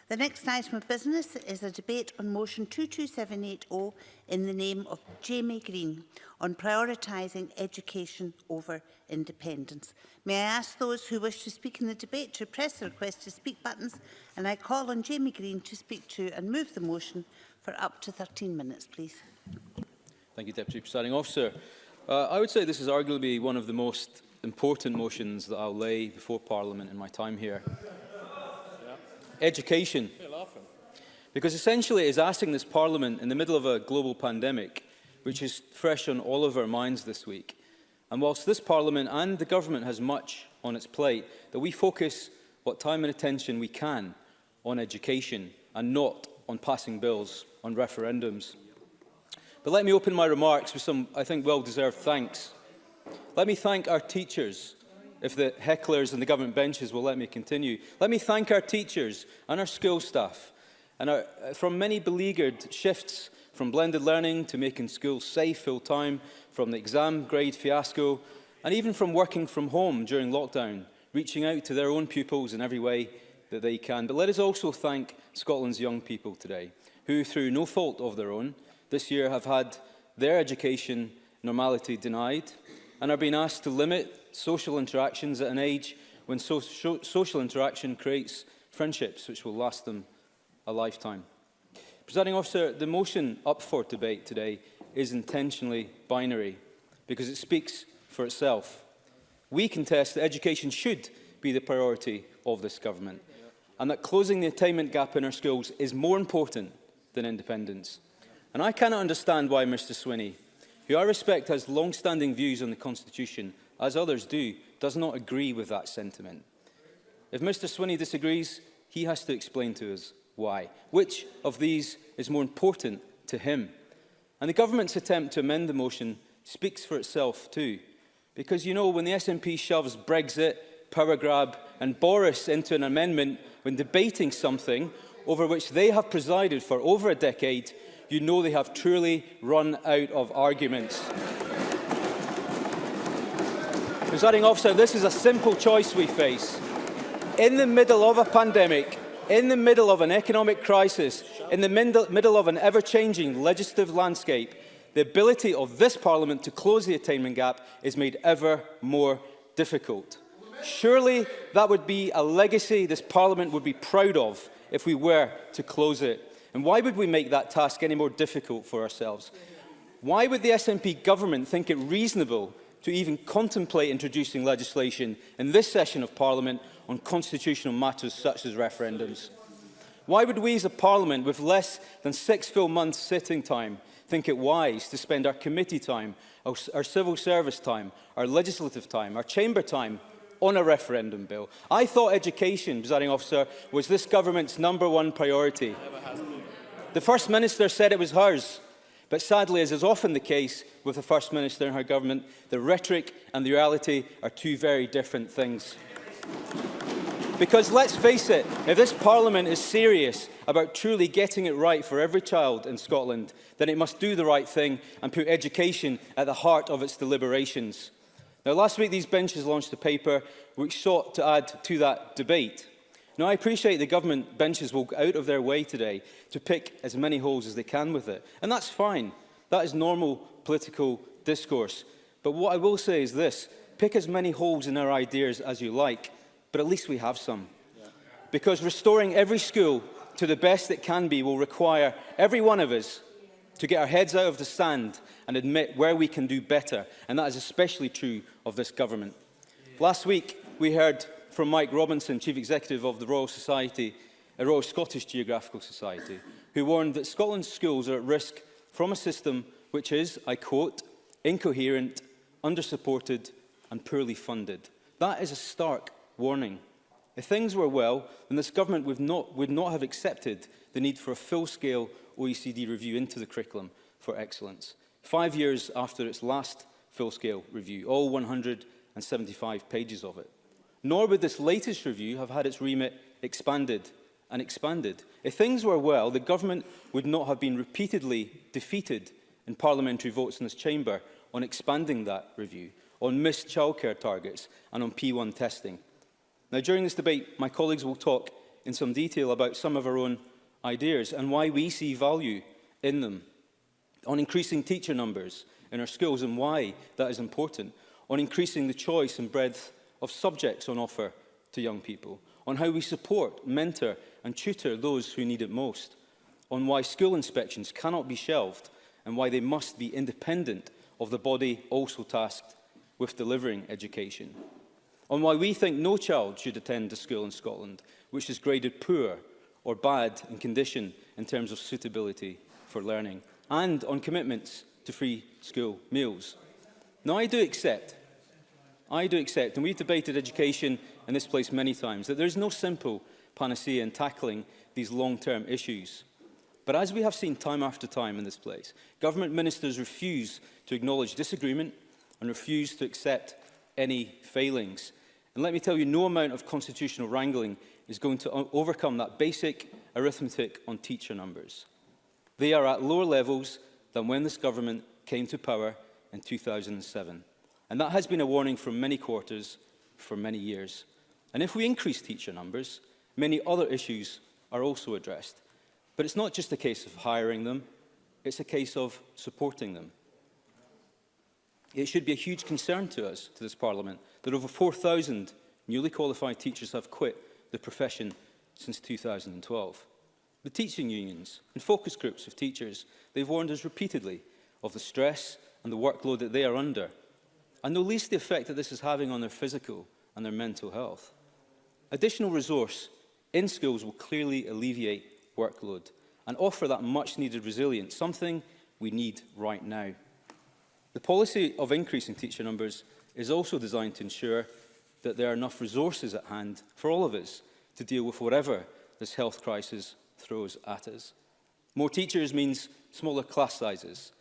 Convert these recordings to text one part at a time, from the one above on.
The next item of business is a debate on motion 22780 in the name of Jamie Green on prioritising education over independence. May I ask those who wish to speak in the debate to press the request to speak buttons, and I call on Jamie Green to speak to and move the motion for up to 13 minutes, please. Thank you, Deputy Presiding Officer. I would say this is arguably one of the most important motions that I'll lay before Parliament in my time here. Education. Because essentially it is asking this Parliament in the middle of a global pandemic, which is fresh on all of our minds this week, and whilst this Parliament and the Government has much on its plate, that we focus what time and attention we can on education and not on passing bills, on referendums. But let me open my remarks with some, I think, well-deserved thanks. Let me thank our teachers, if the hecklers and the government benches will let me continue. Let me thank our teachers and our school staff, and from many beleaguered shifts, from blended learning to making schools safe full-time, from the exam grade fiasco, and even from working from home during lockdown, reaching out to their own pupils in every way that they can. But let us also thank Scotland's young people today, who, through no fault of their own, this year have had their education normality denied and are being asked to limit social interactions at an age when social interaction creates friendships which will last them a lifetime. Presiding Officer, the motion up for debate today is intentionally binary because it speaks for itself. We contest that education should be the priority of this government and that closing the attainment gap in our schools is more important than independence. And I cannot understand why Mr Swinney, who I respect has long-standing views on the Constitution, as others do, does not agree with that sentiment. If Mr Swinney disagrees, he has to explain to us why. Which of these is more important to him? And the government's attempt to amend the motion speaks for itself too. Because, you know, when the SNP shoves Brexit, power grab and Boris into an amendment when debating something over which they have presided for over a decade, you know they have truly run out of arguments. Presiding Officer, this is a simple choice we face. In the middle of a pandemic, in the middle of an economic crisis, in the middle of an ever-changing legislative landscape, the ability of this Parliament to close the attainment gap is made ever more difficult. Surely that would be a legacy this Parliament would be proud of if we were to close it. And why would we make that task any more difficult for ourselves? Why would the SNP government think it reasonable to even contemplate introducing legislation in this session of Parliament on constitutional matters such as referendums? Why would we as a Parliament with less than 6 full months sitting time think it wise to spend our committee time, our civil service time, our legislative time, our chamber time on a referendum bill? I thought education, Presiding Officer, was this government's #1 priority. The First Minister said it was hers, but sadly, as is often the case with the First Minister and her government, the rhetoric and the reality are two very different things. Because let's face it, if this Parliament is serious about truly getting it right for every child in Scotland, then it must do the right thing and put education at the heart of its deliberations. Now, last week these benches launched a paper which sought to add to that debate. Now, I appreciate the government benches will go out of their way today to pick as many holes as they can with it. And that's fine. That is normal political discourse. But what I will say is this: pick as many holes in our ideas as you like, but at least we have some. Because restoring every school to the best it can be will require every one of us to get our heads out of the sand and admit where we can do better. And that is especially true of this government. Last week, we heard from Mike Robinson, Chief Executive of the Royal Scottish Geographical Society, who warned that Scotland's schools are at risk from a system which is, I quote, incoherent, under-supported and poorly funded. That is a stark warning. If things were well, then this government would not have accepted the need for a full-scale OECD review into the curriculum for excellence, 5 years after its last full-scale review, all 175 pages of it. Nor would this latest review have had its remit expanded and expanded. If things were well, the government would not have been repeatedly defeated in parliamentary votes in this chamber on expanding that review, on missed childcare targets and on P1 testing. Now, during this debate, my colleagues will talk in some detail about some of our own ideas and why we see value in them. On increasing teacher numbers in our schools and why that is important. On increasing the choice and breadth of subjects on offer to young people. On how we support, mentor and tutor those who need it most. On why school inspections cannot be shelved and why they must be independent of the body also tasked with delivering education. On why we think no child should attend a school in Scotland which is graded poor or bad in condition in terms of suitability for learning. And on commitments to free school meals. Now, I do accept, and we've debated education in this place many times, that there is no simple panacea in tackling these long-term issues. But as we have seen time after time in this place, government ministers refuse to acknowledge disagreement and refuse to accept any failings. And let me tell you, no amount of constitutional wrangling is going to overcome that basic arithmetic on teacher numbers. They are at lower levels than when this government came to power in 2007. And that has been a warning from many quarters for many years. And if we increase teacher numbers, many other issues are also addressed. But it's not just a case of hiring them, it's a case of supporting them. It should be a huge concern to us, to this Parliament, that over 4,000 newly qualified teachers have quit the profession since 2012. The teaching unions and focus groups of teachers, they've warned us repeatedly of the stress and the workload that they are under, and no least the effect that this is having on their physical and their mental health. Additional resource in schools will clearly alleviate workload and offer that much-needed resilience, something we need right now. The policy of increasing teacher numbers is also designed to ensure that there are enough resources at hand for all of us to deal with whatever this health crisis throws at us. More teachers means smaller class sizes,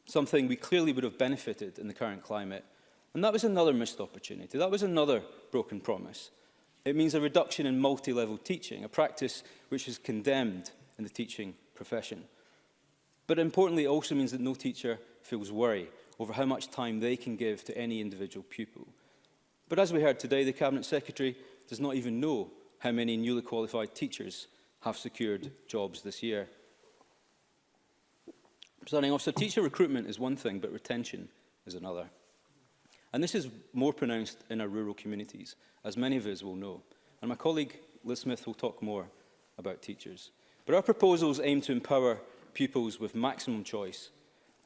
something we clearly would have benefited in the current climate. And that was another missed opportunity. That was another broken promise. It means a reduction in multi-level teaching, a practice which is condemned in the teaching profession. But importantly, it also means that no teacher feels worry over how much time they can give to any individual pupil. But as we heard today, the Cabinet Secretary does not even know how many newly qualified teachers have secured jobs this year. Presiding Officer, teacher recruitment is one thing, but retention is another. And this is more pronounced in our rural communities, as many of us will know. And my colleague Liz Smith will talk more about teachers. But our proposals aim to empower pupils with maximum choice.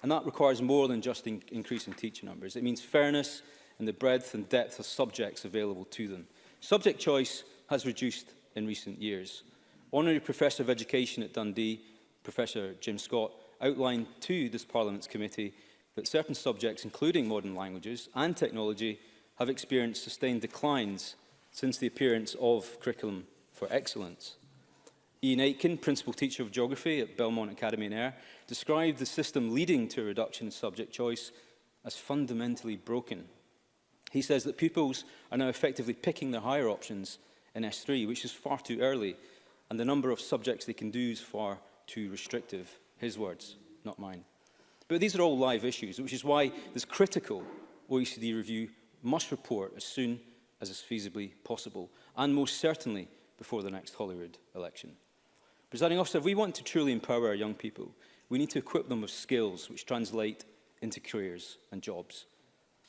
And that requires more than just increasing teacher numbers. It means fairness in the breadth and depth of subjects available to them. Subject choice has reduced in recent years. Honorary Professor of Education at Dundee, Professor Jim Scott, outlined to this Parliament's committee that certain subjects, including modern languages and technology, have experienced sustained declines since the appearance of Curriculum for Excellence. Ian Aitken, Principal Teacher of Geography at Belmont Academy in Ayr, described the system leading to a reduction in subject choice as fundamentally broken. He says that pupils are now effectively picking their higher options in S3, which is far too early, and the number of subjects they can do is far too restrictive. His words, not mine. But these are all live issues, which is why this critical OECD review must report as soon as is feasibly possible, and most certainly before the next Holyrood election. Presiding Officer, if we want to truly empower our young people, we need to equip them with skills which translate into careers and jobs.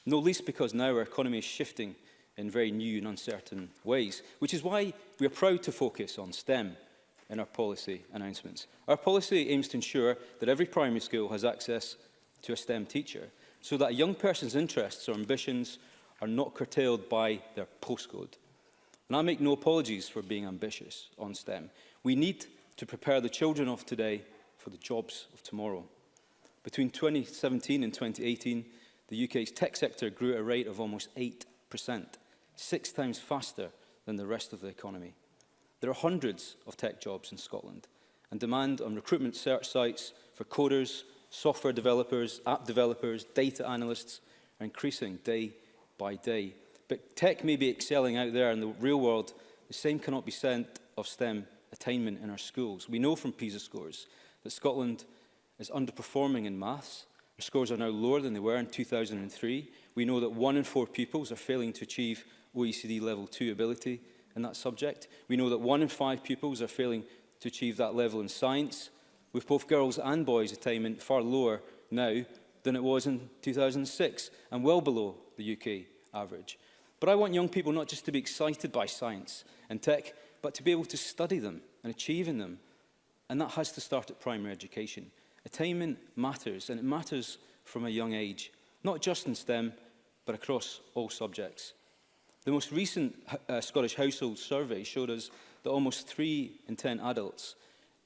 No least because now our economy is shifting in very new and uncertain ways, which is why we are proud to focus on STEM in our policy announcements. Our policy aims to ensure that every primary school has access to a STEM teacher, so that a young person's interests or ambitions are not curtailed by their postcode. And I make no apologies for being ambitious on STEM. We need to prepare the children of today for the jobs of tomorrow. Between 2017 and 2018, the UK's tech sector grew at a rate of almost 8%, 6 times faster than the rest of the economy. There are hundreds of tech jobs in Scotland, and demand on recruitment search sites for coders, software developers, app developers, data analysts are increasing day by day. But tech may be excelling out there in the real world. The same cannot be said of STEM attainment in our schools. We know from PISA scores that Scotland is underperforming in maths. Our scores are now lower than they were in 2003. We know that 1 in 4 pupils are failing to achieve OECD Level 2 ability, in that subject. We know that 1 in 5 pupils are failing to achieve that level in science, with both girls' and boys' attainment far lower now than it was in 2006, and well below the UK average. But I want young people not just to be excited by science and tech, but to be able to study them and achieve in them. And that has to start at primary education. Attainment matters, and it matters from a young age, not just in STEM, but across all subjects. The most recent Scottish Household Survey showed us that almost 3 in 10 adults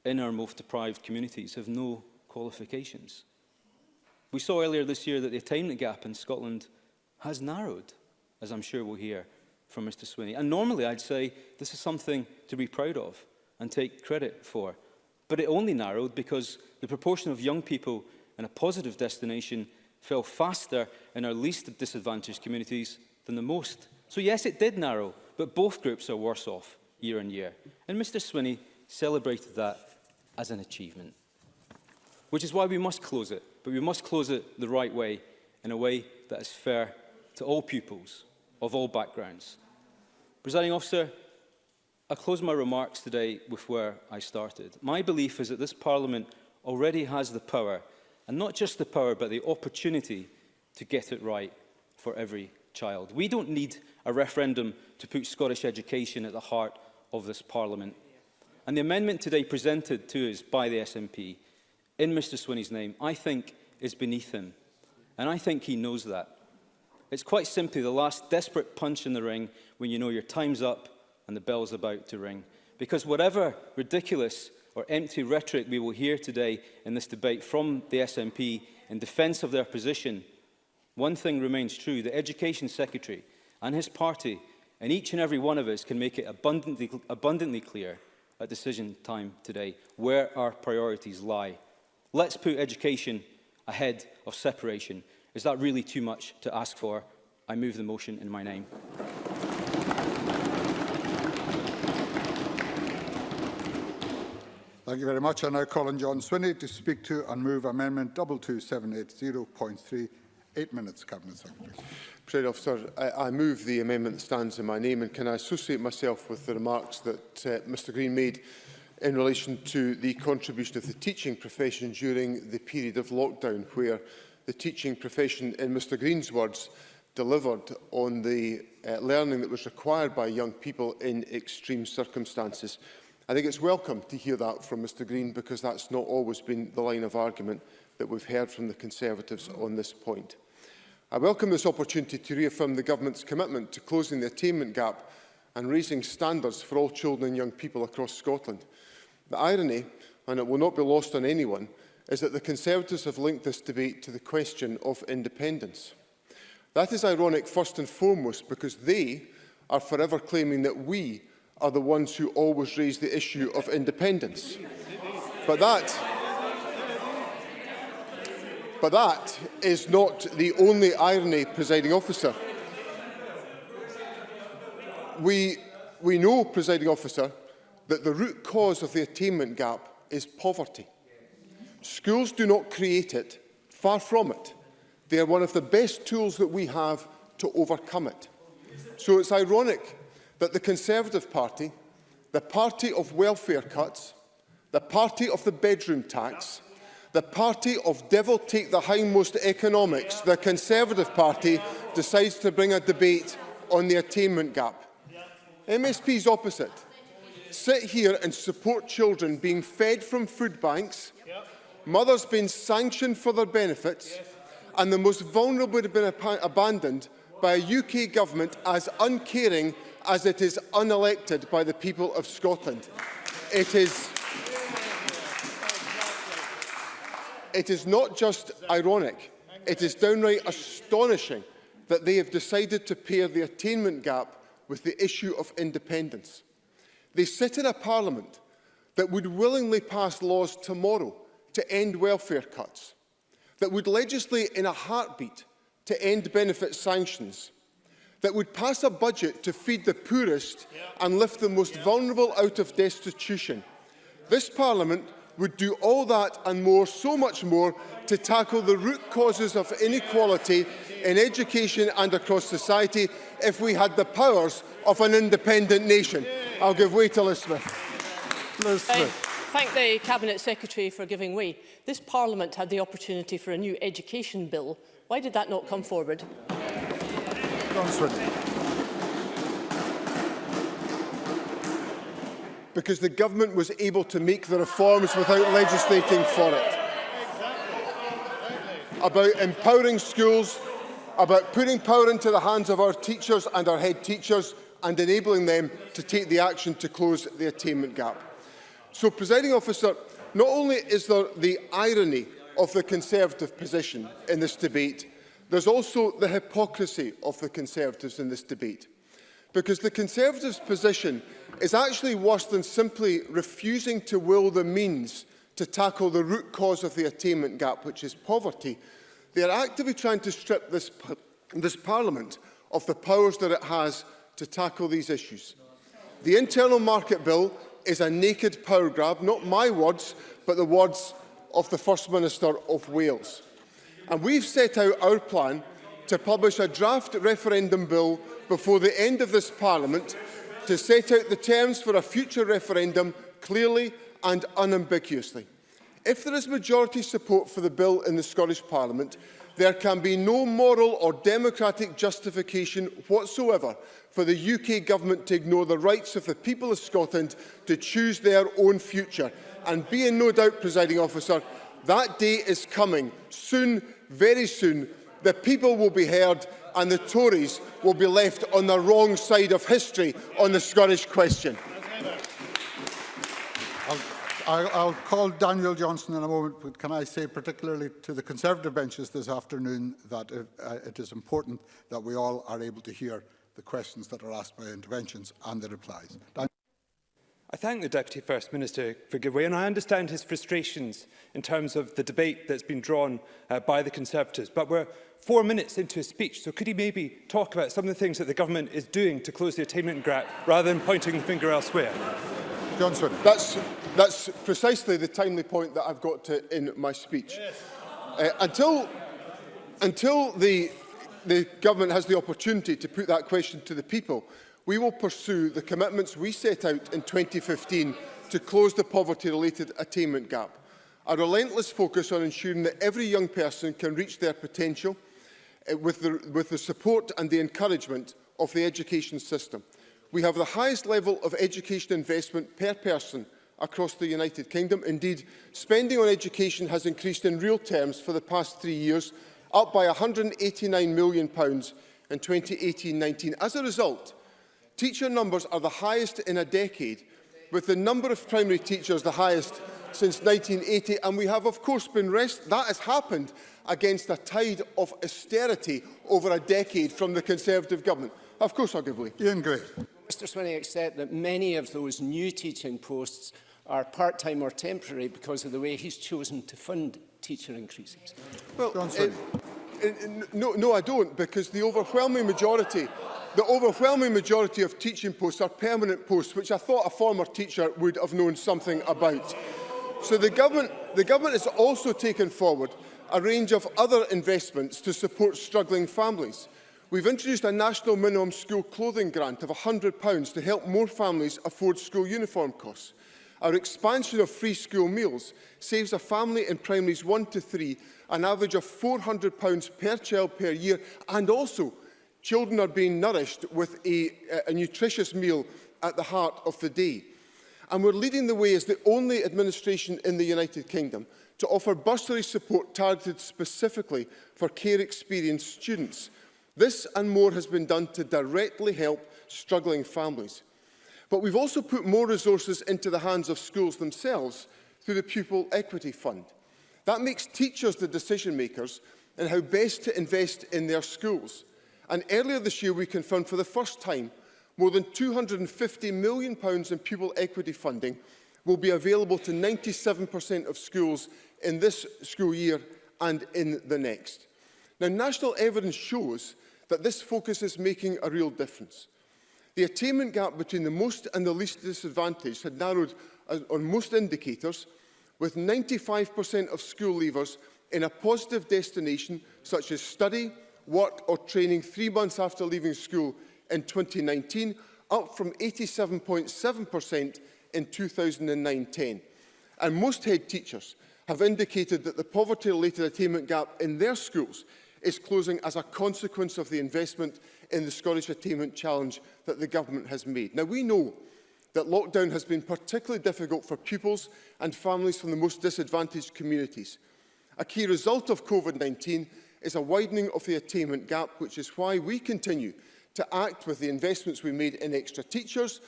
in our most deprived communities have no qualifications. We saw earlier this year that the attainment gap in Scotland has narrowed, as I'm sure we'll hear from Mr Swinney. And normally I'd say this is something to be proud of and take credit for. But it only narrowed because the proportion of young people in a positive destination fell faster in our least disadvantaged communities than the most. So yes, it did narrow, but both groups are worse off year on year. And Mr Swinney celebrated that as an achievement, which is why we must close it. But we must close it the right way, in a way that is fair to all pupils of all backgrounds. Presiding Officer, I'll close my remarks today with where I started. My belief is that this Parliament already has the power, and not just the power, but the opportunity to get it right for every child. We don't need a referendum to put Scottish education at the heart of this Parliament. And the amendment today presented to us by the SNP, in Mr Swinney's name, I think is beneath him. And I think he knows that. It's quite simply the last desperate punch in the ring when you know your time's up and the bell's about to ring. Because whatever ridiculous or empty rhetoric we will hear today in this debate from the SNP in defence of their position, one thing remains true: the Education Secretary and his party and each and every one of us can make it abundantly clear at decision time today where our priorities lie. Let's put education ahead of separation. Is that really too much to ask for? I move the motion in my name. Thank you very much. I now call on John Swinney to speak to and move Amendment 22780.3. 8 minutes, Cabinet Secretary. Presiding Officer, I move the amendment that stands in my name, and can I associate myself with the remarks that Mr Green made in relation to the contribution of the teaching profession during the period of lockdown, where the teaching profession, in Mr Green's words, delivered on the learning that was required by young people in extreme circumstances. I think it's welcome to hear that from Mr Green, because that's not always been the line of argument that we've heard from the Conservatives on this point. I welcome this opportunity to reaffirm the Government's commitment to closing the attainment gap and raising standards for all children and young people across Scotland. The irony, and it will not be lost on anyone, is that the Conservatives have linked this debate to the question of independence. That is ironic first and foremost because they are forever claiming that we are the ones who always raise the issue of independence. But that is not the only irony, Presiding Officer. We know, Presiding Officer, that the root cause of the attainment gap is poverty. Schools do not create it, far from it. They are one of the best tools that we have to overcome it. So it's ironic that the Conservative Party, the party of welfare cuts, the party of the bedroom tax, the party of devil take the hindmost economics, the Conservative Party decides to bring a debate on the attainment gap. MSPs opposite sit here and support children being fed from food banks, mothers being sanctioned for their benefits, and the most vulnerable have been abandoned by a UK government as uncaring as it is unelected by the people of Scotland. It is not just ironic, it is downright astonishing that they have decided to pair the attainment gap with the issue of independence. They sit in a Parliament that would willingly pass laws tomorrow to end welfare cuts, that would legislate in a heartbeat to end benefit sanctions, that would pass a budget to feed the poorest and lift the most vulnerable out of destitution. This Parliament would do all that and more, so much more, to tackle the root causes of inequality in education and across society if we had the powers of an independent nation. I'll give way to Liz Smith. Liz Smith. Thank the Cabinet Secretary for giving way. This Parliament had the opportunity for a new education bill. Why did that not come forward? John Swinney. Because the government was able to make the reforms without legislating for it. About empowering schools, about putting power into the hands of our teachers and our head teachers and enabling them to take the action to close the attainment gap. So, Presiding Officer, not only is there the irony of the Conservative position in this debate, there's also the hypocrisy of the Conservatives in this debate. Because the Conservatives' position is actually worse than simply refusing to will the means to tackle the root cause of the attainment gap, which is poverty. They are actively trying to strip this Parliament of the powers that it has to tackle these issues. The Internal Market Bill is a naked power grab, not my words, but the words of the First Minister of Wales. And we've set out our plan to publish a draft referendum bill before the end of this Parliament to set out the terms for a future referendum clearly and unambiguously. If there is majority support for the bill in the Scottish Parliament, there can be no moral or democratic justification whatsoever for the UK Government to ignore the rights of the people of Scotland to choose their own future. And be in no doubt, Presiding Officer, that day is coming. Soon, very soon, the people will be heard and the Tories will be left on the wrong side of history on the Scottish question. I'll call Daniel Johnson in a moment, but can I say particularly to the Conservative benches this afternoon that it is important that we all are able to hear the questions that are asked by interventions and the replies. I thank the Deputy First Minister for giving way, and I understand his frustrations in terms of the debate that's been drawn by the Conservatives. But we're 4 minutes into his speech, so could he maybe talk about some of the things that the government is doing to close the attainment gap, rather than pointing the finger elsewhere? John Swinney. That's precisely the timely point that I've got to in my speech. Until the government has the opportunity to put that question to the people, we will pursue the commitments we set out in 2015 to close the poverty-related attainment gap. A relentless focus on ensuring that every young person can reach their potential with the support and the encouragement of the education system. We have the highest level of education investment per person across the United Kingdom. Indeed, spending on education has increased in real terms for the past 3 years, up by £189 million in 2018-19. As a result, teacher numbers are the highest in a decade, with the number of primary teachers the highest since 1980, and we have, of course, that has happened against a tide of austerity over a decade from the Conservative government. Of course, I'll give way. Ian Gray. Mr Swinney accept that many of those new teaching posts are part-time or temporary because of the way he's chosen to fund teacher increases? Well, no, I don't, because the overwhelming majority of teaching posts are permanent posts, which I thought a former teacher would have known something about. So the government has also taken forward a range of other investments to support struggling families. We've introduced a national minimum school clothing grant of £100 to help more families afford school uniform costs. Our expansion of free school meals saves a family in primaries 1 to 3 an average of £400 per child per year, and also children are being nourished with a nutritious meal at the heart of the day. And we're leading the way as the only administration in the United Kingdom to offer bursary support targeted specifically for care-experienced students. This and more has been done to directly help struggling families. But we've also put more resources into the hands of schools themselves through the Pupil Equity Fund. That makes teachers the decision-makers in how best to invest in their schools. And earlier this year, we confirmed for the first time more than £250 million in pupil equity funding will be available to 97% of schools in this school year and in the next. Now, national evidence shows that this focus is making a real difference. The attainment gap between the most and the least disadvantaged had narrowed on most indicators, with 95% of school leavers in a positive destination such as study, work or training 3 months after leaving school in 2019, up from 87.7% in 2009-10. And most head teachers have indicated that the poverty-related attainment gap in their schools is closing as a consequence of the investment in the Scottish Attainment Challenge that the government has made. Now, we know that lockdown has been particularly difficult for pupils and families from the most disadvantaged communities. A key result of COVID-19 is a widening of the attainment gap, which is why we continue to act with the investments we made in extra teachers,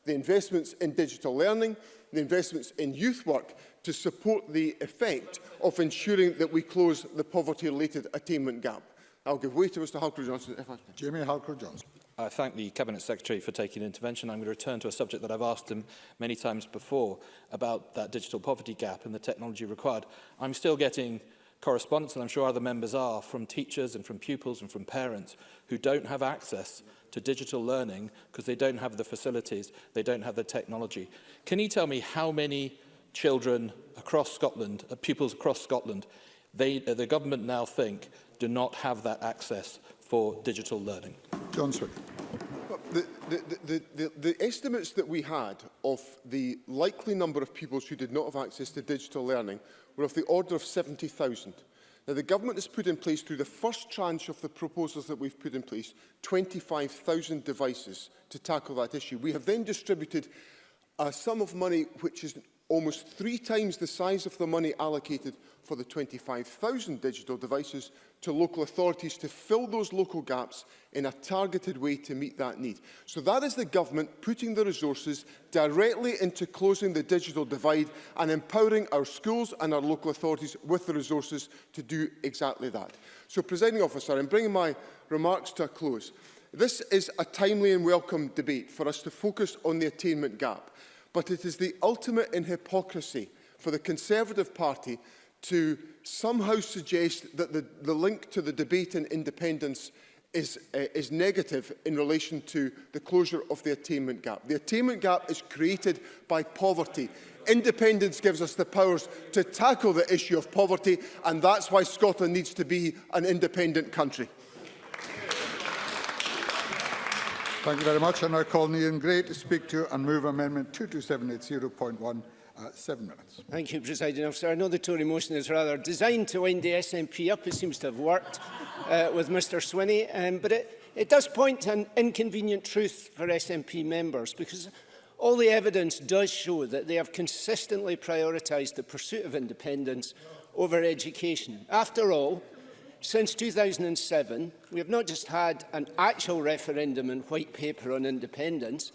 the investments in digital learning, the investments in youth work to support the effect of ensuring that we close the poverty-related attainment gap. I'll give way to Mr Halcrow-Johnson. Jamie Halcrow-Johnson. I thank the Cabinet Secretary for taking intervention. I'm going to return to a subject that I've asked him many times before about that digital poverty gap and the technology required. I'm still getting correspondence, and I'm sure other members are, from teachers and from pupils and from parents who don't have access to digital learning because they don't have the facilities, they don't have the technology. Can you tell me how many children across Scotland, pupils across Scotland, the government now think do not have that access for digital learning? John Swick. The estimates that we had of the likely number of pupils who did not have access to digital learning were of the order of 70,000. Now, the government has put in place, through the first tranche of the proposals that we've put in place, 25,000 devices to tackle that issue. We have then distributed a sum of money which is almost 3 times the size of the money allocated for the 25,000 digital devices to local authorities to fill those local gaps in a targeted way to meet that need. So that is the government putting the resources directly into closing the digital divide and empowering our schools and our local authorities with the resources to do exactly that. So, Presiding Officer, in bringing my remarks to a close, this is a timely and welcome debate for us to focus on the attainment gap, but it is the ultimate in hypocrisy for the Conservative Party to somehow suggest that the link to the debate in independence is negative in relation to the closure of the attainment gap. The attainment gap is created by poverty. Independence gives us the powers to tackle the issue of poverty, and that's why Scotland needs to be an independent country. Thank you very much. I now call Nian Gray to speak to and move Amendment 22780.1. 7 minutes. Thank you, Presiding Officer. I know the Tory motion is rather designed to wind the SNP up. It seems to have worked with Mr Swinney, but it does point to an inconvenient truth for SNP members, because all the evidence does show that they have consistently prioritised the pursuit of independence over education. After all, since 2007, we have not just had an actual referendum and white paper on independence,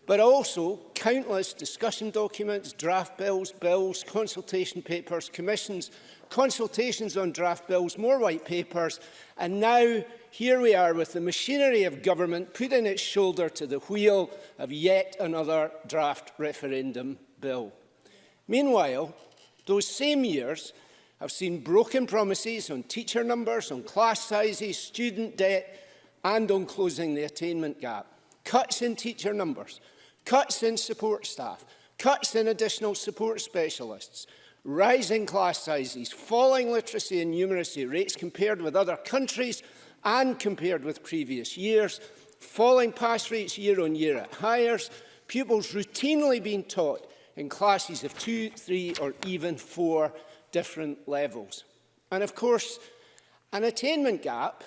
but also countless discussion documents, draft bills, consultation papers, commissions, consultations on draft bills, more white papers, and now here we are with the machinery of government putting its shoulder to the wheel of yet another draft referendum bill. Meanwhile, those same years have seen broken promises on teacher numbers, on class sizes, student debt, and on closing the attainment gap. Cuts in teacher numbers, cuts in support staff, cuts in additional support specialists, rising class sizes, falling literacy and numeracy rates compared with other countries and compared with previous years, falling pass rates year on year at Highers, pupils routinely being taught in classes of 2, 3 or even 4 different levels. And of course, an attainment gap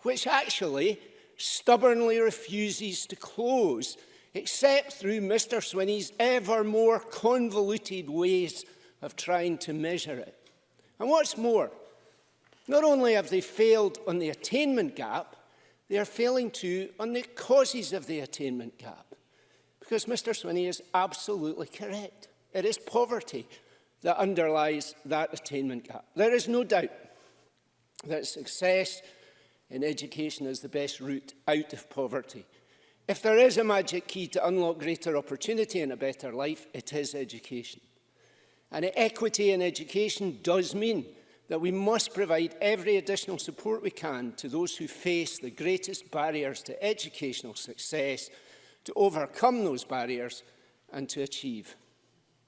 which actually stubbornly refuses to close, except through Mr Swinney's ever more convoluted ways of trying to measure it. And what's more, not only have they failed on the attainment gap, they are failing too on the causes of the attainment gap. Because Mr Swinney is absolutely correct. It is poverty that underlies that attainment gap. There is no doubt that success in education is the best route out of poverty. If there is a magic key to unlock greater opportunity and a better life, it is education. And equity in education does mean that we must provide every additional support we can to those who face the greatest barriers to educational success, to overcome those barriers and to achieve.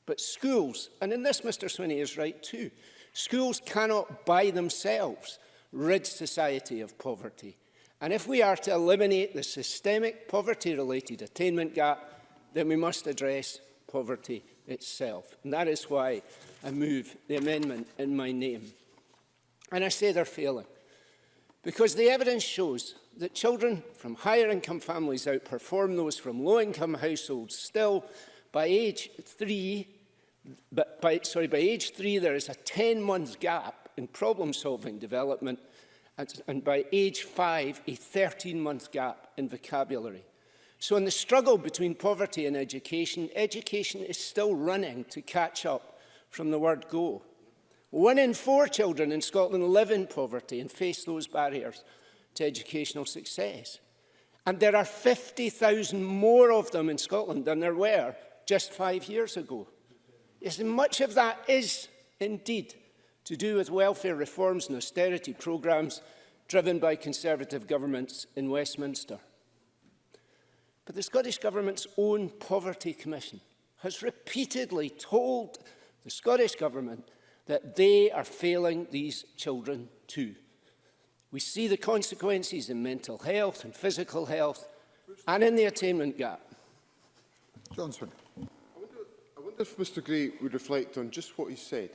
But schools, and in this Mr Swinney is right too, schools cannot by themselves rid society of poverty. And if we are to eliminate the systemic poverty-related attainment gap, then we must address poverty itself. And that is why I move the amendment in my name. And I say they're failing, because the evidence shows that children from higher income families outperform those from low income households. Still, by age 3, by age 3 there is a 10-month gap in problem-solving development, and by age 5 a 13-month gap in vocabulary. So in the struggle between poverty and education, education is still running to catch up from the word go. 1 in 4 children in Scotland live in poverty and face those barriers to educational success. And there are 50,000 more of them in Scotland than there were just 5 years ago. Yes, and much of that is indeed to do with welfare reforms and austerity programmes driven by Conservative governments in Westminster. But the Scottish Government's own Poverty Commission has repeatedly told the Scottish Government that they are failing these children too. We see the consequences in mental health and physical health and in the attainment gap. Johnson. I wonder if Mr Gray would reflect on just what he said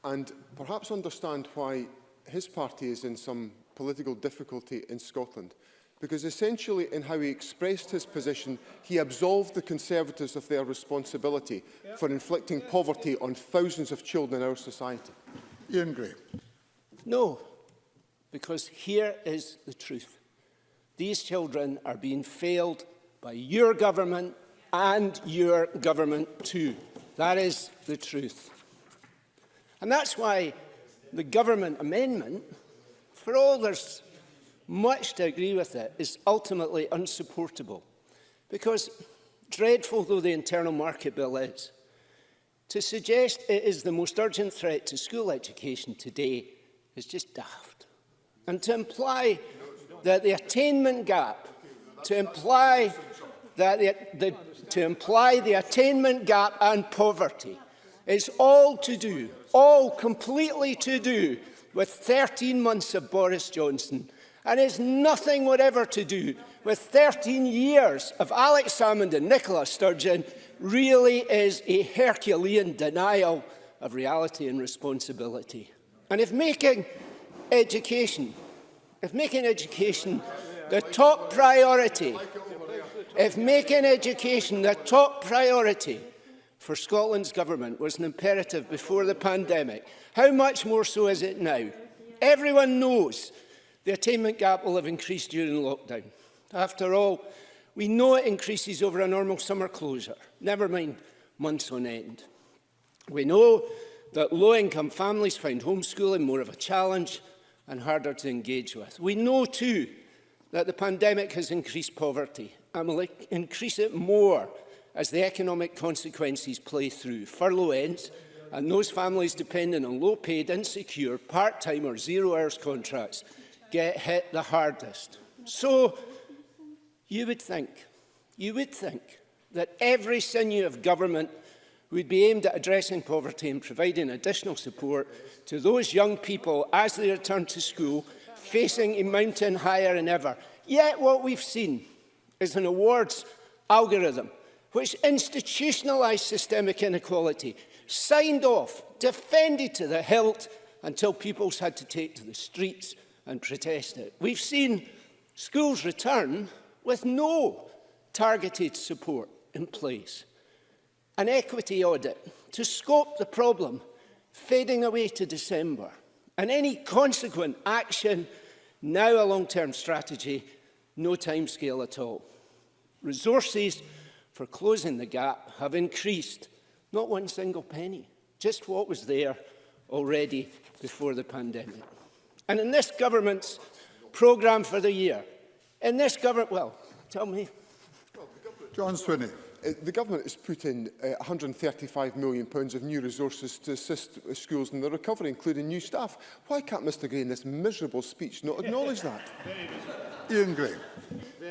and perhaps understand why his party is in some political difficulty in Scotland. Because essentially, in how he expressed his position, he absolved the Conservatives of their responsibility for inflicting poverty on thousands of children in our society. Ian Gray. No, because here is the truth. These children are being failed by your government and your government too. That is the truth. And that's why the government amendment, for all there's much to agree with it, is ultimately unsupportable. Because, dreadful though the internal market bill is, to suggest it is the most urgent threat to school education today is just daft. And to imply that the attainment gap, the attainment gap and poverty is all completely to do with 13 months of Boris Johnson, and is nothing whatever to do with 13 years of Alex Salmond and Nicola Sturgeon, really is a Herculean denial of reality and responsibility. And if making education the top priority, for Scotland's government was an imperative before the pandemic, how much more so is it now? Everyone knows the attainment gap will have increased during lockdown. After all, we know it increases over a normal summer closure, never mind months on end. We know that low-income families find homeschooling more of a challenge and harder to engage with. We know too that the pandemic has increased poverty and will increase it more as the economic consequences play through. Furlough ends, and those families dependent on low-paid, insecure, part-time or zero-hours contracts get hit the hardest. So you would think that every sinew of government would be aimed at addressing poverty and providing additional support to those young people as they return to school, facing a mountain higher than ever. Yet what we've seen is an awards algorithm which institutionalised systemic inequality, signed off, defended to the hilt, until pupils had to take to the streets and protest it. We've seen schools return with no targeted support in place. An equity audit to scope the problem fading away to December, and any consequent action, now a long-term strategy, no timescale at all. Resources for closing the gap have increased, not one single penny, just what was there already before the pandemic. And in this government's programme for the year, tell me. John Swinney. The government has put in £135 million of new resources to assist schools in the recovery, including new staff. Why can't Mr Gray in this miserable speech not acknowledge that? Ian Gray.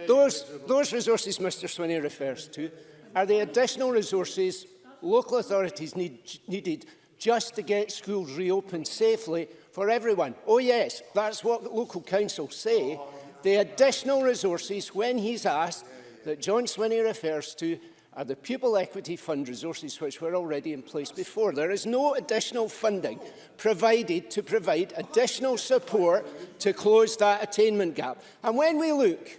Those resources Mr Swinney refers to are the additional resources local authorities needed just to get schools reopened safely for everyone. Oh yes, that's what local councils say. The additional resources, when he's asked, that John Swinney refers to are the Pupil Equity Fund resources which were already in place before. There is no additional funding provided to provide additional support to close that attainment gap. And when we look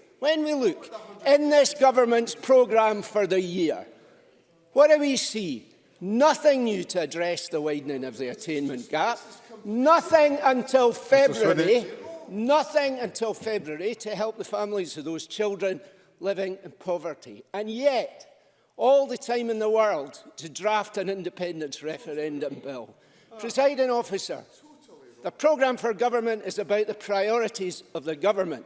in this government's programme for the year, what do we see? Nothing new to address the widening of the attainment gap. Nothing until February. Nothing until February to help the families of those children living in poverty. And yet, all the time in the world to draft an independence referendum bill. Presiding officer, the programme for government is about the priorities of the government.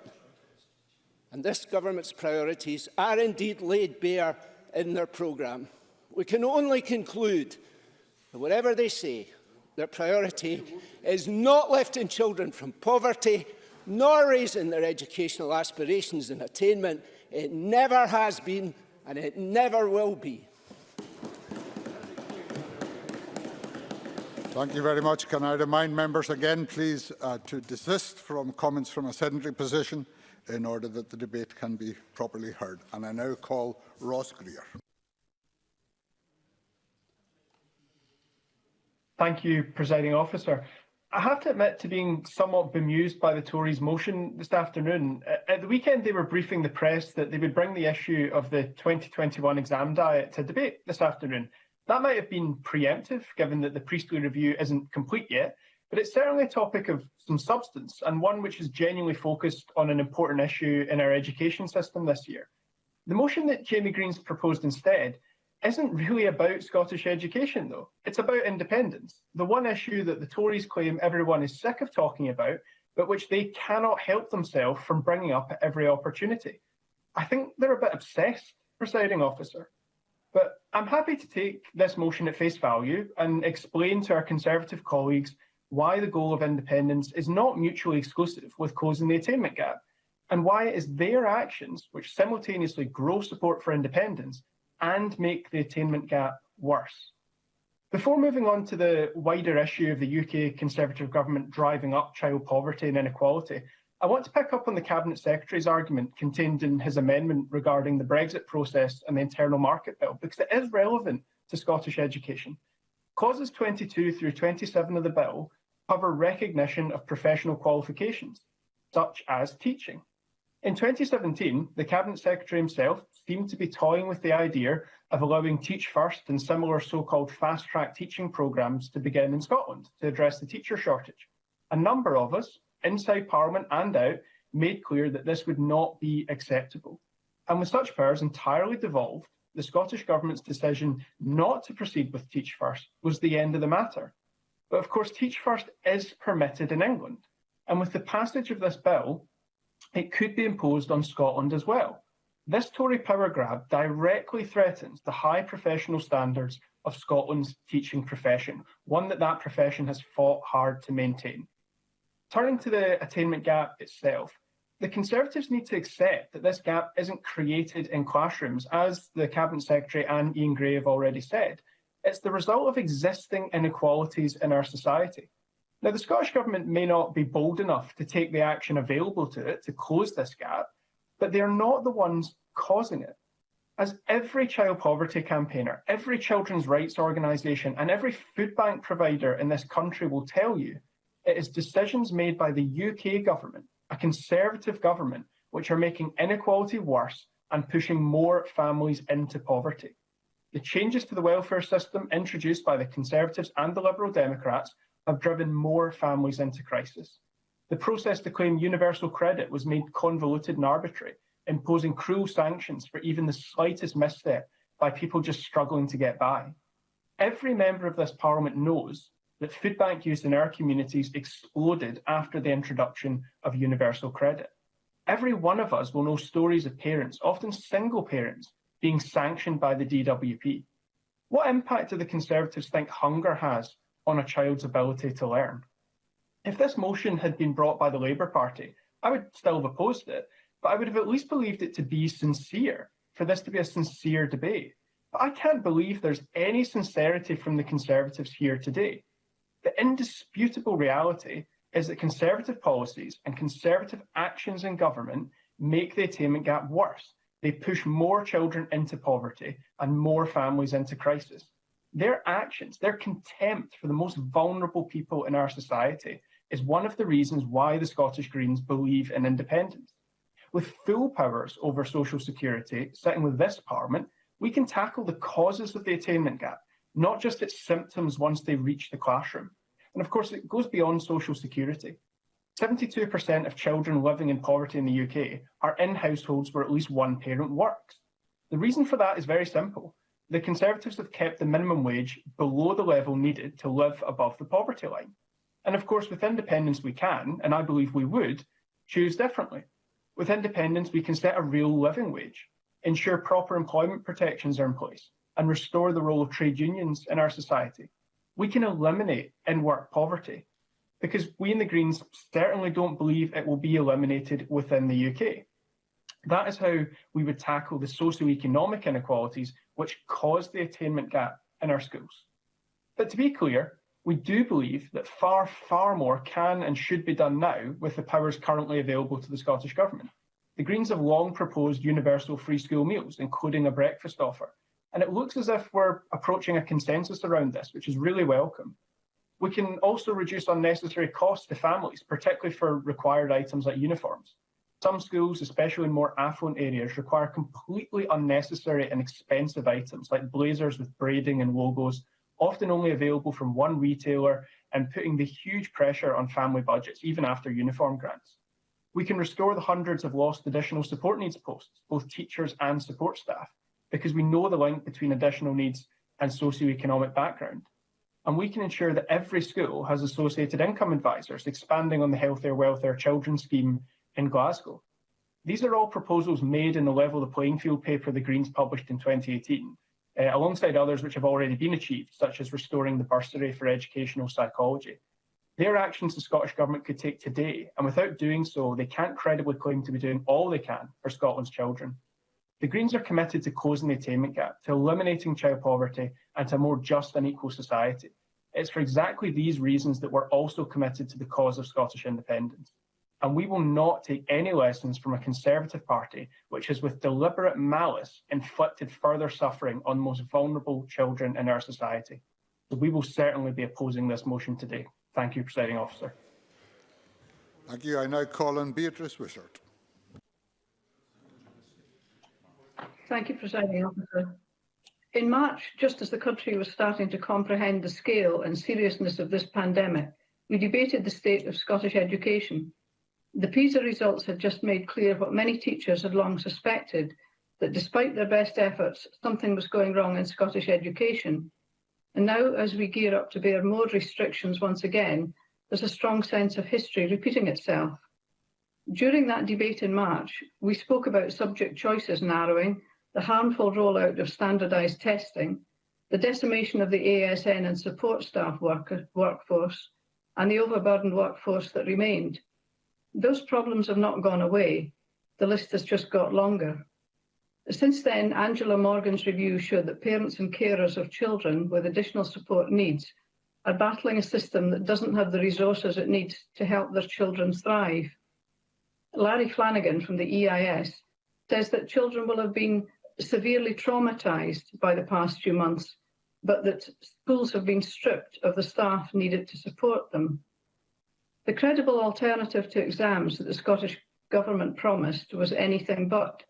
And this government's priorities are indeed laid bare in their programme. We can only conclude that whatever they say, their priority is not lifting children from poverty, nor raising their educational aspirations and attainment. It never has been, and it never will be. Thank you very much. Can I remind members again, please, to desist from comments from a sedentary position in order that the debate can be properly heard. And I now call Ross Greer. Thank you, Presiding Officer. I have to admit to being somewhat bemused by the Tories' motion this afternoon. At the weekend, they were briefing the press that they would bring the issue of the 2021 exam diet to debate this afternoon. That might have been preemptive, given that the Priestley review isn't complete yet, but it's certainly a topic of some substance and one which is genuinely focused on an important issue in our education system this year. The motion that Jamie Green's proposed instead isn't really about Scottish education, though. It's about independence, the one issue that the Tories claim everyone is sick of talking about, but which they cannot help themselves from bringing up at every opportunity. I think they're a bit obsessed, Presiding Officer. But I'm happy to take this motion at face value and explain to our Conservative colleagues why the goal of independence is not mutually exclusive with closing the attainment gap, and why it is their actions which simultaneously grow support for independence and make the attainment gap worse. Before moving on to the wider issue of the UK Conservative government driving up child poverty and inequality, I want to pick up on the Cabinet Secretary's argument contained in his amendment regarding the Brexit process and the Internal Market Bill, because it is relevant to Scottish education. Clauses 22 through 27 of the bill cover recognition of professional qualifications, such as teaching. In 2017, the Cabinet Secretary himself seemed to be toying with the idea of allowing Teach First and similar so-called fast-track teaching programmes to begin in Scotland to address the teacher shortage. A number of us, inside Parliament and out, made clear that this would not be acceptable. And with such powers entirely devolved, the Scottish Government's decision not to proceed with Teach First was the end of the matter. But of course, Teach First is permitted in England. And with the passage of this bill, it could be imposed on Scotland as well. This Tory power grab directly threatens the high professional standards of Scotland's teaching profession, one that profession has fought hard to maintain. Turning to the attainment gap itself, the Conservatives need to accept that this gap isn't created in classrooms, as the Cabinet Secretary and Ian Gray have already said. It's the result of existing inequalities in our society. Now, the Scottish Government may not be bold enough to take the action available to it to close this gap, but they are not the ones causing it. As every child poverty campaigner, every children's rights organisation and every food bank provider in this country will tell you, it is decisions made by the UK government, a Conservative government, which are making inequality worse and pushing more families into poverty. The changes to the welfare system introduced by the Conservatives and the Liberal Democrats have driven more families into crisis. The process to claim universal credit was made convoluted and arbitrary, imposing cruel sanctions for even the slightest misstep by people just struggling to get by. Every member of this Parliament knows that food bank use in our communities exploded after the introduction of universal credit. Every one of us will know stories of parents, often single parents, being sanctioned by the DWP. What impact do the Conservatives think hunger has on a child's ability to learn? If this motion had been brought by the Labour Party, I would still have opposed it, but I would have at least believed it to be sincere, for this to be a sincere debate. But I can't believe there's any sincerity from the Conservatives here today. The indisputable reality is that Conservative policies and Conservative actions in government make the attainment gap worse. They push more children into poverty and more families into crisis. Their actions, their contempt for the most vulnerable people in our society is one of the reasons why the Scottish Greens believe in independence. With full powers over social security sitting with this Parliament, we can tackle the causes of the attainment gap, not just its symptoms once they reach the classroom. And of course, it goes beyond social security. 72% of children living in poverty in the UK are in households where at least one parent works. The reason for that is very simple. The Conservatives have kept the minimum wage below the level needed to live above the poverty line. And of course, with independence we can, and I believe we would, choose differently. With independence, we can set a real living wage, ensure proper employment protections are in place, and restore the role of trade unions in our society. We can eliminate in-work poverty, because we in the Greens certainly don't believe it will be eliminated within the UK. That is how we would tackle the socio-economic inequalities which cause the attainment gap in our schools. But to be clear, we do believe that far, far more can and should be done now with the powers currently available to the Scottish Government. The Greens have long proposed universal free school meals, including a breakfast offer, and it looks as if we're approaching a consensus around this, which is really welcome. We can also reduce unnecessary costs to families, particularly for required items like uniforms. Some schools, especially in more affluent areas, require completely unnecessary and expensive items like blazers with braiding and logos, often only available from one retailer, and putting the huge pressure on family budgets, even after uniform grants. We can restore the hundreds of lost additional support needs posts, both teachers and support staff, because we know the link between additional needs and socioeconomic background. And we can ensure that every school has associated income advisors, expanding on the Healthier Wealthier Children scheme in Glasgow. These are all proposals made in the Level the Playing Field paper the Greens published in 2018, alongside others which have already been achieved, such as restoring the bursary for educational psychology. They are actions the Scottish Government could take today, and without doing so, they can't credibly claim to be doing all they can for Scotland's children. The Greens are committed to closing the attainment gap, to eliminating child poverty, and to a more just and equal society. It's for exactly these reasons that we're also committed to the cause of Scottish independence. And we will not take any lessons from a Conservative Party which has with deliberate malice inflicted further suffering on the most vulnerable children in our society. So we will certainly be opposing this motion today. Thank you, Presiding Officer. Thank you. I now call on Beatrice Wishart. Thank you, Presiding Officer. In March, just as the country was starting to comprehend the scale and seriousness of this pandemic, we debated the state of Scottish education. The PISA results had just made clear what many teachers had long suspected, that despite their best efforts, something was going wrong in Scottish education. And now, as we gear up to bear more restrictions once again, there's a strong sense of history repeating itself. During that debate in March, we spoke about subject choices narrowing, the harmful rollout of standardised testing, the decimation of the ASN and support staff workforce, and the overburdened workforce that remained. Those problems have not gone away. The list has just got longer. Since then, Angela Morgan's review showed that parents and carers of children with additional support needs are battling a system that doesn't have the resources it needs to help their children thrive. Larry Flanagan from the EIS says that children will have been severely traumatised by the past few months, but that schools have been stripped of the staff needed to support them. The credible alternative to exams that the Scottish Government promised was anything but.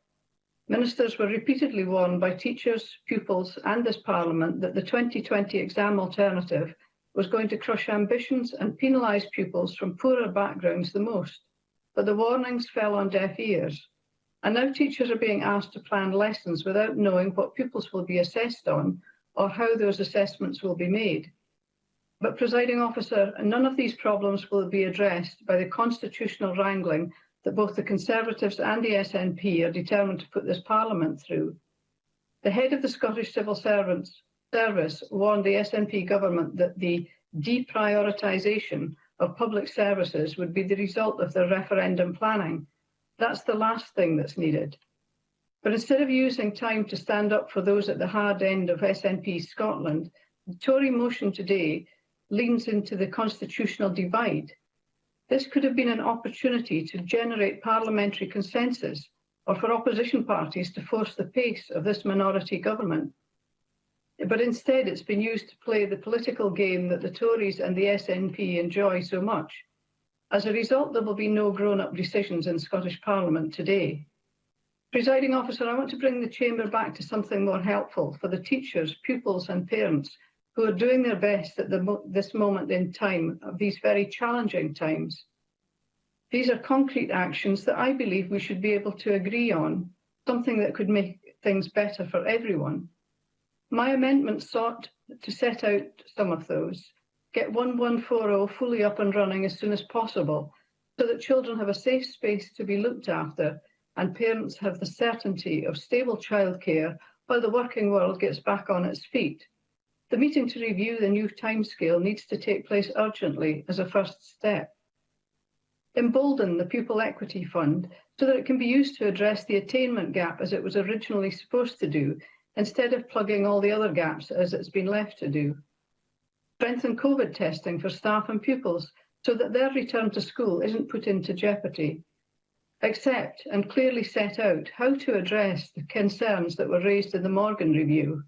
Ministers were repeatedly warned by teachers, pupils and this Parliament that the 2020 exam alternative was going to crush ambitions and penalise pupils from poorer backgrounds the most. But the warnings fell on deaf ears. And now teachers are being asked to plan lessons without knowing what pupils will be assessed on or how those assessments will be made. But, Presiding Officer, none of these problems will be addressed by the constitutional wrangling that both the Conservatives and the SNP are determined to put this Parliament through. The head of the Scottish Civil Service warned the SNP government that the deprioritisation of public services would be the result of their referendum planning. That's the last thing that's needed. But instead of using time to stand up for those at the hard end of SNP Scotland, the Tory motion today leans into the constitutional divide. This could have been an opportunity to generate parliamentary consensus or for opposition parties to force the pace of this minority government. But instead, it's been used to play the political game that the Tories and the SNP enjoy so much. As a result, there will be no grown-up decisions in Scottish Parliament today. Presiding Officer, I want to bring the Chamber back to something more helpful for the teachers, pupils and parents who are doing their best at this moment in time of these very challenging times. These are concrete actions that I believe we should be able to agree on, something that could make things better for everyone. My amendment sought to set out some of those, get 1140 fully up and running as soon as possible, so that children have a safe space to be looked after and parents have the certainty of stable childcare while the working world gets back on its feet. The meeting to review the new timescale needs to take place urgently as a first step. Embolden the Pupil Equity Fund so that it can be used to address the attainment gap as it was originally supposed to do, instead of plugging all the other gaps as it's been left to do. Strengthen COVID testing for staff and pupils so that their return to school isn't put into jeopardy. Accept and clearly set out how to address the concerns that were raised in the Morgan Review.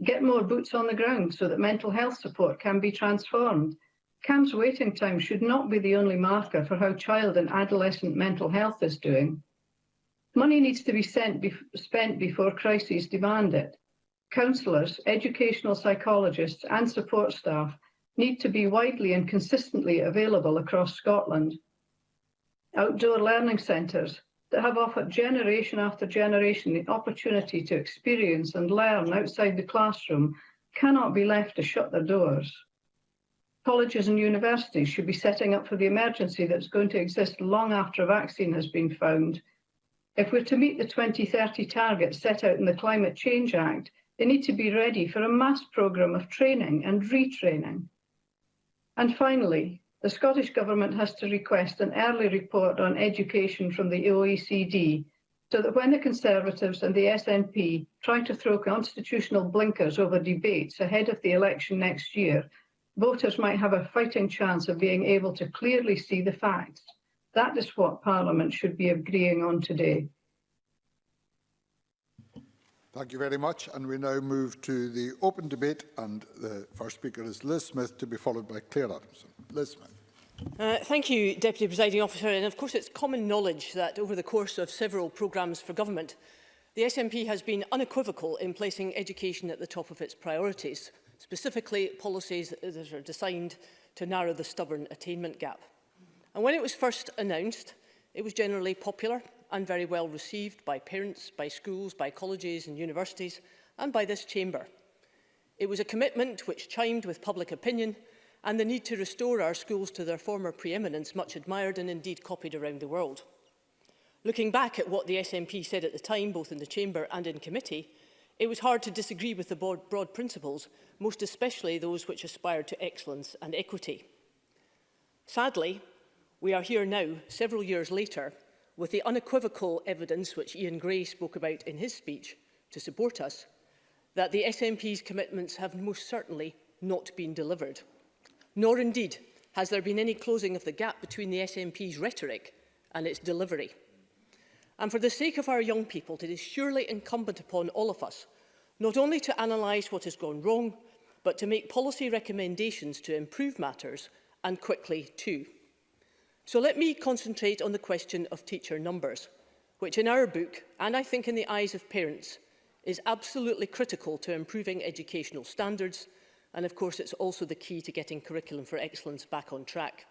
Get more boots on the ground so that mental health support can be transformed. CAMHS waiting time should not be the only marker for how child and adolescent mental health is doing. Money needs to be spent before crises demand it. Counsellors, educational psychologists and support staff need to be widely and consistently available across Scotland. Outdoor learning centres that have offered generation after generation the opportunity to experience and learn outside the classroom cannot be left to shut their doors. Colleges and universities should be setting up for the emergency that's going to exist long after a vaccine has been found. If we're to meet the 2030 targets set out in the Climate Change Act, they need to be ready for a mass programme of training and retraining. And finally, the Scottish Government has to request an early report on education from the OECD, so that when the Conservatives and the SNP try to throw constitutional blinkers over debates ahead of the election next year, voters might have a fighting chance of being able to clearly see the facts. That is what Parliament should be agreeing on today. Thank you very much. And we now move to the open debate. And the first speaker is Liz Smith, to be followed by Claire Adamson. Liz Smith. Thank you, Deputy Presiding Officer. And of course, it's common knowledge that over the course of several programmes for government, the SNP has been unequivocal in placing education at the top of its priorities, specifically policies that are designed to narrow the stubborn attainment gap. And when it was first announced, it was generally popular and very well received by parents, by schools, by colleges and universities, and by this chamber. It was a commitment which chimed with public opinion and the need to restore our schools to their former preeminence, much admired and indeed copied around the world. Looking back at what the SNP said at the time, both in the chamber and in committee, it was hard to disagree with the broad principles, most especially those which aspired to excellence and equity. Sadly, we are here now, several years later, with the unequivocal evidence which Ian Gray spoke about in his speech to support us, that the SNP's commitments have most certainly not been delivered. Nor indeed has there been any closing of the gap between the SNP's rhetoric and its delivery. And for the sake of our young people, it is surely incumbent upon all of us not only to analyse what has gone wrong, but to make policy recommendations to improve matters, and quickly too. So let me concentrate on the question of teacher numbers, which in our book, and I think in the eyes of parents, is absolutely critical to improving educational standards, and of course it's also the key to getting curriculum for excellence back on track.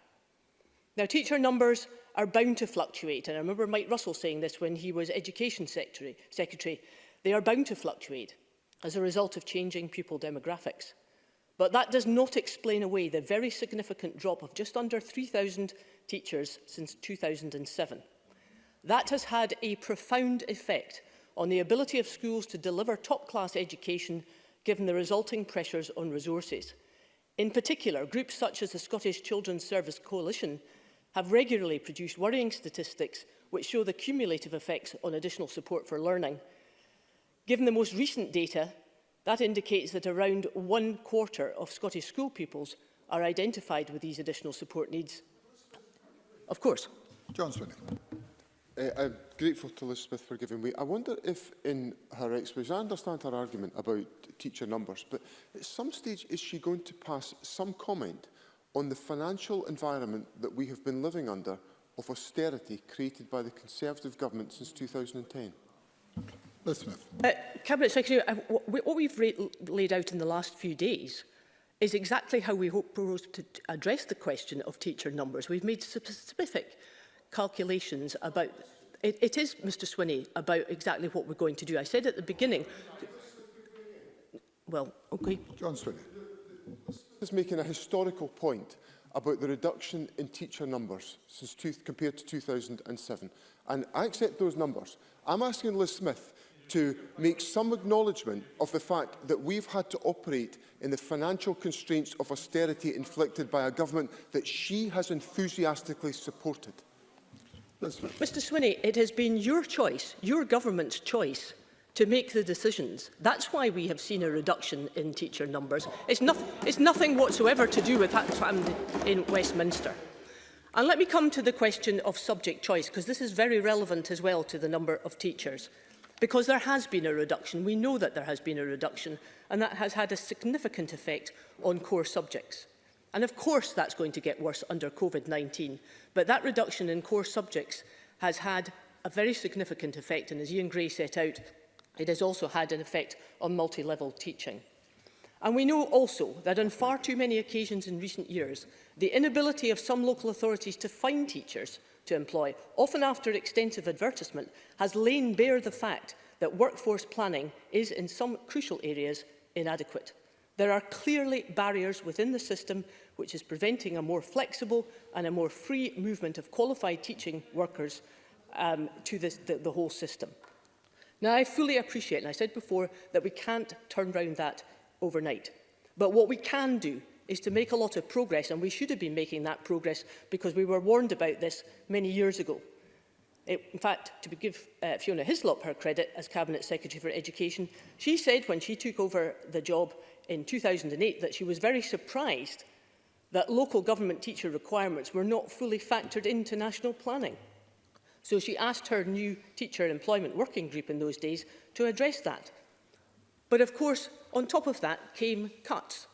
Now, teacher numbers are bound to fluctuate, and I remember Mike Russell saying this when he was Education Secretary. They are bound to fluctuate as a result of changing pupil demographics. But that does not explain away the very significant drop of just under 3,000 teachers since 2007. That has had a profound effect on the ability of schools to deliver top-class education given the resulting pressures on resources. In particular, groups such as the Scottish Children's Service Coalition have regularly produced worrying statistics which show the cumulative effects on additional support for learning. Given the most recent data, that indicates that around 1/4 of Scottish school pupils are identified with these additional support needs. Of course. John Swinney. I'm grateful to Liz Smith for giving way. I wonder if in her explanation, I understand her argument about teacher numbers, but at some stage is she going to pass some comment on the financial environment that we have been living under of austerity created by the Conservative government since 2010? Liz Smith. Cabinet Secretary, what we've laid out in the last few days is exactly how we propose to address the question of teacher numbers. We've made specific calculations about it is, Mr Swinney, about exactly what we're going to do. I said at the beginning. Well, okay. John Swinney. Is making a historical point about the reduction in teacher numbers since compared to 2007, and I accept those numbers. I'm asking Liz Smith to make some acknowledgement of the fact that we've had to operate in the financial constraints of austerity inflicted by a government that she has enthusiastically supported. Mr Swinney, it has been your choice, your government's choice, to make the decisions. That's why we have seen a reduction in teacher numbers. It's nothing whatsoever to do with what happened in Westminster. And let me come to the question of subject choice, because this is very relevant as well to the number of teachers. Because there has been a reduction. We know that there has been a reduction, and that has had a significant effect on core subjects. And of course that's going to get worse under COVID-19. But that reduction in core subjects has had a very significant effect, and as Ian Gray set out, it has also had an effect on multi-level teaching. And we know also that on far too many occasions in recent years, the inability of some local authorities to find teachers to employ, often after extensive advertisement, has lain bare the fact that workforce planning is in some crucial areas inadequate. There are clearly barriers within the system which is preventing a more flexible and a more free movement of qualified teaching workers to the whole system. Now, I fully appreciate, and I said before, that we can't turn round that overnight. But what we can do is to make a lot of progress, and we should have been making that progress because we were warned about this many years ago. In fact, to give Fiona Hislop her credit as Cabinet Secretary for Education, she said when she took over the job in 2008 that she was very surprised that local government teacher requirements were not fully factored into national planning. So she asked her new teacher employment working group in those days to address that. But of course, on top of that came cuts.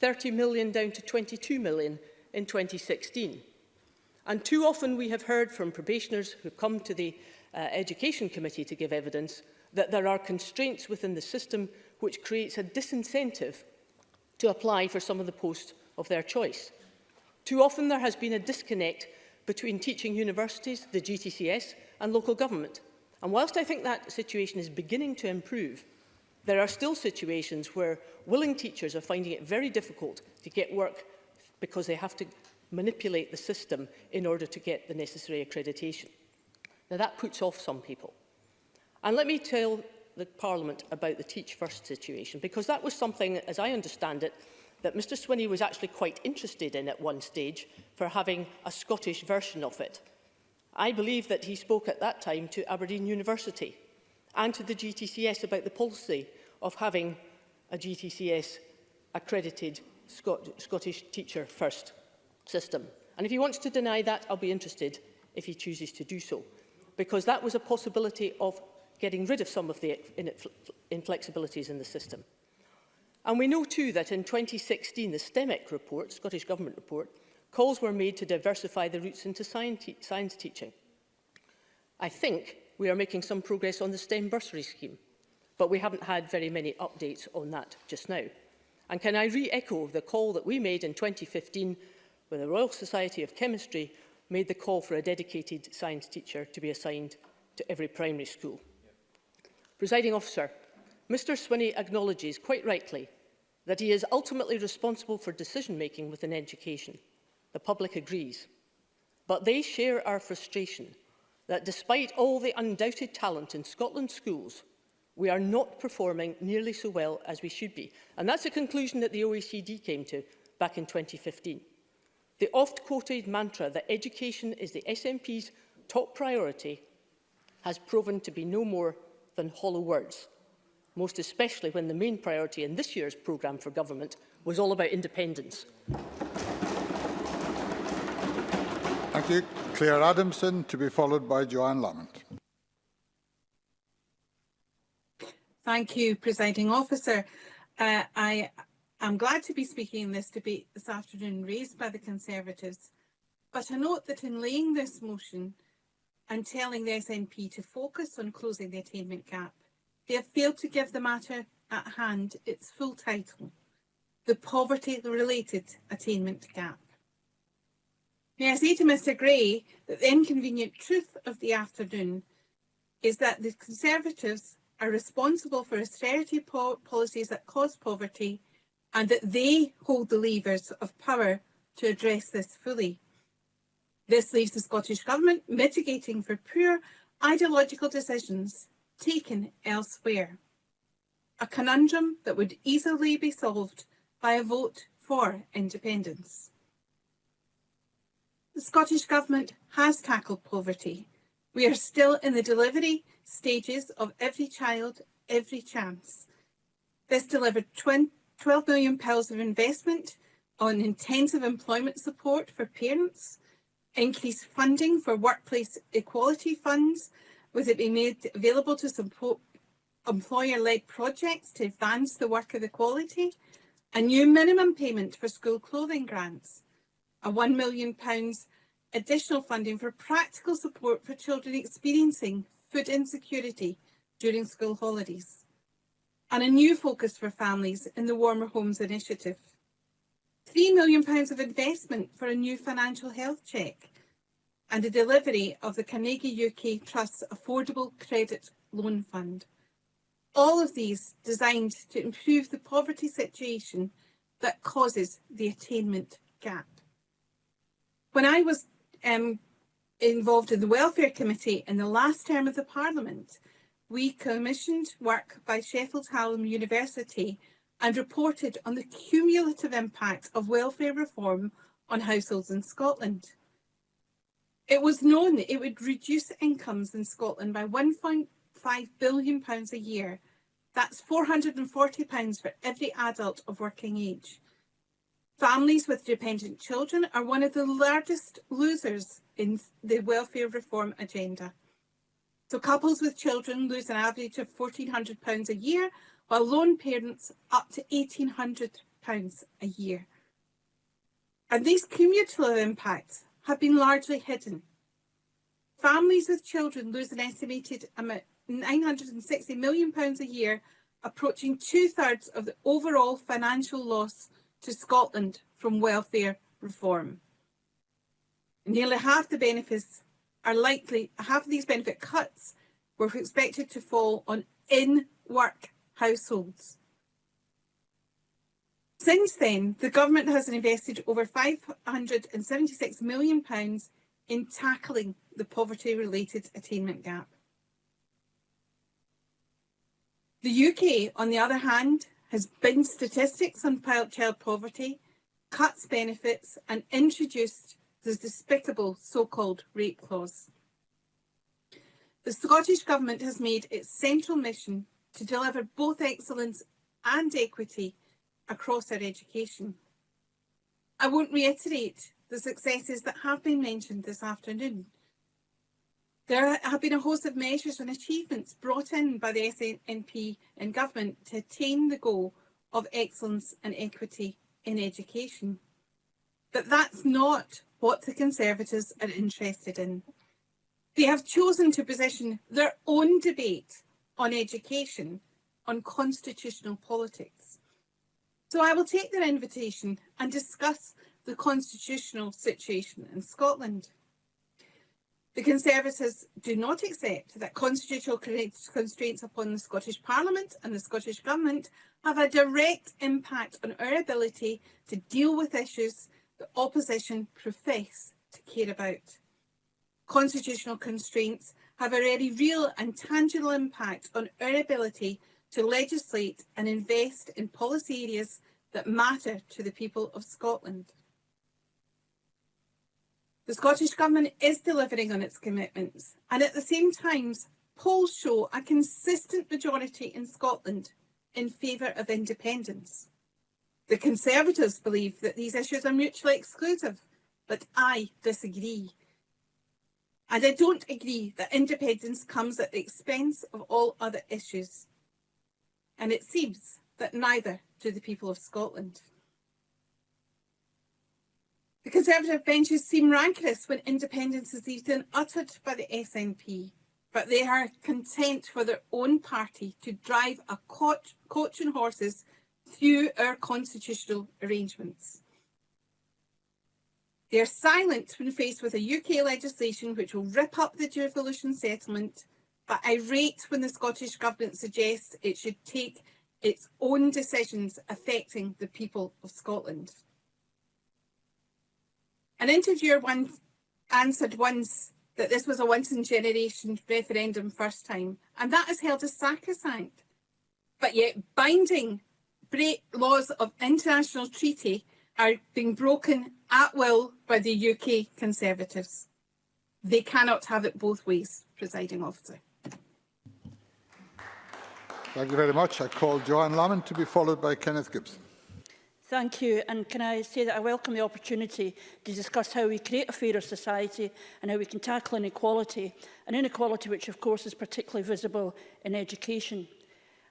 30 million down to 22 million in 2016. And too often we have heard from probationers who have come to the Education Committee to give evidence that there are constraints within the system which creates a disincentive to apply for some of the posts of their choice. Too often there has been a disconnect between teaching universities, the GTCS and local government. And whilst I think that situation is beginning to improve, there are still situations where willing teachers are finding it very difficult to get work because they have to manipulate the system in order to get the necessary accreditation. Now that puts off some people. And let me tell the Parliament about the Teach First situation, because that was something, as I understand it, that Mr Swinney was actually quite interested in at one stage for having a Scottish version of it. I believe that he spoke at that time to Aberdeen University and to the GTCS about the policy of having a GTCS accredited Scottish Teacher First system. And if he wants to deny that, I'll be interested if he chooses to do so, because that was a possibility of getting rid of some of the inflexibilities in the system. And we know too that in 2016, the STEMEC report, Scottish Government report, calls were made to diversify the routes into science teaching. I think we are making some progress on the STEM bursary scheme, but we haven't had very many updates on that just now. And can I re-echo the call that we made in 2015 when the Royal Society of Chemistry made the call for a dedicated science teacher to be assigned to every primary school. Presiding Officer, Mr Swinney acknowledges, quite rightly, that he is ultimately responsible for decision-making within education. The public agrees. But they share our frustration that despite all the undoubted talent in Scotland's schools, we are not performing nearly so well as we should be. And that's a conclusion that the OECD came to back in 2015. The oft-quoted mantra that education is the SNP's top priority has proven to be no more than hollow words, most especially when the main priority in this year's programme for government was all about independence. Thank you. Claire Adamson, to be followed by Joanne Lamont. Thank you, Presiding Officer. I am glad to be speaking in this debate this afternoon raised by the Conservatives, but I note that in laying this motion and telling the SNP to focus on closing the attainment gap, they have failed to give the matter at hand its full title, the poverty-related attainment gap. May I say to Mr Gray that the inconvenient truth of the afternoon is that the Conservatives are responsible for austerity policies that cause poverty, and that they hold the levers of power to address this fully. This leaves the Scottish Government mitigating for poor ideological decisions taken elsewhere. A conundrum that would easily be solved by a vote for independence. The Scottish Government has tackled poverty. We are still in the delivery stages of Every Child, Every Chance. This delivered £12 million of investment on intensive employment support for parents, increased funding for workplace equality funds, with it being made available to support employer-led projects to advance the work of equality, a new minimum payment for school clothing grants, a £1 million additional funding for practical support for children experiencing food insecurity during school holidays, and a new focus for families in the Warmer Homes Initiative. £3 million of investment for a new financial health check, and the delivery of the Carnegie UK Trust's Affordable Credit Loan Fund. All of these designed to improve the poverty situation that causes the attainment gap. When I was involved in the Welfare Committee in the last term of the Parliament, we commissioned work by Sheffield Hallam University and reported on the cumulative impact of welfare reform on households in Scotland. It was known that it would reduce incomes in Scotland by £1.5 billion a year. That's £440 for every adult of working age. Families with dependent children are one of the largest losers in the welfare reform agenda. So couples with children lose an average of £1,400 a year, while lone parents up to £1,800 a year. And these cumulative impacts have been largely hidden. Families with children lose an estimated amount £960 million a year, approaching 2/3 of the overall financial loss to Scotland from welfare reform. Nearly half the benefits half of these benefit cuts were expected to fall on in-work households. Since then, the government has invested over £576 million in tackling the poverty-related attainment gap. The UK, on the other hand, has binned statistics on child poverty, cuts benefits, and introduced the despicable so-called rape clause. The Scottish Government has made its central mission to deliver both excellence and equity across our education. I won't reiterate the successes that have been mentioned this afternoon. There have been a host of measures and achievements brought in by the SNP and government to attain the goal of excellence and equity in education. But that's not what the Conservatives are interested in. They have chosen to position their own debate on education on constitutional politics. So I will take their invitation and discuss the constitutional situation in Scotland. The Conservatives do not accept that constitutional constraints upon the Scottish Parliament and the Scottish Government have a direct impact on our ability to deal with issues the opposition profess to care about. Constitutional constraints have a very real and tangible impact on our ability to legislate and invest in policy areas that matter to the people of Scotland. The Scottish Government is delivering on its commitments, and at the same time, polls show a consistent majority in Scotland in favour of independence. The Conservatives believe that these issues are mutually exclusive, but I disagree. And I don't agree that independence comes at the expense of all other issues. And it seems that neither do the people of Scotland. The Conservative benches seem rancorous when independence is even uttered by the SNP, but they are content for their own party to drive a coach and horses through our constitutional arrangements. They are silent when faced with a UK legislation which will rip up the devolution settlement, but irate when the Scottish Government suggests it should take its own decisions affecting the people of Scotland. An interviewer answered once that this was a once-in-generation referendum first time, and that is held as sacrosanct. But yet binding laws of international treaty are being broken at will by the UK Conservatives. They cannot have it both ways, Presiding Officer. Thank you very much. I call Joanne Lamond to be followed by Kenneth Gibson. Thank you, and can I say that I welcome the opportunity to discuss how we create a fairer society and how we can tackle inequality, an inequality which of course is particularly visible in education.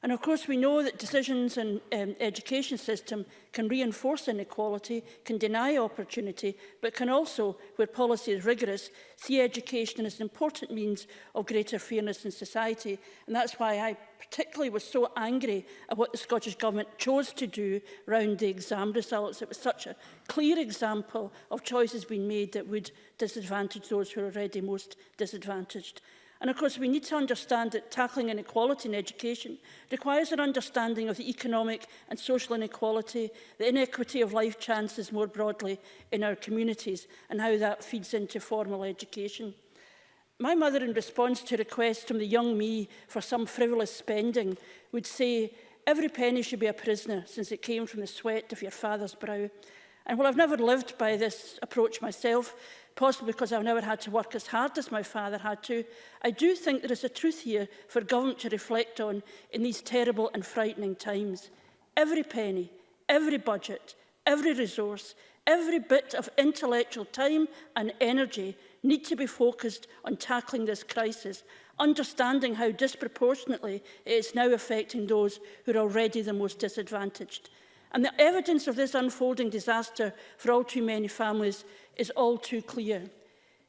And of course we know that decisions in education system can reinforce inequality, can deny opportunity, but can also, where policy is rigorous, see education as an important means of greater fairness in society. And that's why I particularly was so angry at what the Scottish Government chose to do around the exam results. It was such a clear example of choices being made that would disadvantage those who are already most disadvantaged. And of course, we need to understand that tackling inequality in education requires an understanding of the economic and social inequality, the inequity of life chances more broadly in our communities, and how that feeds into formal education. My mother, in response to requests from the young me for some frivolous spending, would say, "Every penny should be a prisoner, since it came from the sweat of your father's brow." And while I've never lived by this approach myself, possibly because I've never had to work as hard as my father had to, I do think there is a truth here for government to reflect on in these terrible and frightening times. Every penny, every budget, every resource, every bit of intellectual time and energy need to be focused on tackling this crisis, understanding how disproportionately it is now affecting those who are already the most disadvantaged. And the evidence of this unfolding disaster for all too many families is all too clear.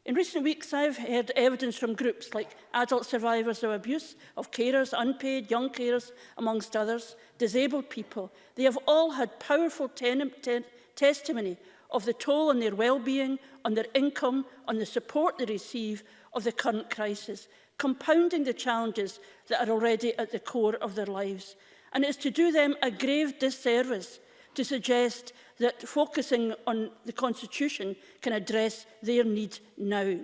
In recent weeks, I've heard evidence from groups like adult survivors of abuse, of carers, unpaid, young carers, amongst others, disabled people. They have all had powerful testimony of the toll on their well-being, on their income, on the support they receive of the current crisis, compounding the challenges that are already at the core of their lives. And it is to do them a grave disservice to suggest that focusing on the Constitution can address their need now.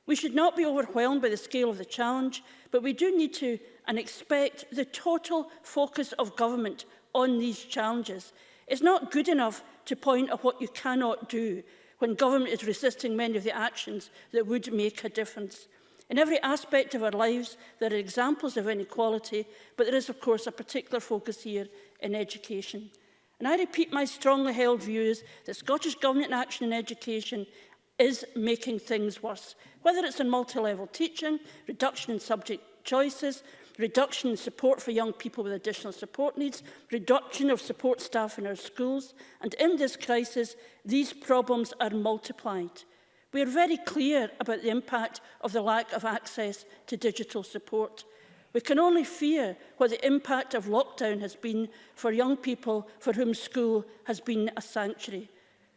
We should not be overwhelmed by the scale of the challenge, but we do need to and expect the total focus of government on these challenges. It's not good enough to point at what you cannot do when government is resisting many of the actions that would make a difference. In every aspect of our lives, there are examples of inequality, but there is, of course, a particular focus here in education. And I repeat my strongly held views that Scottish Government action in education is making things worse, whether it's in multi-level teaching, reduction in subject choices, reduction in support for young people with additional support needs, reduction of support staff in our schools. And in this crisis, these problems are multiplied. We are very clear about the impact of the lack of access to digital support. We can only fear what the impact of lockdown has been for young people for whom school has been a sanctuary.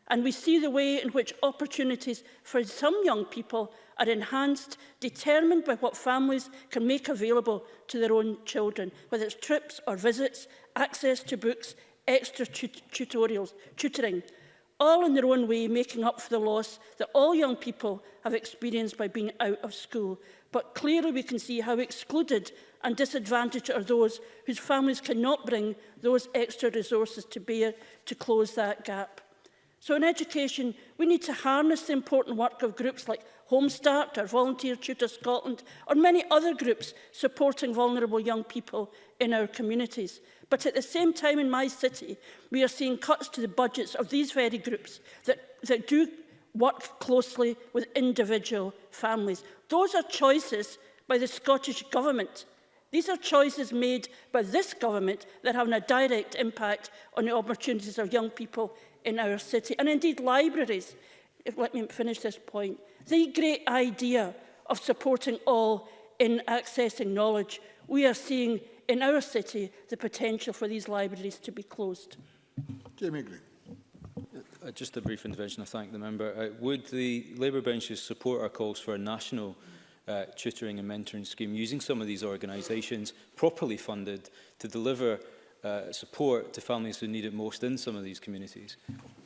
And we see the way in which opportunities for some young people are enhanced, determined by what families can make available to their own children, whether it's trips or visits, access to books, extra tutoring, all in their own way making up for the loss that all young people have experienced by being out of school. But clearly we can see how excluded and disadvantaged are those whose families cannot bring those extra resources to bear to close that gap. So in education, we need to harness the important work of groups like Home Start or Volunteer Tutor Scotland or many other groups supporting vulnerable young people in our communities. But at the same time in my city, we are seeing cuts to the budgets of these very groups that do work closely with individual families. Those are choices by the Scottish Government. These are choices made by this government that have a direct impact on the opportunities of young people in our city. And indeed libraries, let me finish this point, the great idea of supporting all in accessing knowledge, we are seeing in our city the potential for these libraries to be closed. Jamie Green. Just a brief intervention. I thank the member. Would the Labour benches support our calls for a national tutoring and mentoring scheme using some of these organisations, properly funded, to deliver support to families who need it most in some of these communities?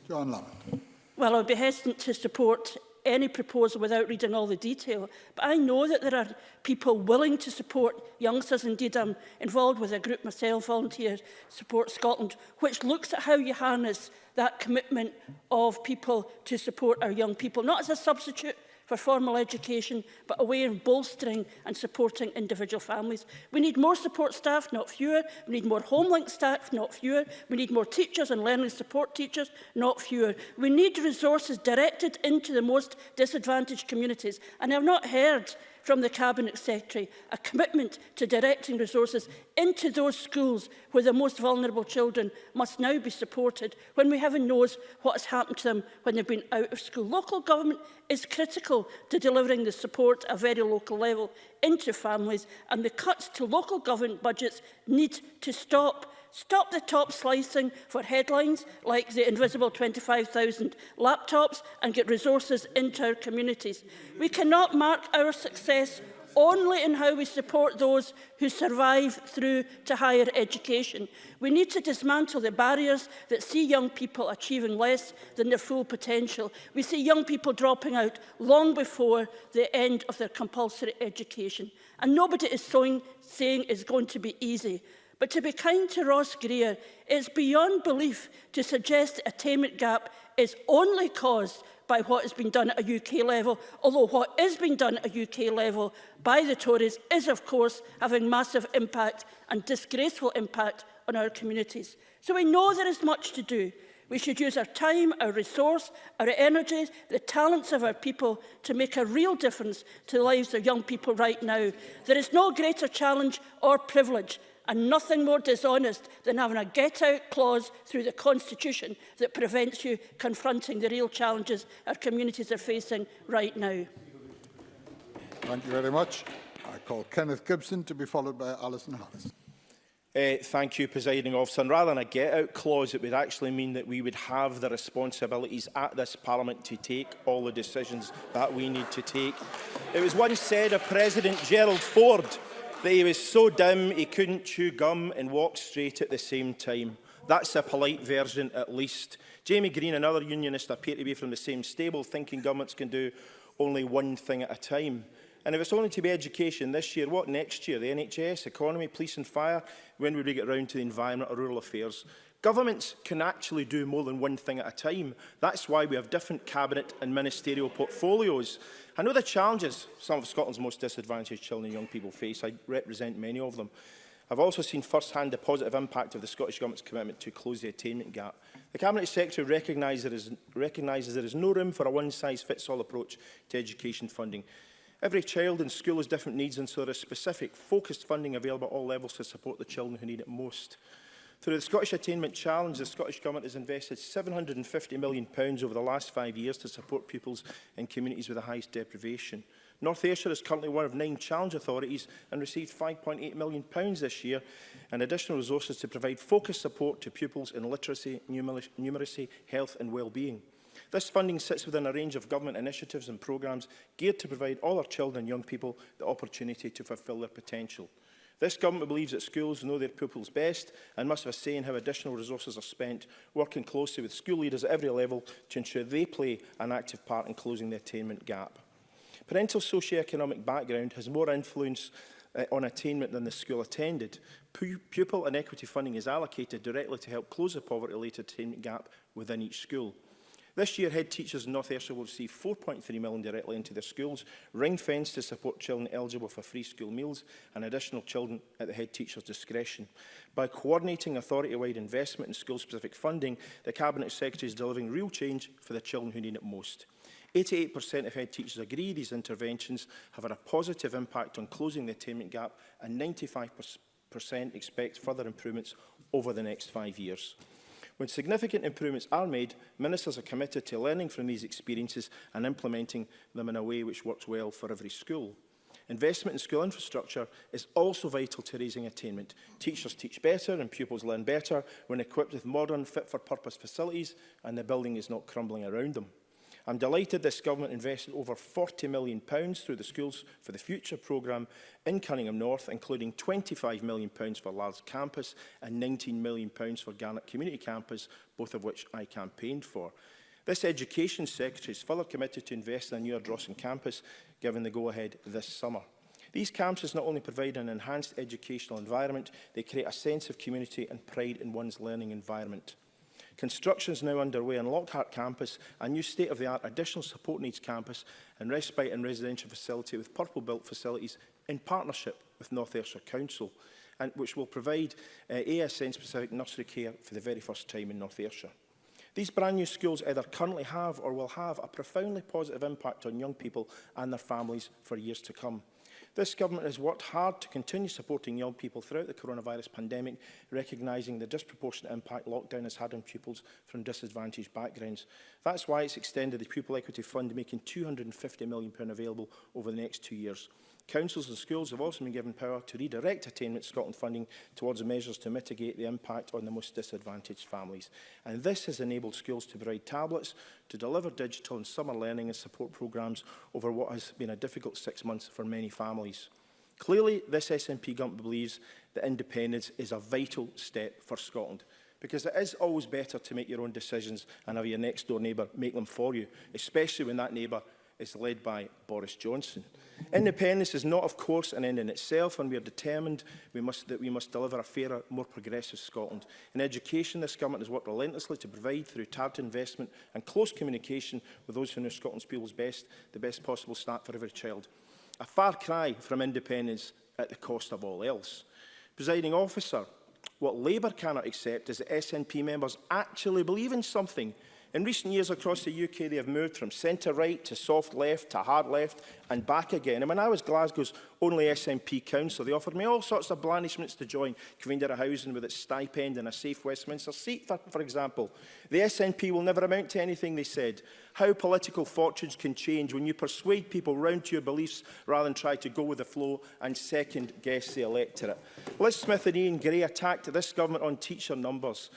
John Lamont. Well, I would be hesitant to support any proposal without reading all the detail, but I know that there are people willing to support youngsters. Indeed, I'm involved with a group myself, Volunteer Support Scotland, which looks at how you harness that commitment of people to support our young people, not as a substitute for formal education, but a way of bolstering and supporting individual families. We need more support staff, not fewer. We need more homelink staff, not fewer. We need more teachers and learning support teachers, not fewer. We need resources directed into the most disadvantaged communities. And I've not heard from the Cabinet Secretary a commitment to directing resources into those schools where the most vulnerable children must now be supported when we haven't known what has happened to them when they've been out of school. Local government is critical to delivering the support at a very local level into families, and the cuts to local government budgets need to stop. Stop the top slicing for headlines like the invisible 25,000 laptops and get resources into our communities. We cannot mark our success only in how we support those who survive through to higher education. We need to dismantle the barriers that see young people achieving less than their full potential. We see young people dropping out long before the end of their compulsory education. And nobody is saying it's going to be easy. But to be kind to Ross Greer, it's beyond belief to suggest the attainment gap is only caused by what has been done at a UK level, although what is being done at a UK level by the Tories is, of course, having massive impact and disgraceful impact on our communities. So we know there is much to do. We should use our time, our resource, our energies, the talents of our people to make a real difference to the lives of young people right now. There is no greater challenge or privilege and nothing more dishonest than having a get-out clause through the Constitution that prevents you confronting the real challenges our communities are facing right now. Thank you very much. I call Kenneth Gibson to be followed by Alison Harris. Thank you, Presiding Officer. And rather than a get-out clause, it would actually mean that we would have the responsibilities at this Parliament to take all the decisions that we need to take. It was once said of President Gerald Ford that he was so dim he couldn't chew gum and walk straight at the same time. That's a polite version, at least. Jamie Green and other unionists appear to be from the same stable, thinking governments can do only one thing at a time. And if it's only to be education this year, what next year? The NHS, economy, police and fire? When would we get round to the environment or rural affairs? Governments can actually do more than one thing at a time. That's why we have different cabinet and ministerial portfolios. I know the challenges some of Scotland's most disadvantaged children and young people face. I represent many of them. I've also seen first-hand the positive impact of the Scottish Government's commitment to close the attainment gap. The Cabinet Secretary recognises there is no room for a one-size-fits-all approach to education funding. Every child in school has different needs, and so there is specific, focused funding available at all levels to support the children who need it most. Through the Scottish Attainment Challenge, the Scottish Government has invested £750 million over the last 5 years to support pupils in communities with the highest deprivation. North Ayrshire is currently one of 9 challenge authorities and received £5.8 million this year and additional resources to provide focused support to pupils in literacy, numeracy, health and well-being. This funding sits within a range of government initiatives and programmes geared to provide all our children and young people the opportunity to fulfil their potential. This government believes that schools know their pupils best and must have a say in how additional resources are spent, working closely with school leaders at every level to ensure they play an active part in closing the attainment gap. Parental socio-economic background has more influence on attainment than the school attended. Pupil and equity funding is allocated directly to help close the poverty-related attainment gap within each school. This year, head teachers in North Ayrshire will receive £4.3 million directly into their schools, ring-fenced to support children eligible for free school meals and additional children at the head teacher's discretion. By coordinating authority-wide investment in school-specific funding, the Cabinet Secretary is delivering real change for the children who need it most. 88% of head teachers agree these interventions have had a positive impact on closing the attainment gap, and 95% expect further improvements over the next 5 years. When significant improvements are made, ministers are committed to learning from these experiences and implementing them in a way which works well for every school. Investment in school infrastructure is also vital to raising attainment. Teachers teach better and pupils learn better when equipped with modern, fit-for-purpose facilities and the building is not crumbling around them. I'm delighted this government invested over £40 million through the Schools for the Future programme in Cunningham North, including £25 million for Largs Campus and £19 million for Garnet Community Campus, both of which I campaigned for. This Education Secretary is further committed to invest in a new Ardrossan campus, given the go-ahead this summer. These campuses not only provide an enhanced educational environment, they create a sense of community and pride in one's learning environment. Construction is now underway on Lockhart campus, a new state-of-the-art additional support needs campus and respite and residential facility with purpose-built facilities in partnership with North Ayrshire Council, and which will provide ASN-specific nursery care for the very first time in North Ayrshire. These brand new schools either currently have or will have a profoundly positive impact on young people and their families for years to come. This government has worked hard to continue supporting young people throughout the coronavirus pandemic, recognising the disproportionate impact lockdown has had on pupils from disadvantaged backgrounds. That's why it's extended the Pupil Equity Fund, making £250 million available over the next 2 years. Councils and schools have also been given power to redirect Attainment Scotland funding towards measures to mitigate the impact on the most disadvantaged families. And this has enabled schools to provide tablets, to deliver digital and summer learning and support programmes over what has been a difficult 6 months for many families. Clearly, this SNP government believes that independence is a vital step for Scotland, because it is always better to make your own decisions and have your next door neighbour make them for you, especially when that neighbour is led by Boris Johnson. Independence is not, of course, an end in itself, and we are determined that we must deliver a fairer, more progressive Scotland. In education, this government has worked relentlessly to provide, through targeted investment and close communication with those who know Scotland's people's best, the best possible start for every child. A far cry from independence at the cost of all else. Presiding officer, what Labour cannot accept is that SNP members actually believe in something. In recent years across the UK, they have moved from centre-right to soft left to hard left and back again. And when I was Glasgow's only SNP councillor, they offered me all sorts of blandishments to join Covendera Housing with its stipend and a safe Westminster seat, for example. The SNP will never amount to anything, they said. How political fortunes can change when you persuade people round to your beliefs rather than try to go with the flow and second-guess the electorate. Liz Smith and Ian Gray attacked this government on teacher numbers.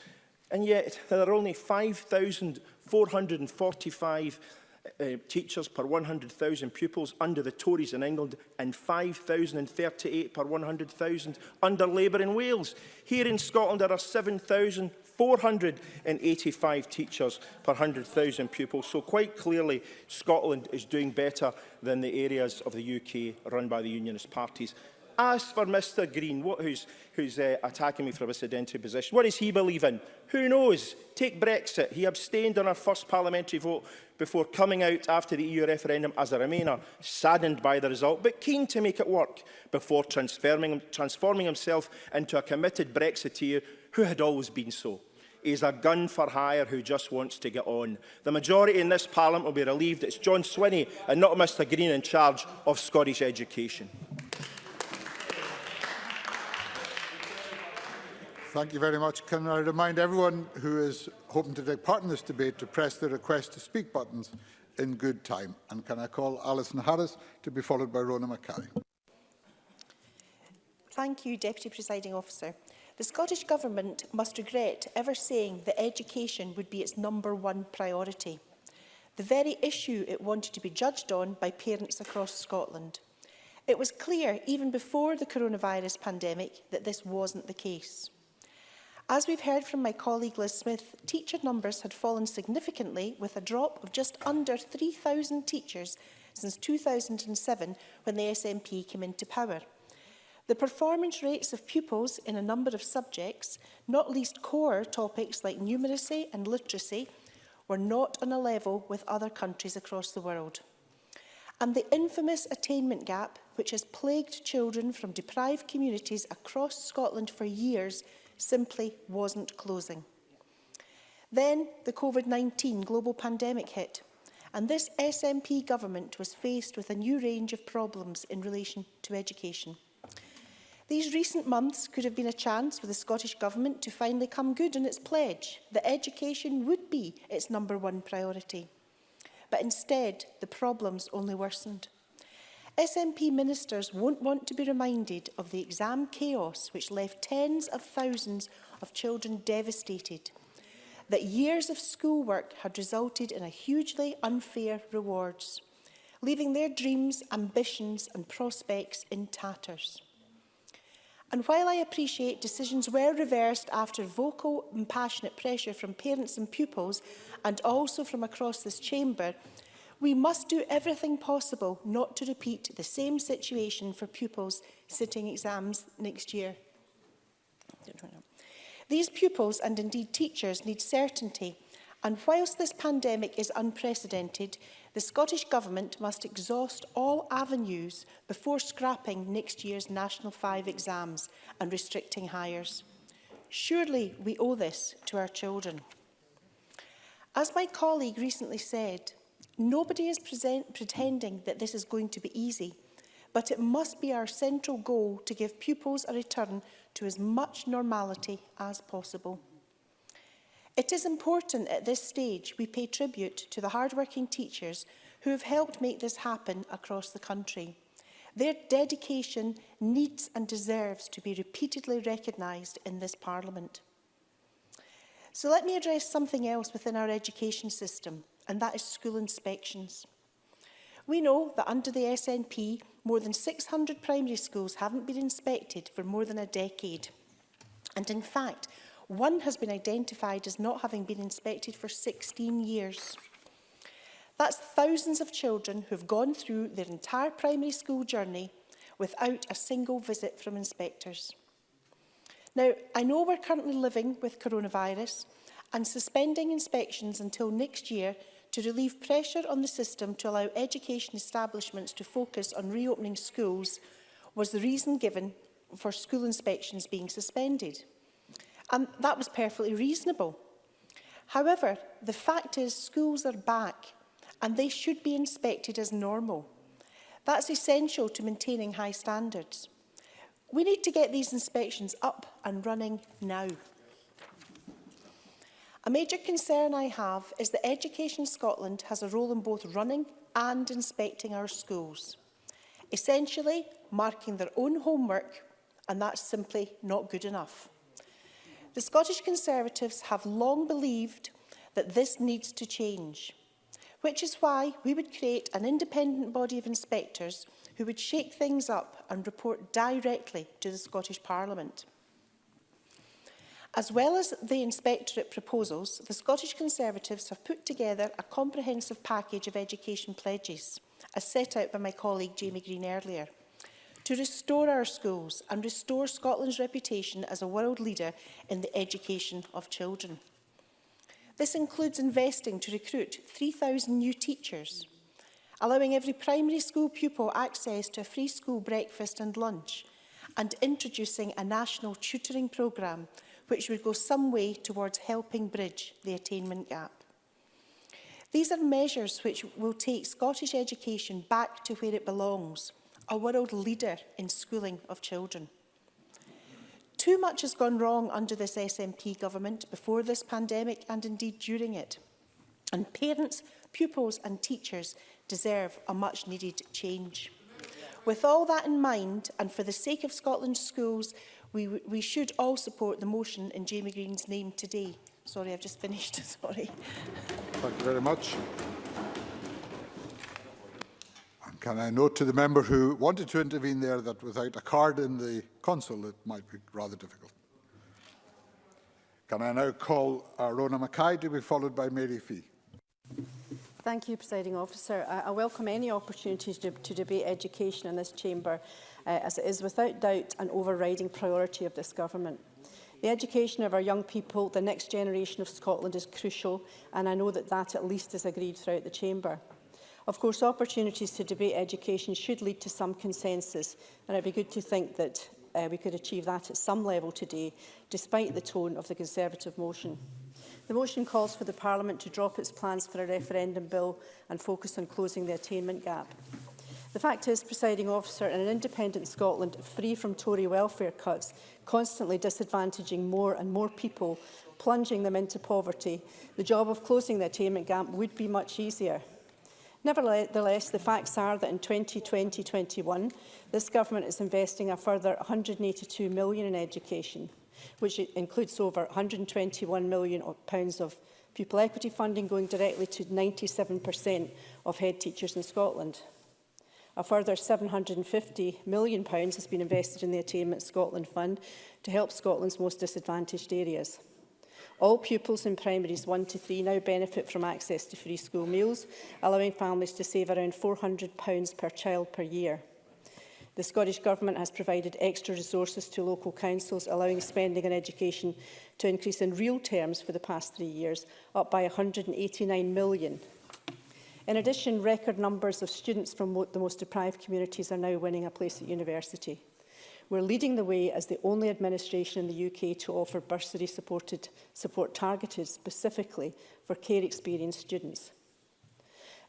And yet, there are only 5,445 teachers per 100,000 pupils under the Tories in England and 5,038 per 100,000 under Labour in Wales. Here in Scotland, there are 7,485 teachers per 100,000 pupils. So quite clearly, Scotland is doing better than the areas of the UK run by the unionist parties. As for Mr Green, who's attacking me from a sedentary position, what does he believe in? Who knows? Take Brexit. He abstained on our first parliamentary vote before coming out after the EU referendum as a Remainer, saddened by the result, but keen to make it work, before transforming himself into a committed Brexiteer who had always been so. He's a gun for hire who just wants to get on. The majority in this Parliament will be relieved it's John Swinney and not Mr Green in charge of Scottish education. Thank you very much. Can I remind everyone who is hoping to take part in this debate to press the request to speak buttons in good time? And can I call Alison Harris to be followed by Rona Mackay? Thank you, Deputy Presiding Officer. The Scottish Government must regret ever saying that education would be its #1 priority, the very issue it wanted to be judged on by parents across Scotland. It was clear, even before the coronavirus pandemic, that this wasn't the case. As we've heard from my colleague Liz Smith, teacher numbers had fallen significantly, with a drop of just under 3,000 teachers since 2007, when the SNP came into power. The performance rates of pupils in a number of subjects, not least core topics like numeracy and literacy, We're not on a level with other countries across the world. And the infamous attainment gap, which has plagued children from deprived communities across Scotland for years, simply wasn't closing. Then the COVID-19 global pandemic hit, and this SNP government was faced with a new range of problems in relation to education. These recent months could have been a chance for the Scottish Government to finally come good on its pledge that education would be its #1 priority. But instead, the problems only worsened. SNP ministers won't want to be reminded of the exam chaos which left tens of thousands of children devastated, that years of schoolwork had resulted in a hugely unfair rewards, leaving their dreams, ambitions and prospects in tatters. And while I appreciate decisions were reversed after vocal and passionate pressure from parents and pupils, and also from across this chamber, we must do everything possible not to repeat the same situation for pupils sitting exams next year. These pupils and indeed teachers need certainty, and whilst this pandemic is unprecedented, the Scottish Government must exhaust all avenues before scrapping next year's National 5 exams and restricting hires. Surely we owe this to our children. As my colleague recently said, nobody is pretending that this is going to be easy, but it must be our central goal to give pupils a return to as much normality as possible. It is important at this stage we pay tribute to the hard-working teachers who have helped make this happen across the country. Their dedication needs and deserves to be repeatedly recognised in this Parliament. So let me address something else within our education system, and that is school inspections. We know that under the SNP, more than 600 primary schools haven't been inspected for more than a decade. And in fact, one has been identified as not having been inspected for 16 years. That's thousands of children who have gone through their entire primary school journey without a single visit from inspectors. Now, I know we're currently living with coronavirus, and suspending inspections until next year to relieve pressure on the system to allow education establishments to focus on reopening schools was the reason given for school inspections being suspended. And that was perfectly reasonable. However, the fact is schools are back and they should be inspected as normal. That's essential to maintaining high standards. We need to get these inspections up and running now. A major concern I have is that Education Scotland has a role in both running and inspecting our schools, essentially marking their own homework, and that's simply not good enough. The Scottish Conservatives have long believed that this needs to change, which is why we would create an independent body of inspectors who would shake things up and report directly to the Scottish Parliament. As well as the inspectorate proposals, the Scottish Conservatives have put together a comprehensive package of education pledges, as set out by my colleague Jamie Green earlier, to restore our schools and restore Scotland's reputation as a world leader in the education of children. This includes investing to recruit 3,000 new teachers, allowing every primary school pupil access to a free school breakfast and lunch, and introducing a national tutoring programme which would go some way towards helping bridge the attainment gap. These are measures which will take Scottish education back to where it belongs, a world leader in schooling of children. Too much has gone wrong under this SNP government before this pandemic and indeed during it. And parents, pupils and teachers deserve a much needed change. With all that in mind, and for the sake of Scotland's schools, we should all support the motion in Jamie Green's name today. Sorry, I've just finished. Sorry. Thank you very much. And can I note to the member who wanted to intervene there that without a card in the console, it might be rather difficult. Can I now call Rona Mackay to be followed by Mary Fee? Thank you, Presiding Officer. I welcome any opportunities to debate education in this chamber, as it is without doubt an overriding priority of this government. The education of our young people, the next generation of Scotland, is crucial, and I know that that at least is agreed throughout the Chamber. Of course, opportunities to debate education should lead to some consensus, and it would be good to think that we could achieve that at some level today, despite the tone of the Conservative motion. The motion calls for the Parliament to drop its plans for a referendum bill and focus on closing the attainment gap. The fact is, Presiding Officer, in an independent Scotland free from Tory welfare cuts, constantly disadvantaging more and more people, plunging them into poverty, the job of closing the attainment gap would be much easier. Nevertheless, the facts are that in 2020-21, this government is investing a further £182 million in education, which includes over £121 million of pupil equity funding going directly to 97% of head teachers in Scotland. A further £750 million has been invested in the Attainment Scotland Fund to help Scotland's most disadvantaged areas. All pupils in primaries 1 to 3 now benefit from access to free school meals, allowing families to save around £400 per child per year. The Scottish Government has provided extra resources to local councils, allowing spending on education to increase in real terms for the past 3 years, up by £189 million. In addition, record numbers of students from the most deprived communities are now winning a place at university. We're leading the way as the only administration in the UK to offer bursary support targeted specifically for care-experienced students.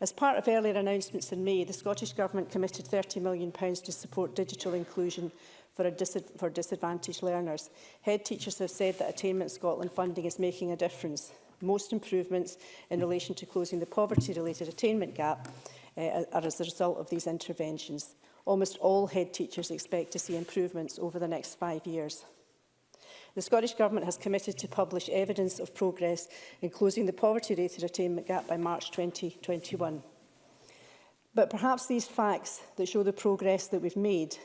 As part of earlier announcements in May, the Scottish Government committed £30 million to support digital inclusion for disadvantaged learners. Head teachers have said that Attainment Scotland funding is making a difference. Most improvements in relation to closing the poverty-related attainment gap are as a result of these interventions. Almost all head teachers expect to see improvements over the next 5 years. The Scottish Government has committed to publish evidence of progress in closing the poverty-related attainment gap by March 2021. But perhaps these facts that show the progress that we've made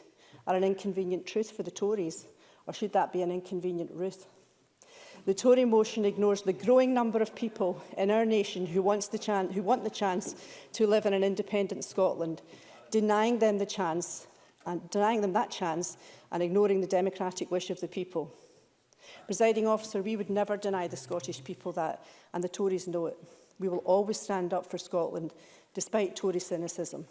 are an inconvenient truth for the Tories, or should that be an inconvenient truth? The Tory motion ignores the growing number of people in our nation who want the chance to live in an independent Scotland, denying them that chance and ignoring the democratic wish of the people. Presiding Officer, we would never deny the Scottish people that, and the Tories know it. We will always stand up for Scotland, despite Tory cynicism.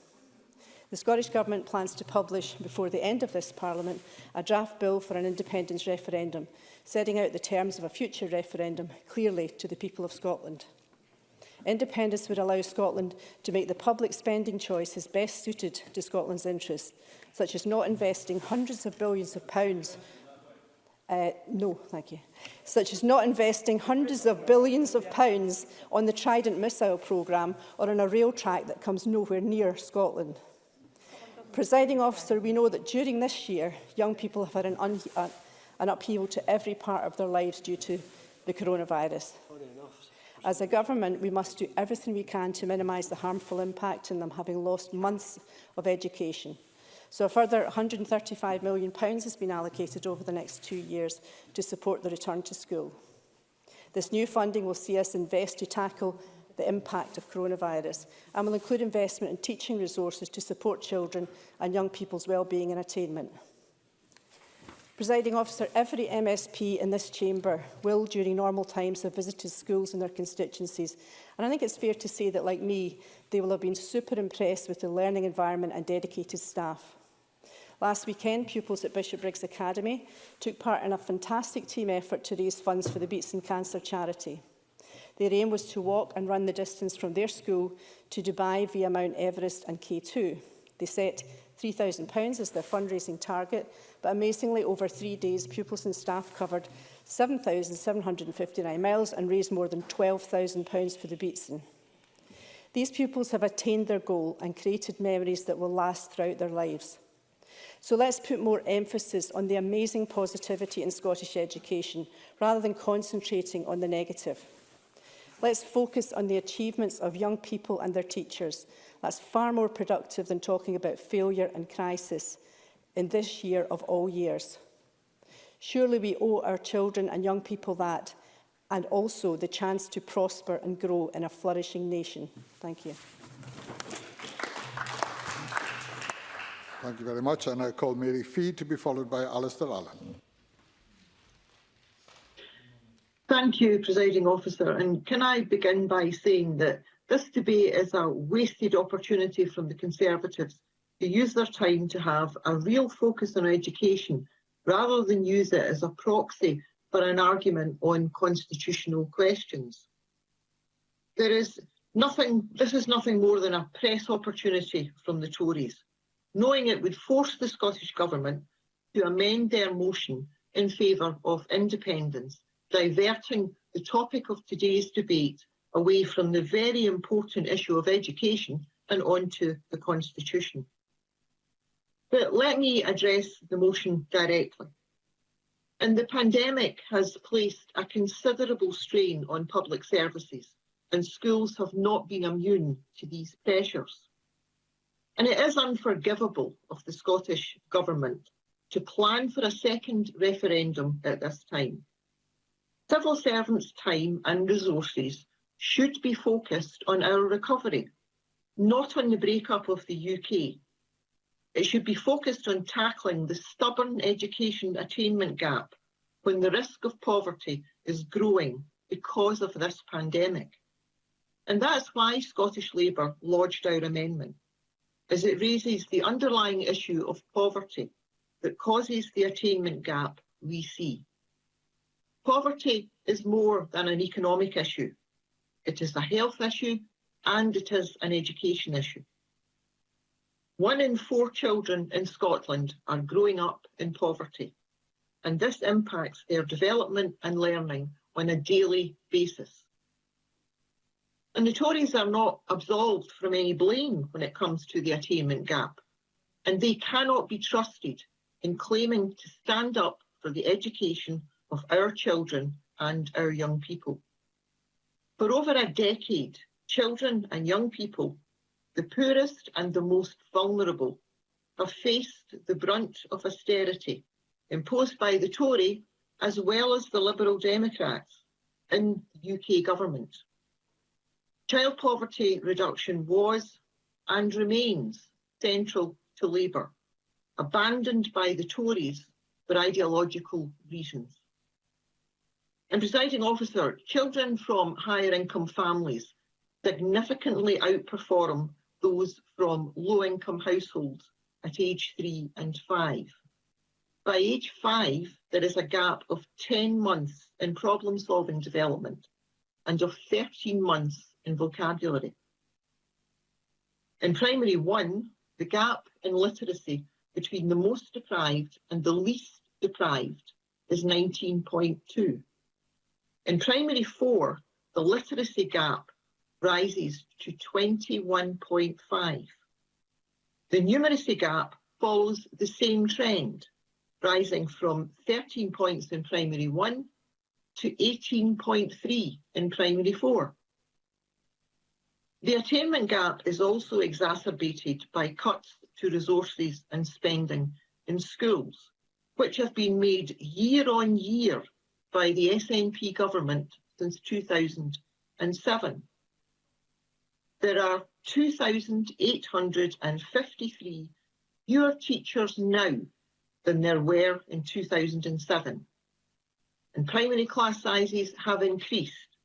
The Scottish Government plans to publish, before the end of this Parliament, a draft bill for an independence referendum, setting out the terms of a future referendum clearly to the people of Scotland. Independence would allow Scotland to make the public spending choices best suited to Scotland's interests, such as not investing hundreds of billions of pounds such as not investing hundreds of billions of pounds on the Trident missile programme or on a rail track that comes nowhere near Scotland. Presiding Officer, we know that during this year, young people have had an upheaval to every part of their lives due to the coronavirus. As a government, we must do everything we can to minimise the harmful impact on them, having lost months of education. So a further £135 million has been allocated over the next 2 years to support the return to school. This new funding will see us invest to tackle the impact of coronavirus and will include investment in teaching resources to support children and young people's well-being and attainment. Presiding Officer, every MSP in this chamber will, during normal times, have visited schools in their constituencies. And I think it's fair to say that, like me, they will have been super impressed with the learning environment and dedicated staff. Last weekend, pupils at Bishopbriggs Academy took part in a fantastic team effort to raise funds for the Beats and Cancer charity. Their aim was to walk and run the distance from their school to Dubai via Mount Everest and K2. They set £3,000 as their fundraising target, but amazingly, over 3 days, pupils and staff covered 7,759 miles and raised more than £12,000 for the Beatson. These pupils have attained their goal and created memories that will last throughout their lives. So let's put more emphasis on the amazing positivity in Scottish education, rather than concentrating on the negative. Let's focus on the achievements of young people and their teachers. That's far more productive than talking about failure and crisis in this year of all years. Surely we owe our children and young people that, and also the chance to prosper and grow in a flourishing nation. Thank you. Thank you very much. And I call Mary Fee to be followed by Alistair Allen. Thank you, Presiding Officer. And can I begin by saying that this debate is a wasted opportunity from the Conservatives to use their time to have a real focus on education rather than use it as a proxy for an argument on constitutional questions. This is nothing more than a press opportunity from the Tories, knowing it would force the Scottish Government to amend their motion in favour of independence, diverting the topic of today's debate away from the very important issue of education and onto the Constitution. But let me address the motion directly. And the pandemic has placed a considerable strain on public services, and schools have not been immune to these pressures. And it is unforgivable of the Scottish Government to plan for a second referendum at this time. Civil servants' time and resources should be focused on our recovery, not on the breakup of the UK. It should be focused on tackling the stubborn education attainment gap when the risk of poverty is growing because of this pandemic. And that's why Scottish Labour lodged our amendment, as it raises the underlying issue of poverty that causes the attainment gap we see. Poverty is more than an economic issue. It is a health issue and it is an education issue. 1 in 4 children in Scotland are growing up in poverty, and this impacts their development and learning on a daily basis. And the Tories are not absolved from any blame when it comes to the attainment gap, and they cannot be trusted in claiming to stand up for the education of our children and our young people. For over a decade, children and young people, the poorest and the most vulnerable, have faced the brunt of austerity imposed by the Tory as well as the Liberal Democrats in the UK government. Child poverty reduction was and remains central to Labour, abandoned by the Tories for ideological reasons. And Presiding Officer, children from higher income families significantly outperform those from low-income households at age 3 and 5. By age 5, there is a gap of 10 months in problem-solving development and of 13 months in vocabulary. In Primary 1, the gap in literacy between the most deprived and the least deprived is 19.2. In Primary 4, the literacy gap rises to 21.5. The numeracy gap follows the same trend, rising from 13 points in Primary 1 to 18.3 in Primary 4. The attainment gap is also exacerbated by cuts to resources and spending in schools, which have been made year on year by the SNP government since 2007. There are 2,853 fewer teachers now than there were in 2007. And primary class sizes have increased,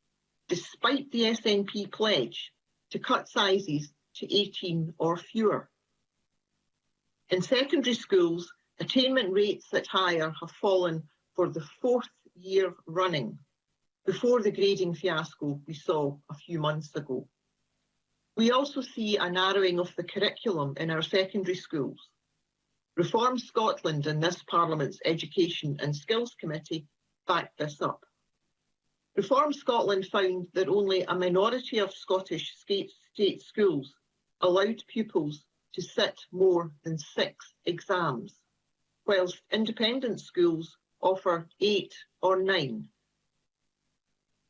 despite the SNP pledge to cut sizes to 18 or fewer. In secondary schools, attainment rates at higher have fallen for the 4th year running, before the grading fiasco we saw a few months ago. We also see a narrowing of the curriculum in our secondary schools. Reform Scotland and this Parliament's Education and Skills Committee backed this up. Reform Scotland found that only a minority of Scottish state schools allowed pupils to sit more than 6 exams, whilst independent schools offer 8 or 9.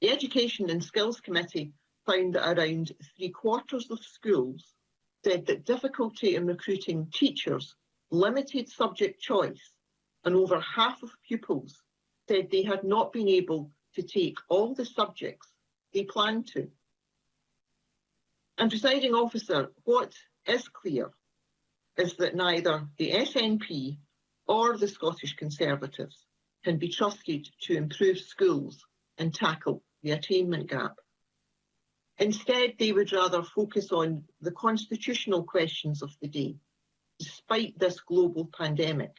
The Education and Skills Committee found that around 3/4 of schools said that difficulty in recruiting teachers limited subject choice, and over half of pupils said they had not been able to take all the subjects they planned to. And Presiding Officer, what is clear is that neither the SNP or the Scottish Conservatives can be trusted to improve schools and tackle the attainment gap. Instead, they would rather focus on the constitutional questions of the day, despite this global pandemic.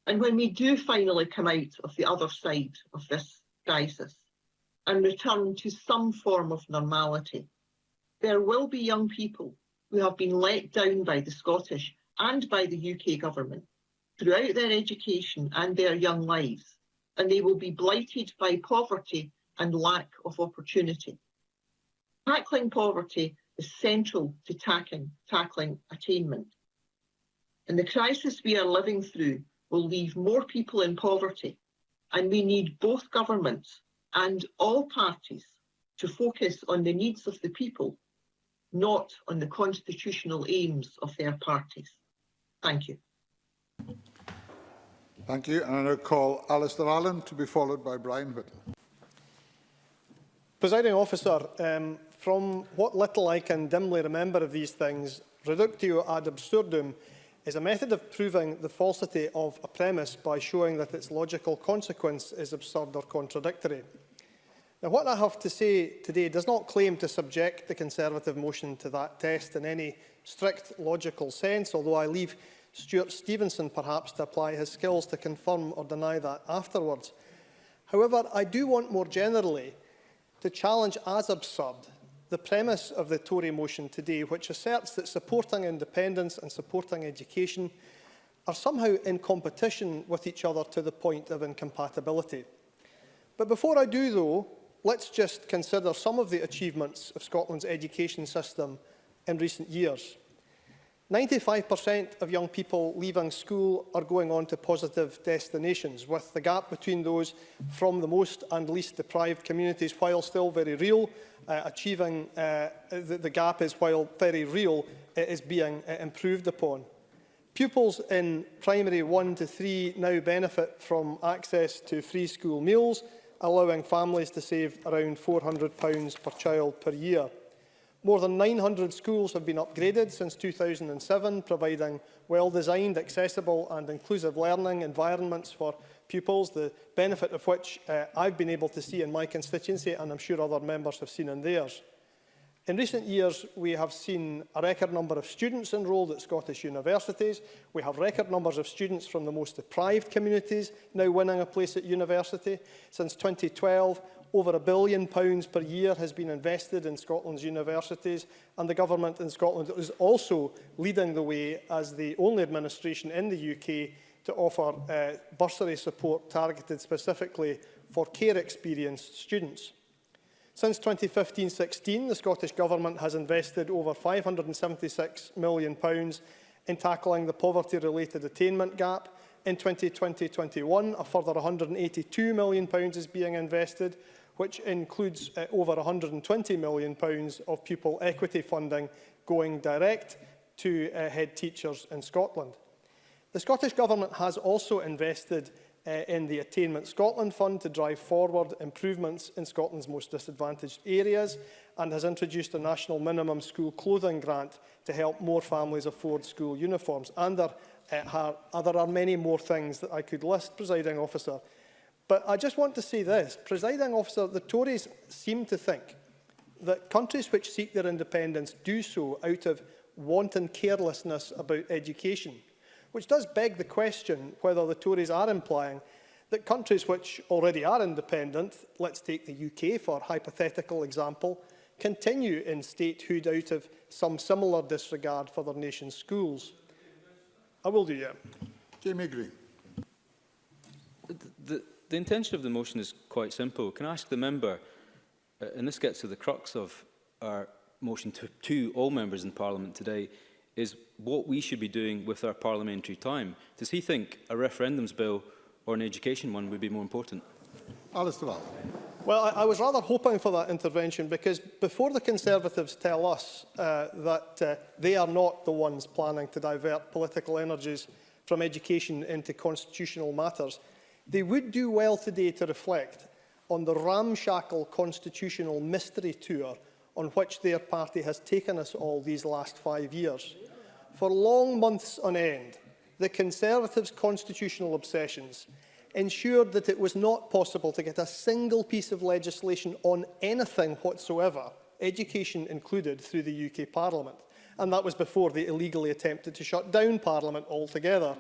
And when we do finally come out of the other side of this crisis and return to some form of normality, there will be young people who have been let down by the Scottish and by the UK government throughout their education and their young lives, and they will be blighted by poverty and lack of opportunity. Tackling poverty is central to tackling attainment. And the crisis we are living through will leave more people in poverty, and we need both governments and all parties to focus on the needs of the people, not on the constitutional aims of their parties. Thank you. Thank you. And I now call Alistair Allen to be followed by Brian Whittle. Presiding Officer, from what little I can dimly remember of these things, reductio ad absurdum is a method of proving the falsity of a premise by showing that its logical consequence is absurd or contradictory. Now, what I have to say today does not claim to subject the Conservative motion to that test in any strict logical sense, although I leave Stuart Stevenson perhaps to apply his skills to confirm or deny that afterwards. However, I do want more generally to challenge as absurd the premise of the Tory motion today, which asserts that supporting independence and supporting education are somehow in competition with each other to the point of incompatibility. But before I do, though, let's just consider some of the achievements of Scotland's education system in recent years. 95% of young people leaving school are going on to positive destinations, with the gap between those from the most and least deprived communities, while still very real, the gap is, while very real, is being improved upon. Pupils in primary 1 to 3 now benefit from access to free school meals, allowing families to save around £400 per child per year. More than 900 schools have been upgraded since 2007, providing well-designed, accessible and inclusive learning environments for pupils, the benefit of which I've been able to see in my constituency, and I'm sure other members have seen in theirs. In recent years, we have seen a record number of students enrolled at Scottish universities. We have record numbers of students from the most deprived communities now winning a place at university. Since 2012, over £1 billion per year has been invested in Scotland's universities, and the government in Scotland is also leading the way as the only administration in the UK to offer bursary support targeted specifically for care-experienced students. Since 2015-16, the Scottish Government has invested over £576 million in tackling the poverty-related attainment gap. In 2020-21, a further £182 million is being invested, which includes over £120 million of pupil equity funding going direct to head teachers in Scotland. The Scottish Government has also invested in the Attainment Scotland Fund to drive forward improvements in Scotland's most disadvantaged areas, and has introduced a national minimum school clothing grant to help more families afford school uniforms. And there are many more things that I could list, Presiding Officer. But I just want to say this, Presiding Officer, the Tories seem to think that countries which seek their independence do so out of wanton carelessness about education, which does beg the question whether the Tories are implying that countries which already are independent, let's take the UK for hypothetical example, continue in statehood out of some similar disregard for their nation's schools. I will do, yeah. Jamie Green. The intention of the motion is quite simple. Can I ask the member, and this gets to the crux of our motion to all members in Parliament today, is what we should be doing with our parliamentary time. Does he think a referendums bill or an education one would be more important? Alistair Allen. Well, I was rather hoping for that intervention, because before the Conservatives tell us that they are not the ones planning to divert political energies from education into constitutional matters, they would do well today to reflect on the ramshackle constitutional mystery tour on which their party has taken us all these last 5 years. For long months on end, the Conservatives' constitutional obsessions ensured that it was not possible to get a single piece of legislation on anything whatsoever, education included, through the UK Parliament. And that was before they illegally attempted to shut down Parliament altogether.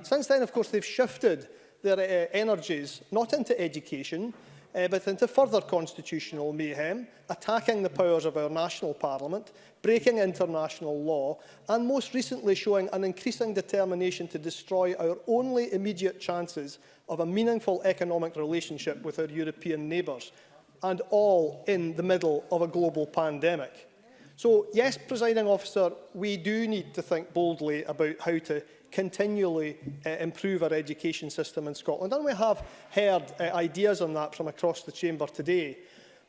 Since then, of course, they've shifted their energies not into education, but into further constitutional mayhem, attacking the powers of our national parliament, breaking international law, and most recently showing an increasing determination to destroy our only immediate chances of a meaningful economic relationship with our European neighbours, and all in the middle of a global pandemic. So, yes, Presiding Officer, we do need to think boldly about how to continually improve our education system in Scotland. And we have heard ideas on that from across the chamber today.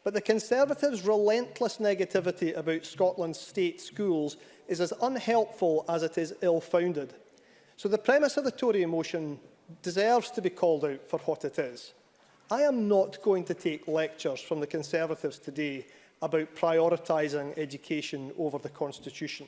But the Conservatives' relentless negativity about Scotland's state schools is as unhelpful as it is ill-founded. So the premise of the Tory motion deserves to be called out for what it is. I am not going to take lectures from the Conservatives today about prioritising education over the Constitution.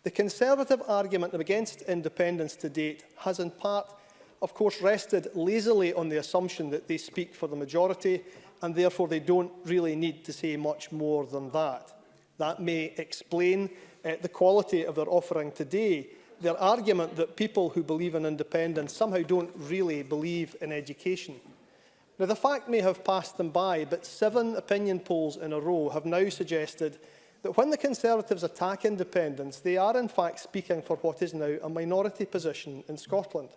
The Conservative argument against independence to date has in part, of course, rested lazily on the assumption that they speak for the majority and therefore they don't really need to say much more than that. That may explain the quality of their offering today. Their argument that people who believe in independence somehow don't really believe in education. Now, the fact may have passed them by, but 7 opinion polls in a row have now suggested that when the Conservatives attack independence, they are in fact speaking for what is now a minority position in Scotland.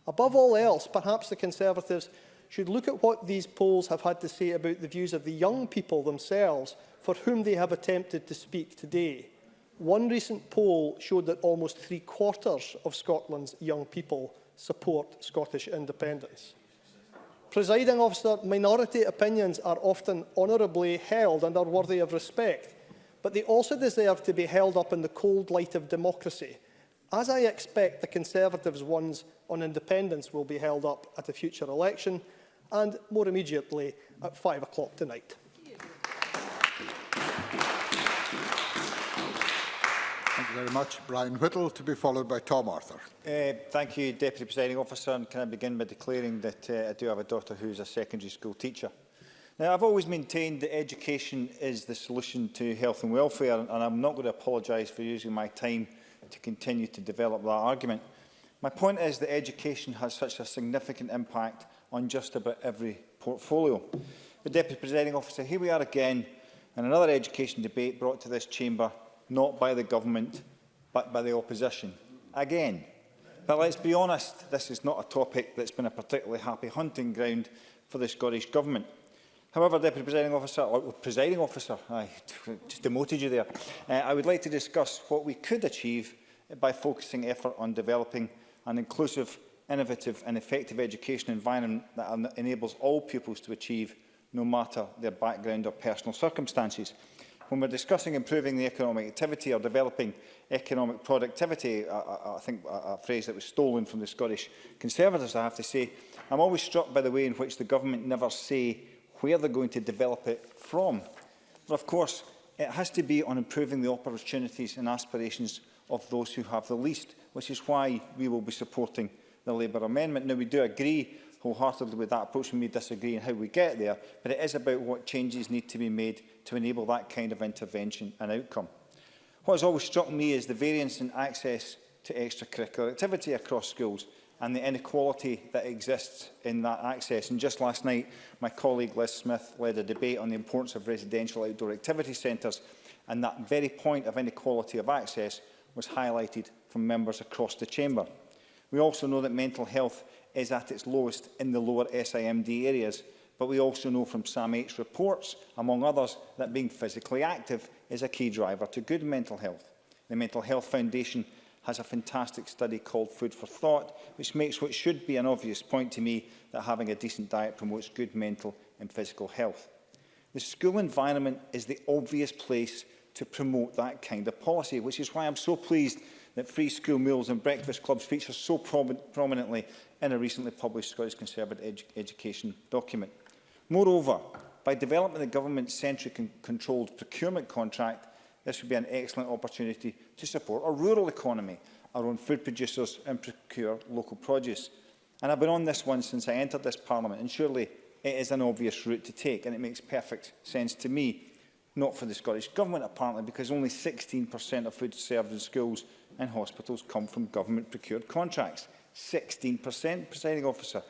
Above all else, perhaps the Conservatives should look at what these polls have had to say about the views of the young people themselves, for whom they have attempted to speak today. One recent poll showed that almost 3/4 of Scotland's young people support Scottish independence. Presiding Officer, minority opinions are often honourably held and are worthy of respect, but they also deserve to be held up in the cold light of democracy, as I expect the Conservatives' ones on independence will be held up at a future election, and more immediately at 5 o'clock tonight. Thank you very much. Brian Whittle, to be followed by Tom Arthur. Thank you, Deputy Presiding Officer. And can I begin by declaring that I do have a daughter who is a secondary school teacher. Now, I've always maintained that education is the solution to health and welfare, and I'm not going to apologise for using my time to continue to develop that argument. My point is that education has such a significant impact on just about every portfolio. But, Deputy Presiding Officer, here we are again in another education debate brought to this chamber not by the government but by the opposition. Again. But let's be honest, this is not a topic that's been a particularly happy hunting ground for the Scottish Government. However, Deputy Presiding Officer, I just demoted you there. I would like to discuss what we could achieve by focusing effort on developing an inclusive, innovative and effective education environment that enables all pupils to achieve, no matter their background or personal circumstances. When we're discussing improving the economic activity or developing economic productivity, I think a phrase that was stolen from the Scottish Conservatives, I have to say, I'm always struck by the way in which the government never say where they're going to develop it from. But of course, it has to be on improving the opportunities and aspirations of those who have the least, which is why we will be supporting the Labour amendment. Now, we do agree wholeheartedly with that approach, and we disagree on how we get there, but it is about what changes need to be made to enable that kind of intervention and outcome. What has always struck me is the variance in access to extracurricular activity across schools and the inequality that exists in that access. And just last night, my colleague Liz Smith led a debate on the importance of residential outdoor activity centres, and that very point of inequality of access was highlighted from members across the chamber. We also know that mental health is at its lowest in the lower SIMD areas, but we also know from SAMH's reports, among others, that being physically active is a key driver to good mental health. The Mental Health Foundation has a fantastic study called Food for Thought, which makes what should be an obvious point to me that having a decent diet promotes good mental and physical health. The school environment is the obvious place to promote that kind of policy, which is why I'm so pleased that free school meals and breakfast clubs feature so prominently in a recently published Scottish Conservative education document. Moreover, by developing the government-centric and controlled procurement contract, this would be an excellent opportunity to support our rural economy, our own food producers and procure local produce. And I've been on this one since I entered this Parliament, and surely it is an obvious route to take, and it makes perfect sense to me, not for the Scottish Government apparently, because only 16% of food served in schools and hospitals come from government-procured contracts. 16%, presiding officer.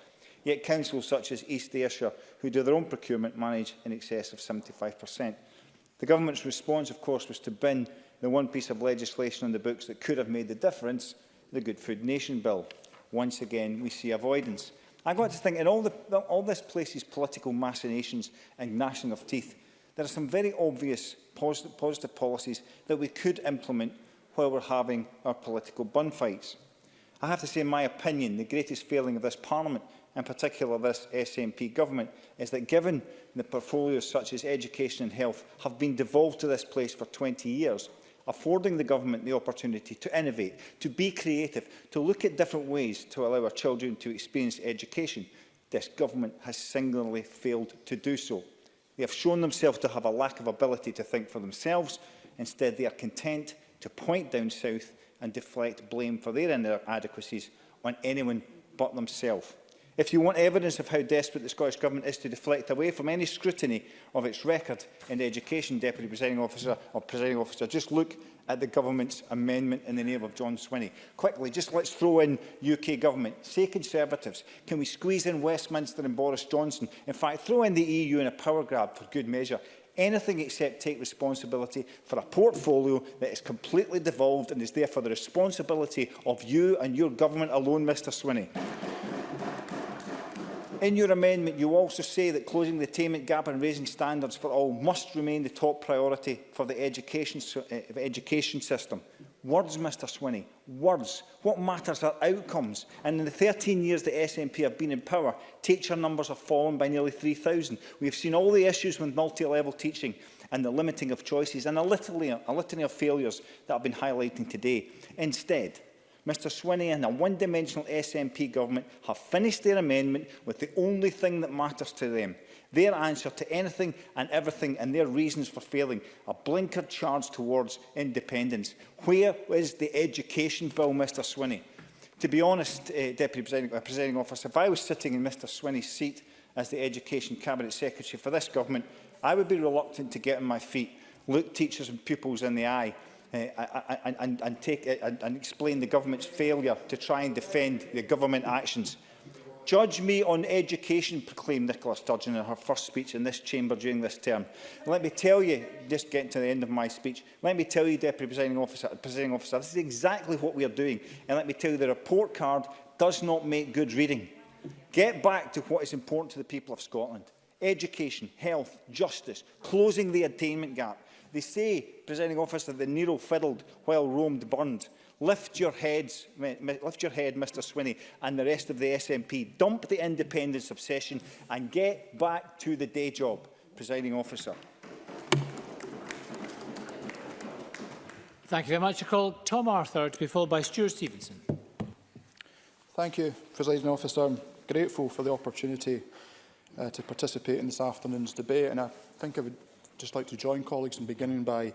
Yet councils such as East Ayrshire, who do their own procurement, manage in excess of 75%. The Government's response, of course, was to bin the one piece of legislation on the books that could have made the difference, the Good Food Nation Bill. Once again, we see avoidance. I got to think, in all this place's political machinations and gnashing of teeth, there are some very obvious positive policies that we could implement while we're having our political bun fights. I have to say, in my opinion, the greatest failing of this Parliament, in particular this SNP government, is that given the portfolios such as education and health have been devolved to this place for 20 years, affording the government the opportunity to innovate, to be creative, to look at different ways to allow our children to experience education, this government has singularly failed to do so. They have shown themselves to have a lack of ability to think for themselves. Instead, they are content to point down south and deflect blame for their inadequacies on anyone but themselves. If you want evidence of how desperate the Scottish Government is to deflect away from any scrutiny of its record in education, Deputy Presiding Officer, just look at the Government's amendment in the name of John Swinney. Quickly, just let's throw in UK Government. Say Conservatives, can we squeeze in Westminster and Boris Johnson? In fact, throw in the EU in a power grab for good measure. Anything except take responsibility for a portfolio that is completely devolved and is therefore the responsibility of you and your government alone, Mr Swinney. In your amendment, you also say that closing the attainment gap and raising standards for all must remain the top priority for the education system. Words, Mr Swinney, words. What matters are outcomes. And in the 13 years the SNP have been in power, teacher numbers have fallen by nearly 3,000. We have seen all the issues with multi-level teaching and the limiting of choices and a litany of failures that I've been highlighting today. Instead, Mr Swinney and a one-dimensional SNP government have finished their amendment with the only thing that matters to them, their answer to anything and everything and their reasons for failing, a blinkered charge towards independence. Where is the education bill, Mr Swinney? To be honest, Deputy Presiding Officer, if I was sitting in Mr Swinney's seat as the Education Cabinet Secretary for this government, I would be reluctant to get on my feet, look teachers and pupils in the eye, and explain the government's failure to try and defend the government actions. Judge me on education, proclaimed Nicola Sturgeon in her first speech in this chamber during this term. And let me tell you, just getting to the end of my speech, let me tell you, Deputy Presiding Officer, this is exactly what we are doing. And let me tell you, the report card does not make good reading. Get back to what is important to the people of Scotland. Education, health, justice, closing the attainment gap. They say, Presiding Officer, that Nero fiddled while Rome burned. Lift your head, Mr Swinney, and the rest of the SNP. Dump the independence obsession and get back to the day job, Presiding Officer. Thank you very much. I call Tom Arthur to be followed by Stuart Stevenson. Thank you, Presiding Officer. I'm grateful for the opportunity to participate in this afternoon's debate, and I think I would just like to join colleagues in beginning by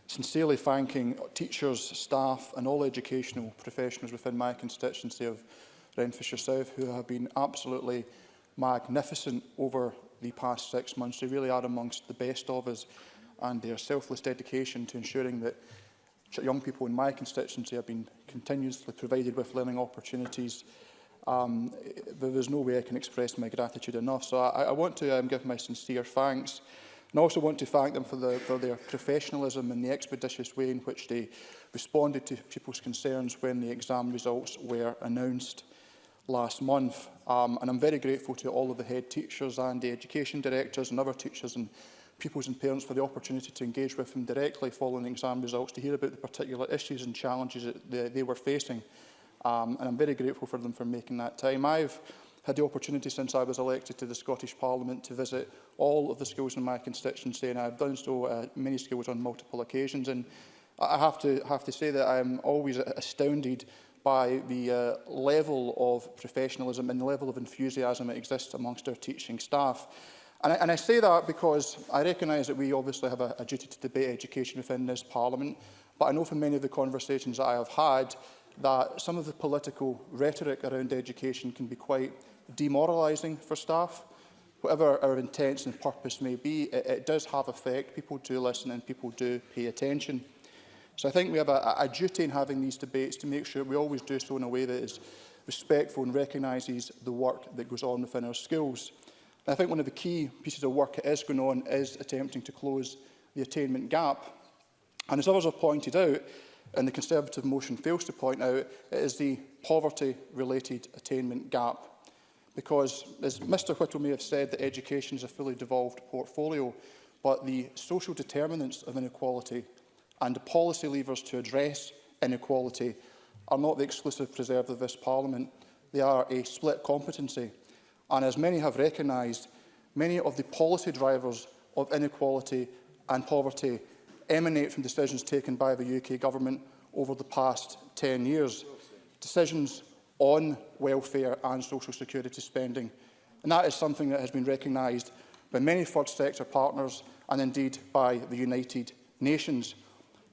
sincerely thanking teachers, staff and all educational professionals within my constituency of Renfrewshire South who have been absolutely magnificent over the past 6 months. They really are amongst the best of us, and their selfless dedication to ensuring that young people in my constituency have been continuously provided with learning opportunities. There's no way I can express my gratitude enough. So I want to give my sincere thanks. And I also want to thank them for their professionalism and the expeditious way in which they responded to people's concerns when the exam results were announced last month. And I'm very grateful to all of the head teachers and the education directors and other teachers and pupils and parents for the opportunity to engage with them directly following the exam results to hear about the particular issues and challenges that they were facing. And I'm very grateful for them for making that time. I've had the opportunity since I was elected to the Scottish Parliament to visit all of the schools in my constituency, and I've done so at many schools on multiple occasions. And I have to say that I'm always astounded by the level of professionalism and the level of enthusiasm that exists amongst our teaching staff. And I say that because I recognise that we obviously have a duty to debate education within this Parliament, but I know from many of the conversations that I have had, that some of the political rhetoric around education can be quite demoralising for staff. Whatever our intents and purpose may be, it does have effect. People do listen and people do pay attention. So I think we have a duty in having these debates to make sure we always do so in a way that is respectful and recognises the work that goes on within our schools. And I think one of the key pieces of work that is going on is attempting to close the attainment gap. And as others have pointed out, and the Conservative motion fails to point out, it is the poverty-related attainment gap. Because, as Mr Whittle may have said, that education is a fully devolved portfolio, but the social determinants of inequality and the policy levers to address inequality are not the exclusive preserve of this Parliament. They are a split competency. And as many have recognised, many of the policy drivers of inequality and poverty emanate from decisions taken by the UK Government over the past 10 years. Decisions on welfare and social security spending. And that is something that has been recognised by many third sector partners and indeed by the United Nations.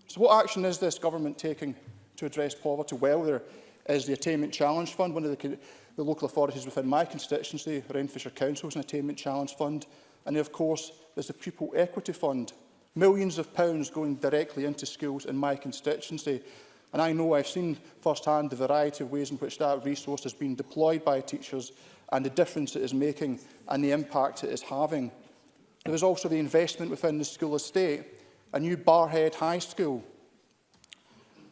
So what action is this Government taking to address poverty? Well, there is the Attainment Challenge Fund. One of the local authorities within my constituency, Renfrewshire Council, is an Attainment Challenge Fund. And of course, there's the Pupil Equity Fund. Millions of pounds going directly into schools in my constituency. And I know I've seen firsthand the variety of ways in which that resource has been deployed by teachers and the difference it is making and the impact it is having. There is also the investment within the school estate, a new Barrhead High School,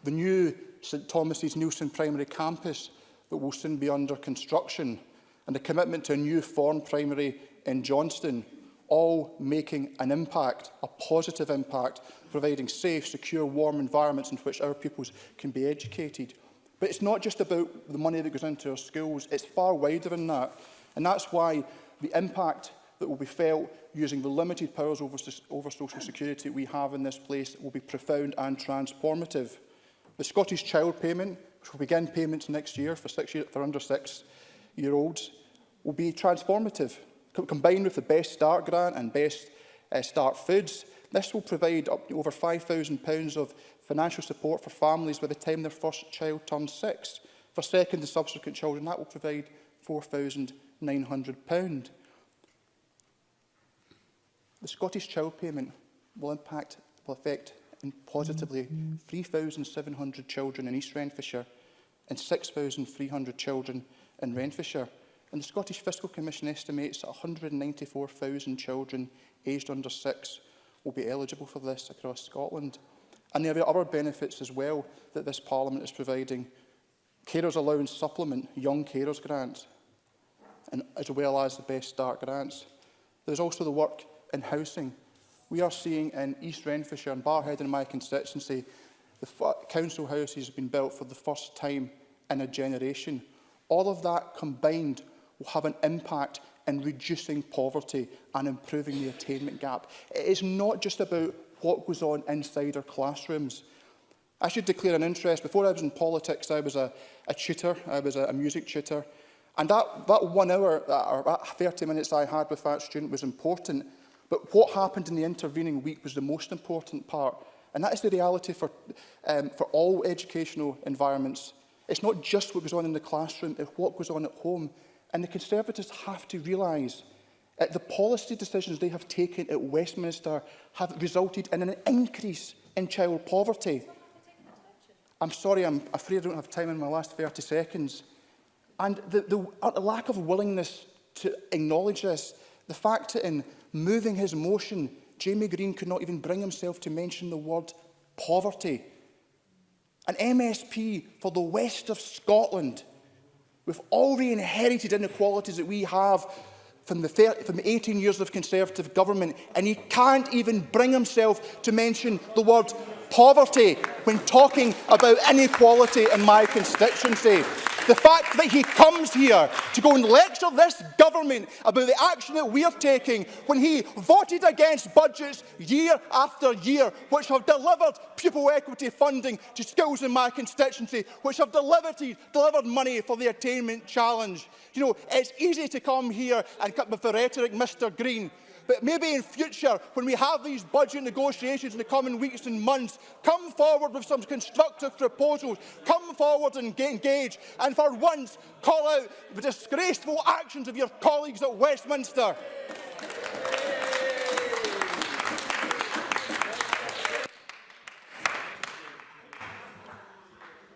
the new St Thomas's Neilson Primary Campus that will soon be under construction, and the commitment to a new Form Primary in Johnston, all making an impact, a positive impact, providing safe, secure, warm environments in which our pupils can be educated. But it's not just about the money that goes into our schools, it's far wider than that. And that's why the impact that will be felt using the limited powers over social security we have in this place will be profound and transformative. The Scottish Child Payment, which will begin payments next year for under 6-year-olds, will be transformative. Combined with the Best Start grant and Best Start Foods, this will provide up to over £5,000 of financial support for families by the time their first child turns 6. For second and subsequent children, that will provide £4,900. The Scottish Child Payment will affect positively 3,700 children in East Renfrewshire and 6,300 children in Renfrewshire. And the Scottish Fiscal Commission estimates that 194,000 children aged under 6 will be eligible for this across Scotland. And there are other benefits as well that this Parliament is providing. Carers Allowance Supplement, Young Carers Grant, and as well as the Best Start grants. There's also the work in housing. We are seeing in East Renfrewshire and Barrhead in my constituency, the council houses have been built for the first time in a generation. All of that combined will have an impact in reducing poverty and improving the attainment gap. It is not just about what goes on inside our classrooms. I should declare an interest. Before I was in politics, I was a tutor. I was a music tutor. And that 1 hour, or that 30 minutes I had with that student was important. But what happened in the intervening week was the most important part. And that is the reality for all educational environments. It's not just what goes on in the classroom, it's what goes on at home. And the Conservatives have to realise that the policy decisions they have taken at Westminster have resulted in an increase in child poverty. I'm sorry, I'm afraid I don't have time in my last 30 seconds. And the lack of willingness to acknowledge this, the fact that in moving his motion, Jamie Green could not even bring himself to mention the word poverty. An MSP for the west of Scotland, with all the inherited inequalities that we have from the 18 years of Conservative government, and he can't even bring himself to mention the word poverty when talking about inequality in my constituency. The fact that he comes here to go and lecture this government about the action that we are taking when he voted against budgets year after year, which have delivered pupil equity funding to schools in my constituency, which have delivered money for the attainment challenge. You know, it's easy to come here and cut with the rhetoric, Mr Green, But maybe in future, when we have these budget negotiations in the coming weeks and months, come forward with some constructive proposals, come forward and engage, and for once call out the disgraceful actions of your colleagues at Westminster.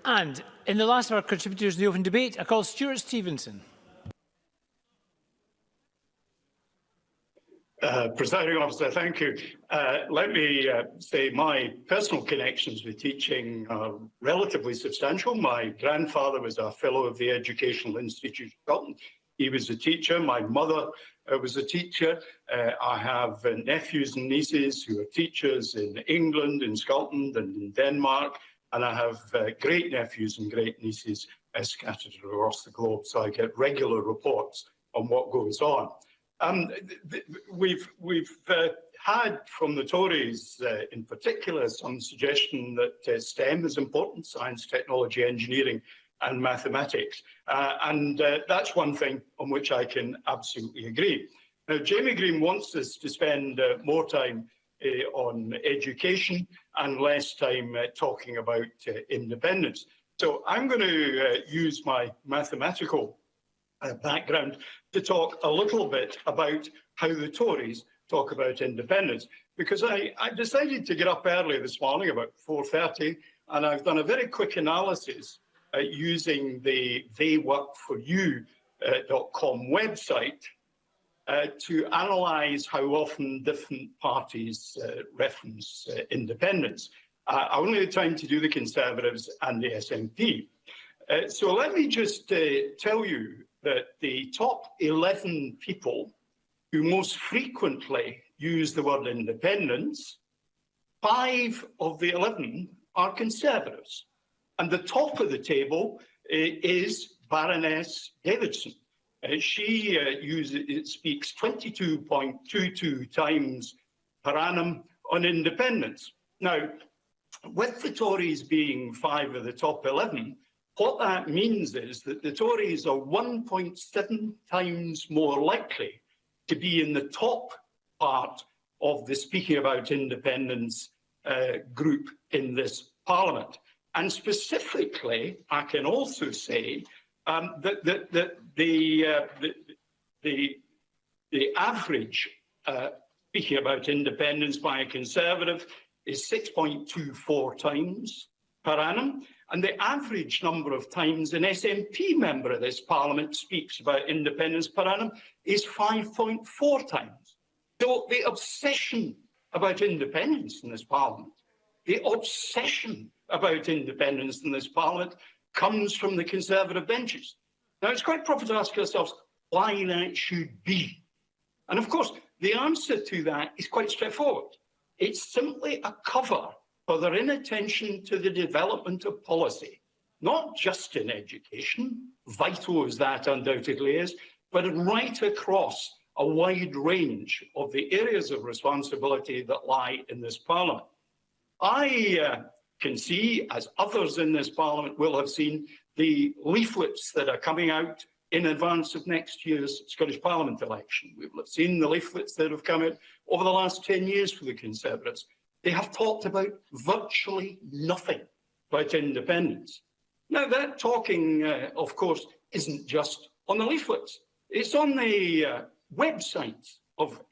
And in the last of our contributors in the open debate, I call Stuart Stevenson. Presiding officer, thank you. Let me say my personal connections with teaching are relatively substantial. My grandfather was a fellow of the Educational Institute of Scotland. He was a teacher. My mother was a teacher. I have nephews and nieces who are teachers in England, in Scotland and in Denmark. And I have great nephews and great nieces scattered across the globe. So I get regular reports on what goes on. We've had from the Tories in particular some suggestion that STEM is important, science, technology, engineering and mathematics. And that's one thing on which I can absolutely agree. Now, Jamie Green wants us to spend more time on education and less time talking about independence. So I'm going to use my mathematical background to talk a little bit about how the Tories talk about independence, because I decided to get up early this morning about 4:30, and I've done a very quick analysis using the theyworkforyou.com website to analyse how often different parties reference independence. I only had time to do the Conservatives and the SNP. So let me just tell you that the top 11 people who most frequently use the word independence, 5 of the 11 are Conservatives. And the top of the table is Baroness Davidson. She speaks 22.22 times per annum on independence. Now, with the Tories being 5 of the top 11, what that means is that the Tories are 1.7 times more likely to be in the top part of the speaking about independence group in this Parliament. And specifically, I can also say that the average speaking about independence by a Conservative is 6.24 times per annum. And the average number of times an SNP member of this Parliament speaks about independence per annum is 5.4 times. So the obsession about independence in this Parliament, the obsession about independence in this Parliament comes from the Conservative benches. Now, it's quite proper to ask ourselves why that should be. And of course, the answer to that is quite straightforward. It's simply a cover for their inattention to the development of policy, not just in education, vital as that undoubtedly is, but right across a wide range of the areas of responsibility that lie in this Parliament. I can see, as others in this Parliament will have seen, the leaflets that are coming out in advance of next year's Scottish Parliament election. We will have seen the leaflets that have come out over the last 10 years for the Conservatives. They have talked about virtually nothing about independence. Now, that talking, of course, isn't just on the leaflets. It's on the websites of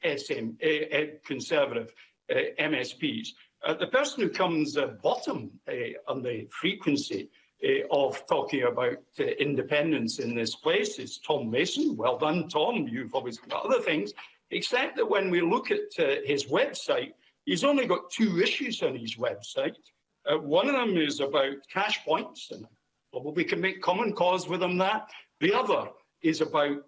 Conservative MSPs. The person who comes bottom on the frequency of talking about independence in this place is Tom Mason. Well done, Tom. You've obviously got other things, except that when we look at his website, he's only got 2 issues on his website. One of them is about cash points, and probably can make common cause with him that. The other is about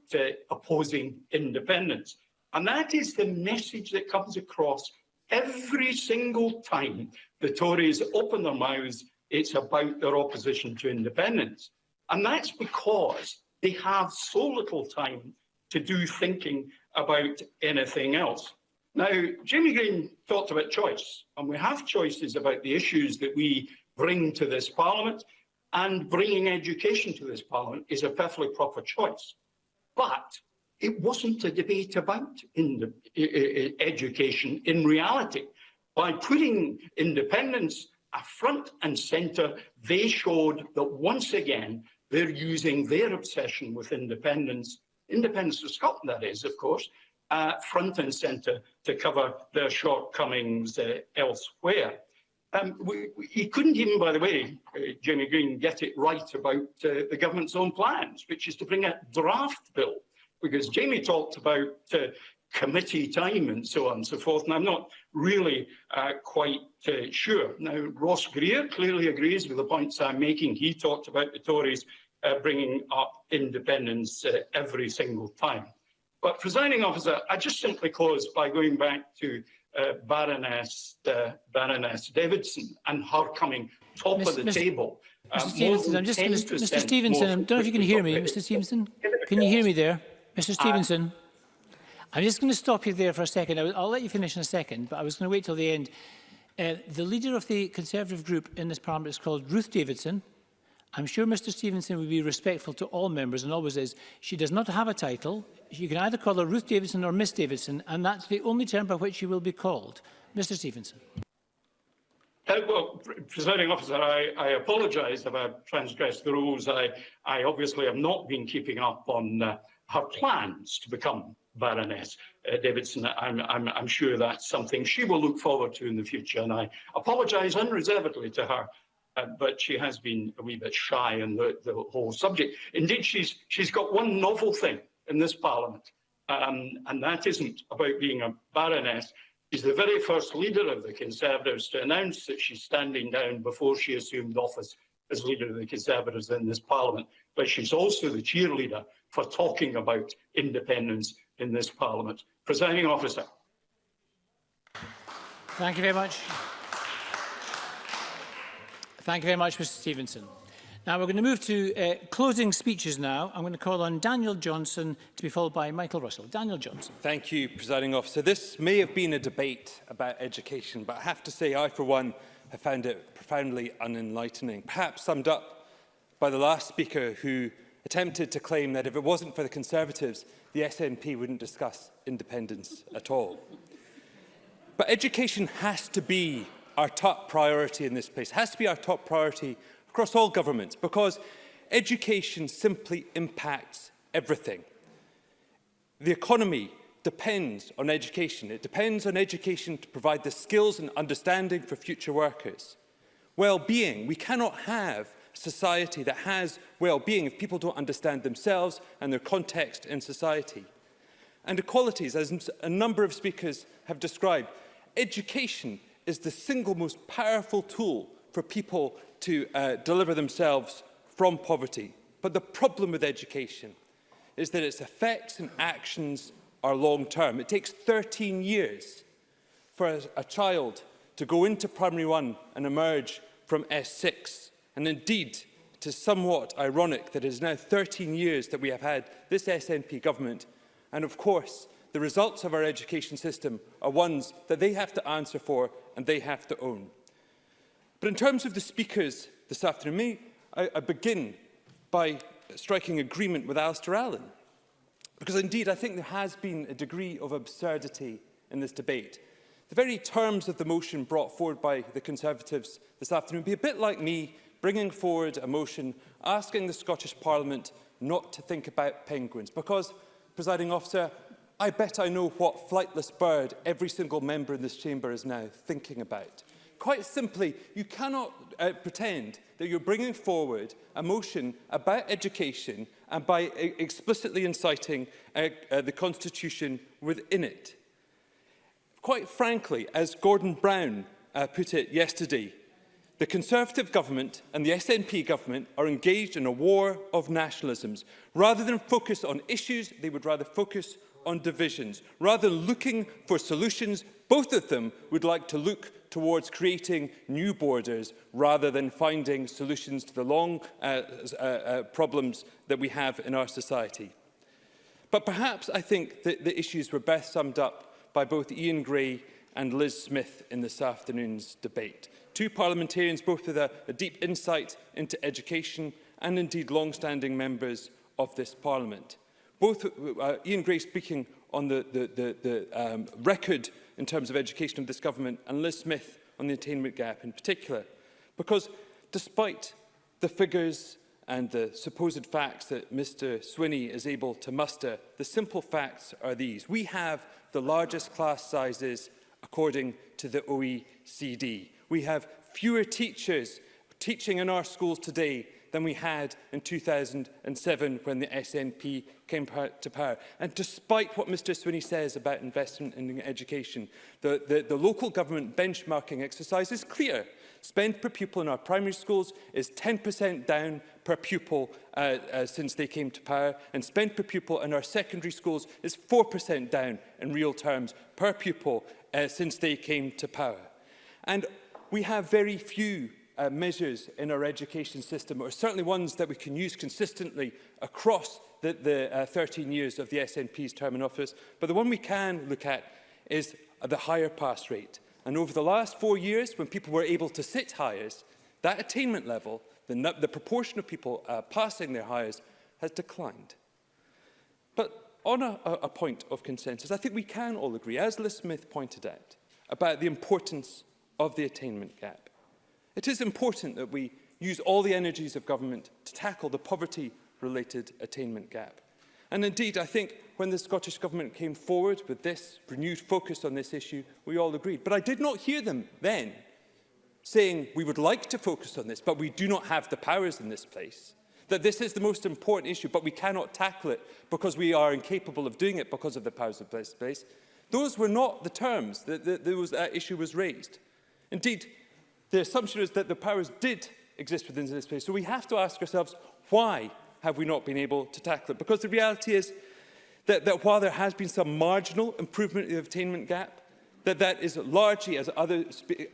opposing independence. And that is the message that comes across every single time the Tories open their mouths. It's about their opposition to independence. And that's because they have so little time to do thinking about anything else. Now, Jamie Green talked about choice, and we have choices about the issues that we bring to this Parliament, and bringing education to this Parliament is a perfectly proper choice. But it wasn't a debate about education in reality. By putting independence front and centre, they showed that once again they're using their obsession with independence of Scotland, that is, of course, front and centre to cover their shortcomings elsewhere. He couldn't even, by the way, Jamie Green, get it right about the government's own plans, which is to bring a draft bill, because Jamie talked about committee time and so on and so forth, and I'm not really quite sure. Now, Ross Greer clearly agrees with the points I'm making. He talked about the Tories bringing up independence every single time. But, Presiding Officer, I just simply close by going back to Baroness Davidson and her coming top of the table. Mr Stevenson, I'm just going to... Mr Stevenson, I don't know if you can hear me. Mr Stevenson, can you hear me there? Mr Stevenson, I'm just going to stop you there for a second. I'll let you finish in a second, but I was going to wait till the end. The leader of the Conservative group in this Parliament is called Ruth Davidson. I'm sure Mr Stevenson would be respectful to all members and always is. She does not have a title. You can either call her Ruth Davidson or Miss Davidson, and that's the only term by which she will be called. Mr Stevenson. Well, Presiding Officer, I apologise if I've transgressed the rules. I obviously have not been keeping up on her plans to become Baroness Davidson. I'm sure that's something she will look forward to in the future, and I apologise unreservedly to her. But she has been a wee bit shy on the whole subject. Indeed, she's got one novel thing in this Parliament, and that isn't about being a Baroness. She's the very first leader of the Conservatives to announce that she's standing down before she assumed office as leader of the Conservatives in this Parliament. But she's also the cheerleader for talking about independence in this Parliament. Presiding Officer. Thank you very much. Thank you very much, Mr Stevenson. Now we're going to move to closing speeches now. I'm going to call on Daniel Johnson to be followed by Michael Russell. Daniel Johnson. Thank you, Presiding Officer. This may have been a debate about education, but I have to say I, for one, have found it profoundly unenlightening. Perhaps summed up by the last speaker who attempted to claim that if it wasn't for the Conservatives, the SNP wouldn't discuss independence at all. But education has to be our top priority in this place, has to be our top priority across all governments, because education simply impacts everything. The economy depends on education. It depends on education to provide the skills and understanding for future workers. Well-being. We cannot have a society that has well-being if people don't understand themselves and their context in society. And equalities, as a number of speakers have described, education is the single most powerful tool for people to deliver themselves from poverty. But the problem with education is that its effects and actions are long-term. It takes 13 years for a child to go into primary one and emerge from S6. And indeed, it is somewhat ironic that it is now 13 years that we have had this SNP government. And of course, the results of our education system are ones that they have to answer for and they have to own. But in terms of the speakers this afternoon, I begin by striking agreement with Alistair Allen. Because indeed, I think there has been a degree of absurdity in this debate. The very terms of the motion brought forward by the Conservatives this afternoon be a bit like me bringing forward a motion asking the Scottish Parliament not to think about penguins. Because, Presiding Officer, I bet I know what flightless bird every single member in this chamber is now thinking about. Quite simply, you cannot pretend that you're bringing forward a motion about education and by explicitly inciting the Constitution within it. Quite frankly, as Gordon Brown put it yesterday, the Conservative government and the SNP government are engaged in a war of nationalisms. Rather than focus on issues, they would rather focus on divisions. Rather than looking for solutions, both of them would like to look towards creating new borders rather than finding solutions to the long problems that we have in our society. But perhaps I think that the issues were best summed up by both Ian Gray and Liz Smith in this afternoon's debate. Two parliamentarians, both with a deep insight into education and indeed long-standing members of this Parliament. both Ian Gray speaking on the record in terms of education of this government, and Liz Smith on the attainment gap in particular. Because despite the figures and the supposed facts that Mr Swinney is able to muster, the simple facts are these. We have the largest class sizes according to the OECD. We have fewer teachers teaching in our schools today than we had in 2007 when the SNP came to power. And despite what Mr Swinney says about investment in education, the local government benchmarking exercise is clear. Spend per pupil in our primary schools is 10% down per pupil since they came to power, and spend per pupil in our secondary schools is 4% down in real terms per pupil since they came to power. And we have very few measures in our education system, or certainly ones that we can use consistently across the 13 years of the SNP's term in office. But the one we can look at is the higher pass rate. And over the last 4 years, when people were able to sit hires, that attainment level, the proportion of people passing their hires, has declined. But on a point of consensus, I think we can all agree, as Liz Smith pointed out, about the importance of the attainment gap. It is important that we use all the energies of government to tackle the poverty-related attainment gap. And indeed, I think when the Scottish Government came forward with this renewed focus on this issue, we all agreed. But I did not hear them then saying we would like to focus on this, but we do not have the powers in this place, that this is the most important issue, but we cannot tackle it because we are incapable of doing it because of the powers of this place. Those were not the terms that that issue was raised. Indeed, the assumption is that the powers did exist within this space. So we have to ask ourselves, why have we not been able to tackle it? Because the reality is that while there has been some marginal improvement in the attainment gap, that is largely, as other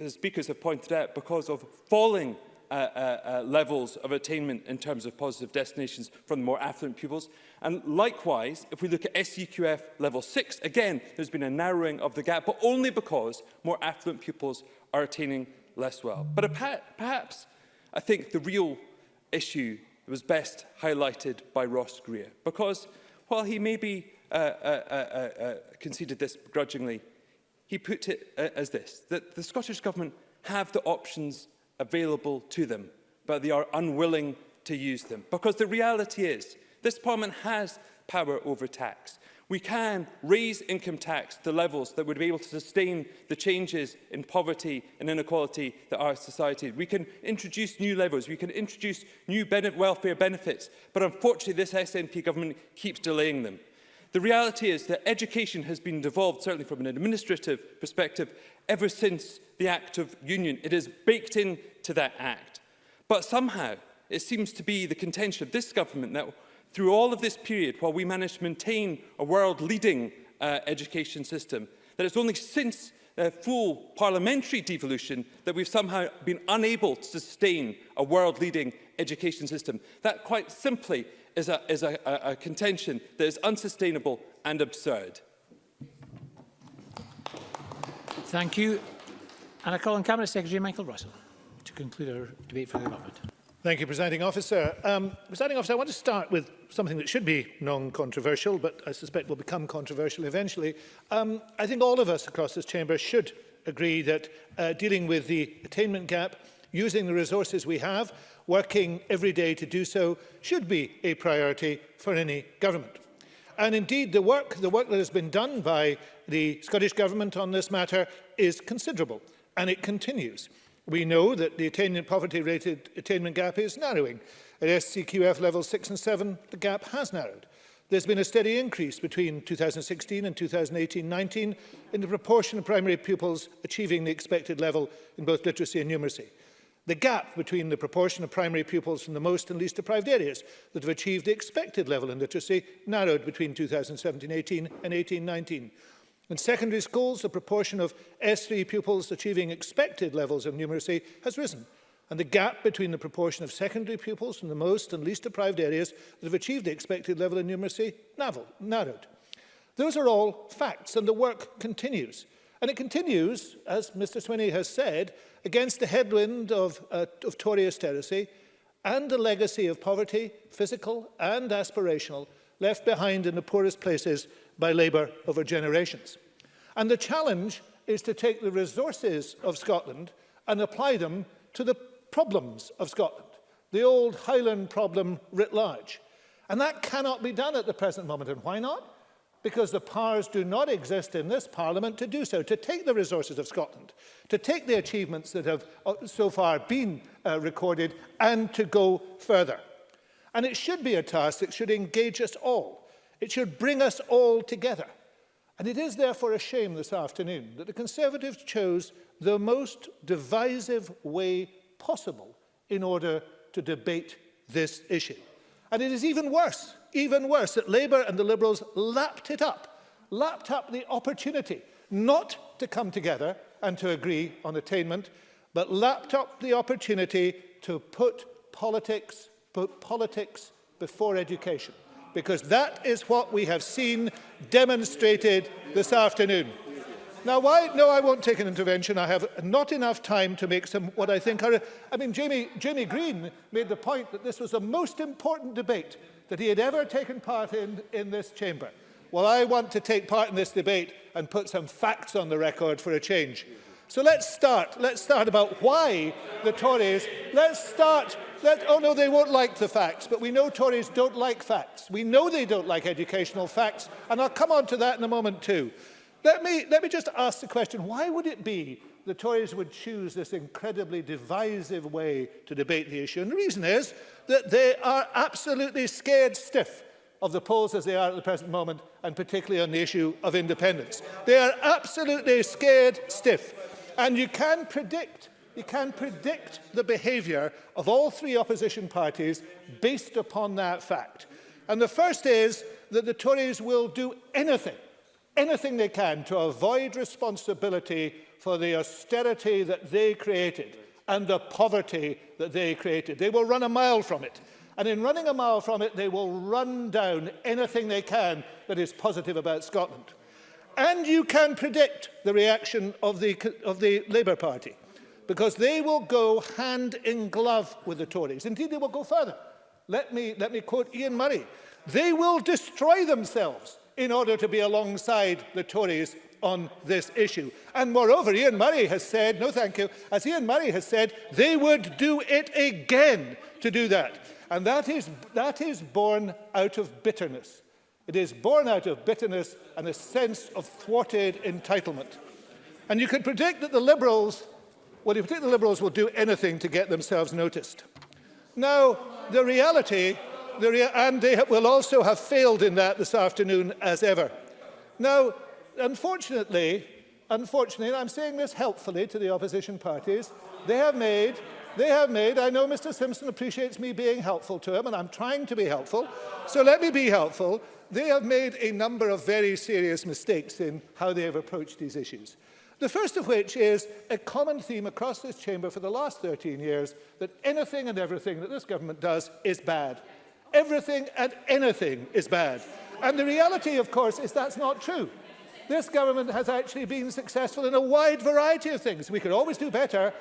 speakers have pointed out, because of falling levels of attainment in terms of positive destinations from the more affluent pupils. And likewise, if we look at SEQF level 6, again, there's been a narrowing of the gap, but only because more affluent pupils are attaining less well. But perhaps I think the real issue was best highlighted by Ross Greer, because while he maybe conceded this begrudgingly, he put it as this, that the Scottish Government have the options available to them, but they are unwilling to use them. Because the reality is, this Parliament has power over tax. We can raise income tax to levels that would be able to sustain the changes in poverty and inequality that our society. We can introduce new levels, we can introduce new welfare benefits, but unfortunately this SNP government keeps delaying them. The reality is that education has been devolved, certainly from an administrative perspective, ever since the Act of Union. It is baked into that Act. But somehow it seems to be the contention of this government that through all of this period, while we managed to maintain a world-leading education system, that it's only since full parliamentary devolution that we've somehow been unable to sustain a world-leading education system. That quite simply is a contention that is unsustainable and absurd. Thank you. And I call on Cabinet Secretary Michael Russell to conclude our debate for the government. Thank you, Presiding Officer. Presiding Officer, I want to start with something that should be non-controversial, but I suspect will become controversial eventually. I think all of us across this chamber should agree that dealing with the attainment gap, using the resources we have, working every day to do so, should be a priority for any government. And indeed, the work that has been done by the Scottish Government on this matter is considerable, and it continues. We know that the poverty-rated attainment gap is narrowing. At SCQF levels 6 and 7, the gap has narrowed. There's been a steady increase between 2016 and 2018-19 in the proportion of primary pupils achieving the expected level in both literacy and numeracy. The gap between the proportion of primary pupils from the most and least deprived areas that have achieved the expected level in literacy narrowed between 2017-18 and 18-19. In secondary schools, the proportion of S3 pupils achieving expected levels of numeracy has risen, and the gap between the proportion of secondary pupils from the most and least deprived areas that have achieved the expected level of numeracy narrowed. Those are all facts, and the work continues. And it continues, as Mr Swinney has said, against the headwind of Tory austerity and the legacy of poverty, physical and aspirational, left behind in the poorest places by Labour over generations. And the challenge is to take the resources of Scotland and apply them to the problems of Scotland, the old Highland problem writ large. And that cannot be done at the present moment. And why not? Because the powers do not exist in this Parliament to do so, to take the resources of Scotland, to take the achievements that have so far been recorded and to go further. And it should be a task that should engage us all. It should bring us all together. And it is therefore a shame this afternoon that the Conservatives chose the most divisive way possible in order to debate this issue. And it is even worse that Labour and the Liberals lapped up the opportunity not to come together and to agree on attainment, but lapped up the opportunity to put politics before education. Because that is what we have seen demonstrated this afternoon. Now, why? No, I won't take an intervention. I have not enough time to make some, what I think are... I mean, Jamie Green made the point that this was the most important debate that he had ever taken part in this chamber. Well, I want to take part in this debate and put some facts on the record for a change. So let's start about why the Tories... oh no, they won't like the facts, but we know Tories don't like facts. We know they don't like educational facts, and I'll come on to that in a moment too. Let me just ask the question, why would it be the Tories would choose this incredibly divisive way to debate the issue? And the reason is that they are absolutely scared stiff of the polls as they are at the present moment, and particularly on the issue of independence. They are absolutely scared stiff. And you can predict the behaviour of all three opposition parties based upon that fact. And the first is that the Tories will do anything they can to avoid responsibility for the austerity that they created and the poverty that they created. They will run a mile from it. And in running a mile from it, they will run down anything they can that is positive about Scotland. And you can predict the reaction of the Labour Party, because they will go hand in glove with the Tories. Indeed, they will go further. Let me quote Ian Murray. They will destroy themselves in order to be alongside the Tories on this issue. And moreover, Ian Murray has said, no thank you, as Ian Murray has said, they would do it again to do that. And that is born out of bitterness. It is born out of bitterness and a sense of thwarted entitlement. And you can predict that the Liberals, well, you predict the Liberals will do anything to get themselves noticed. Now, the reality, and they will also have failed in that this afternoon as ever. Now, unfortunately, and I'm saying this helpfully to the opposition parties, they have made, I know Mr Simpson appreciates me being helpful to him, and I'm trying to be helpful, so let me be helpful. They have made a number of very serious mistakes in how they have approached these issues. The first of which is a common theme across this chamber for the last 13 years, that anything and everything that this government does is bad. Everything and anything is bad. And the reality, of course, is that's not true. This government has actually been successful in a wide variety of things. We could always do better,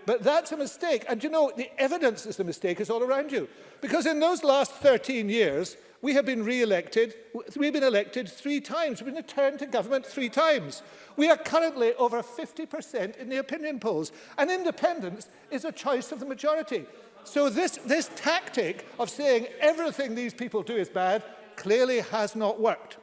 but that's a mistake. And you know, the evidence is the mistake is all around you. Because in those last 13 years, we have been re-elected. We've been elected 3 times. We've been returned to government 3 times. We are currently over 50% in the opinion polls. And independence is a choice of the majority. So this tactic of saying everything these people do is bad clearly has not worked.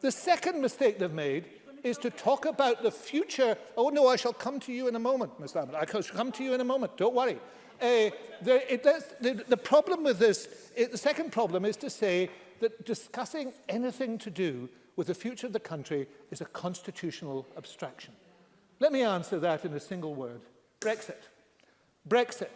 The second mistake they've made is to talk about the future. Oh, no, I shall come to you in a moment, Ms Lambert. I shall come to you in a moment. Don't worry. The problem with this, the second problem is to say that discussing anything to do with the future of the country is a constitutional abstraction. Let me answer that in a single word. Brexit. Brexit.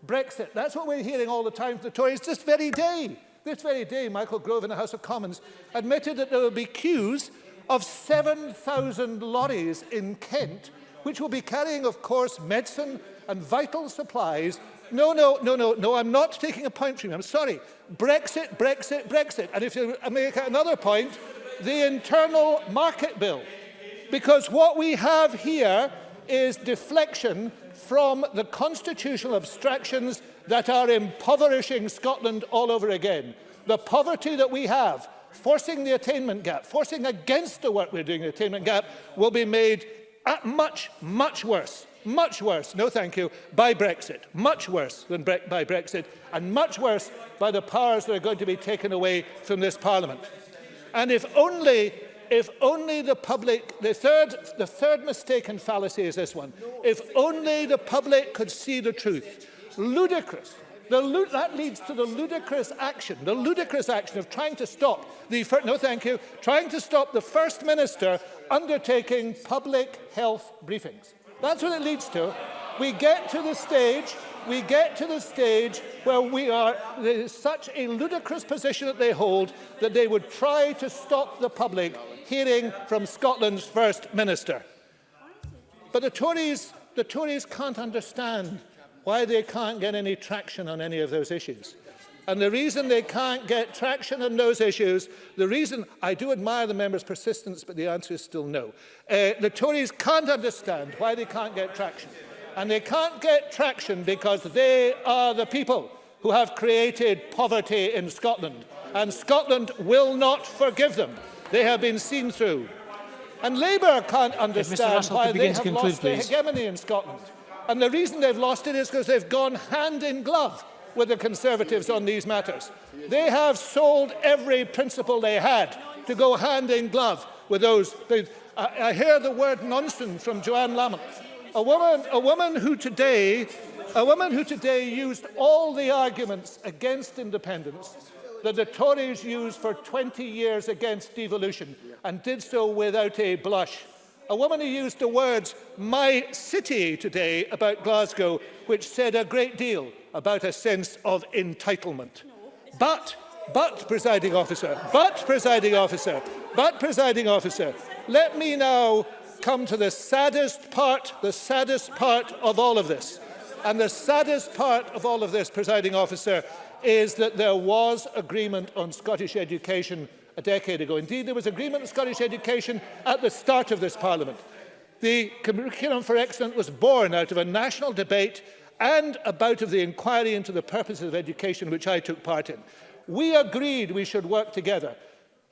Brexit. That's what we're hearing all the time from the Tories. This very day, Michael Gove in the House of Commons admitted that there will be queues of 7,000 lorries in Kent, which will be carrying, of course, medicine and vital supplies. No, I'm not taking a point from you. I'm sorry. Brexit, Brexit, Brexit. And if you make another point, the internal market bill. Because what we have here is deflection from the constitutional abstractions that are impoverishing Scotland all over again. the poverty that we have, forcing the attainment gap, forcing against the work we're doing the attainment gap, will be made much, much worse. Much worse, no thank you, by Brexit. Much worse than by Brexit, and much worse by the powers that are going to be taken away from this Parliament. And if only the public, the third mistake and fallacy is this one, if only the public could see the truth. Ludicrous. That leads to the ludicrous action of trying to stop trying to stop the First Minister undertaking public health briefings. That's what it leads to. We get to the stage where there is such a ludicrous position that they hold that they would try to stop the public hearing from Scotland's First Minister. But the Tories can't understand why they can't get any traction on any of those issues. And the reason they can't get traction on those issues, the reason I do admire the member's persistence, but the answer is still no. The Tories can't understand why they can't get traction. And they can't get traction because they are the people who have created poverty in Scotland. And Scotland will not forgive them. They have been seen through. And Labour can't understand why they have lost their hegemony in Scotland. And the reason they've lost it is because they've gone hand in glove with the Conservatives on these matters. They have sold every principle they had to go hand in glove with those. I hear the word nonsense from Joanne Lamont, a woman who today used all the arguments against independence that the Tories used for 20 years against devolution, and did so without a blush. A woman who used the words "my city" today about Glasgow, which said a great deal about a sense of entitlement. But, presiding officer, let me now come to the saddest part of all of this. And the saddest part of all of this, presiding officer, is that there was agreement on Scottish education a decade ago. Indeed, there was agreement on Scottish education at the start of this Parliament. The Curriculum for Excellence was born out of a national debate and out of the inquiry into the purposes of education, which I took part in. We agreed we should work together.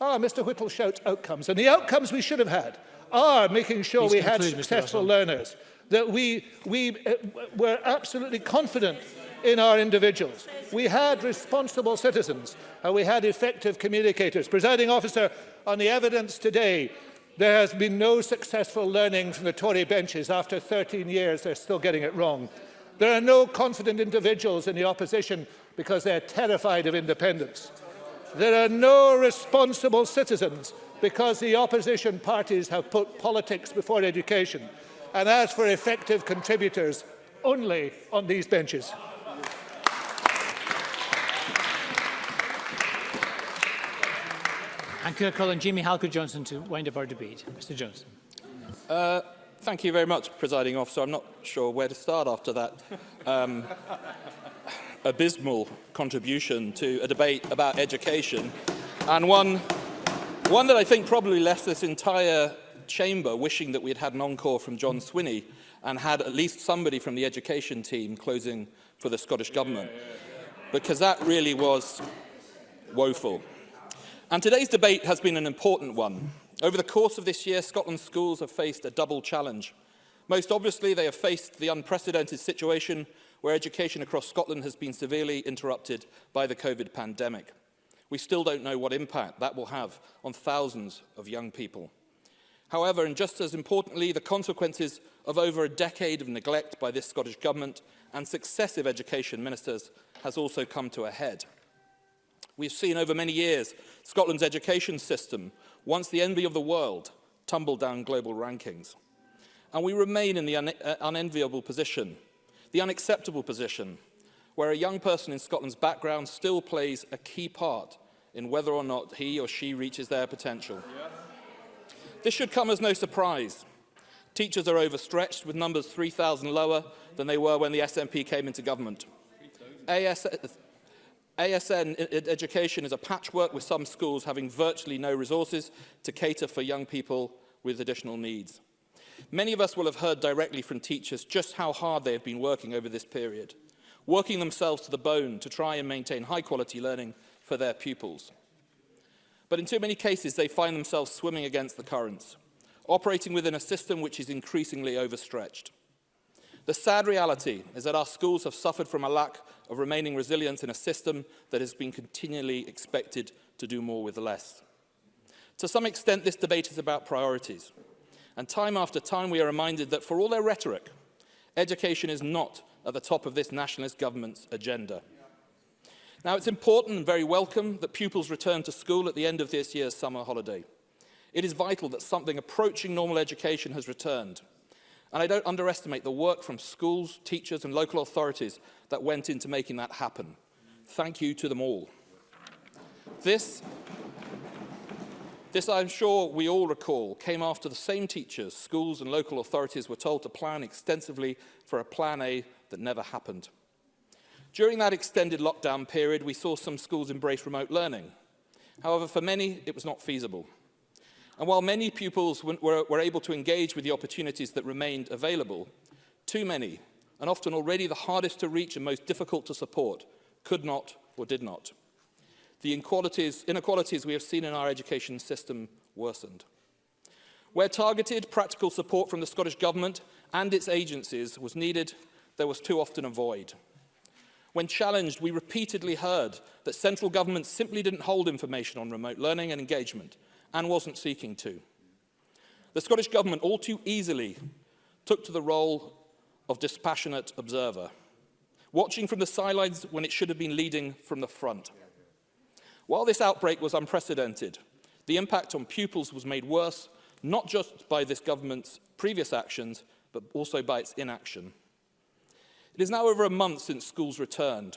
Mr Whittle shouts outcomes, and the outcomes we should have had are making sure we had successful learners, that we were absolutely confident in our individuals. We had responsible citizens, and we had effective communicators. Presiding officer, on the evidence today, there has been no successful learning from the Tory benches. After 13 years, they're still getting it wrong. There are no confident individuals in the opposition because they're terrified of independence. There are no responsible citizens because the opposition parties have put politics before education. And as for effective contributors, only on these benches. And could I call on Jamie Halker-Johnson to wind up our debate? Mr Johnson. Thank you very much, presiding officer. I'm not sure where to start after that abysmal contribution to a debate about education, and one that I think probably left this entire chamber wishing that we had had an encore from John Swinney and had at least somebody from the education team closing for the Scottish Government, because that really was woeful. And today's debate has been an important one. Over the course of this year, Scotland's schools have faced a double challenge. Most obviously, they have faced the unprecedented situation where education across Scotland has been severely interrupted by the COVID pandemic. We still don't know what impact that will have on thousands of young people. However, and just as importantly, the consequences of over a decade of neglect by this Scottish Government and successive education ministers has also come to a head. We've seen over many years Scotland's education system, once the envy of the world, tumble down global rankings. And we remain in the unenviable position, the unacceptable position, where a young person in Scotland's background still plays a key part in whether or not he or she reaches their potential. This should come as no surprise. Teachers are overstretched, with numbers 3,000 lower than they were when the SNP came into government. ASN education is a patchwork, with some schools having virtually no resources to cater for young people with additional needs. Many of us will have heard directly from teachers just how hard they have been working over this period, working themselves to the bone to try and maintain high-quality learning for their pupils. But in too many cases, they find themselves swimming against the currents, operating within a system which is increasingly overstretched. The sad reality is that our schools have suffered from a lack of remaining resilience in a system that has been continually expected to do more with less. To some extent, this debate is about priorities. And time after time, we are reminded that for all their rhetoric, education is not at the top of this nationalist government's agenda. Now, it's important and very welcome that pupils return to school at the end of this year's summer holiday. It is vital that something approaching normal education has returned. And I don't underestimate the work from schools, teachers and local authorities that went into making that happen. Thank you to them all. This, I'm sure we all recall, came after the same teachers, schools and local authorities were told to plan extensively for a plan A that never happened. During that extended lockdown period, we saw some schools embrace remote learning. However, for many, it was not feasible. And while many pupils were able to engage with the opportunities that remained available, too many, and often already the hardest to reach and most difficult to support, could not or did not. The inequalities we have seen in our education system worsened. Where targeted, practical support from the Scottish Government and its agencies was needed, there was too often a void. When challenged, we repeatedly heard that central government simply didn't hold information on remote learning and engagement, and wasn't seeking to. The Scottish Government all too easily took to the role of dispassionate observer, watching from the sidelines when it should have been leading from the front. While this outbreak was unprecedented, the impact on pupils was made worse, not just by this government's previous actions, but also by its inaction. It is now over a month since schools returned,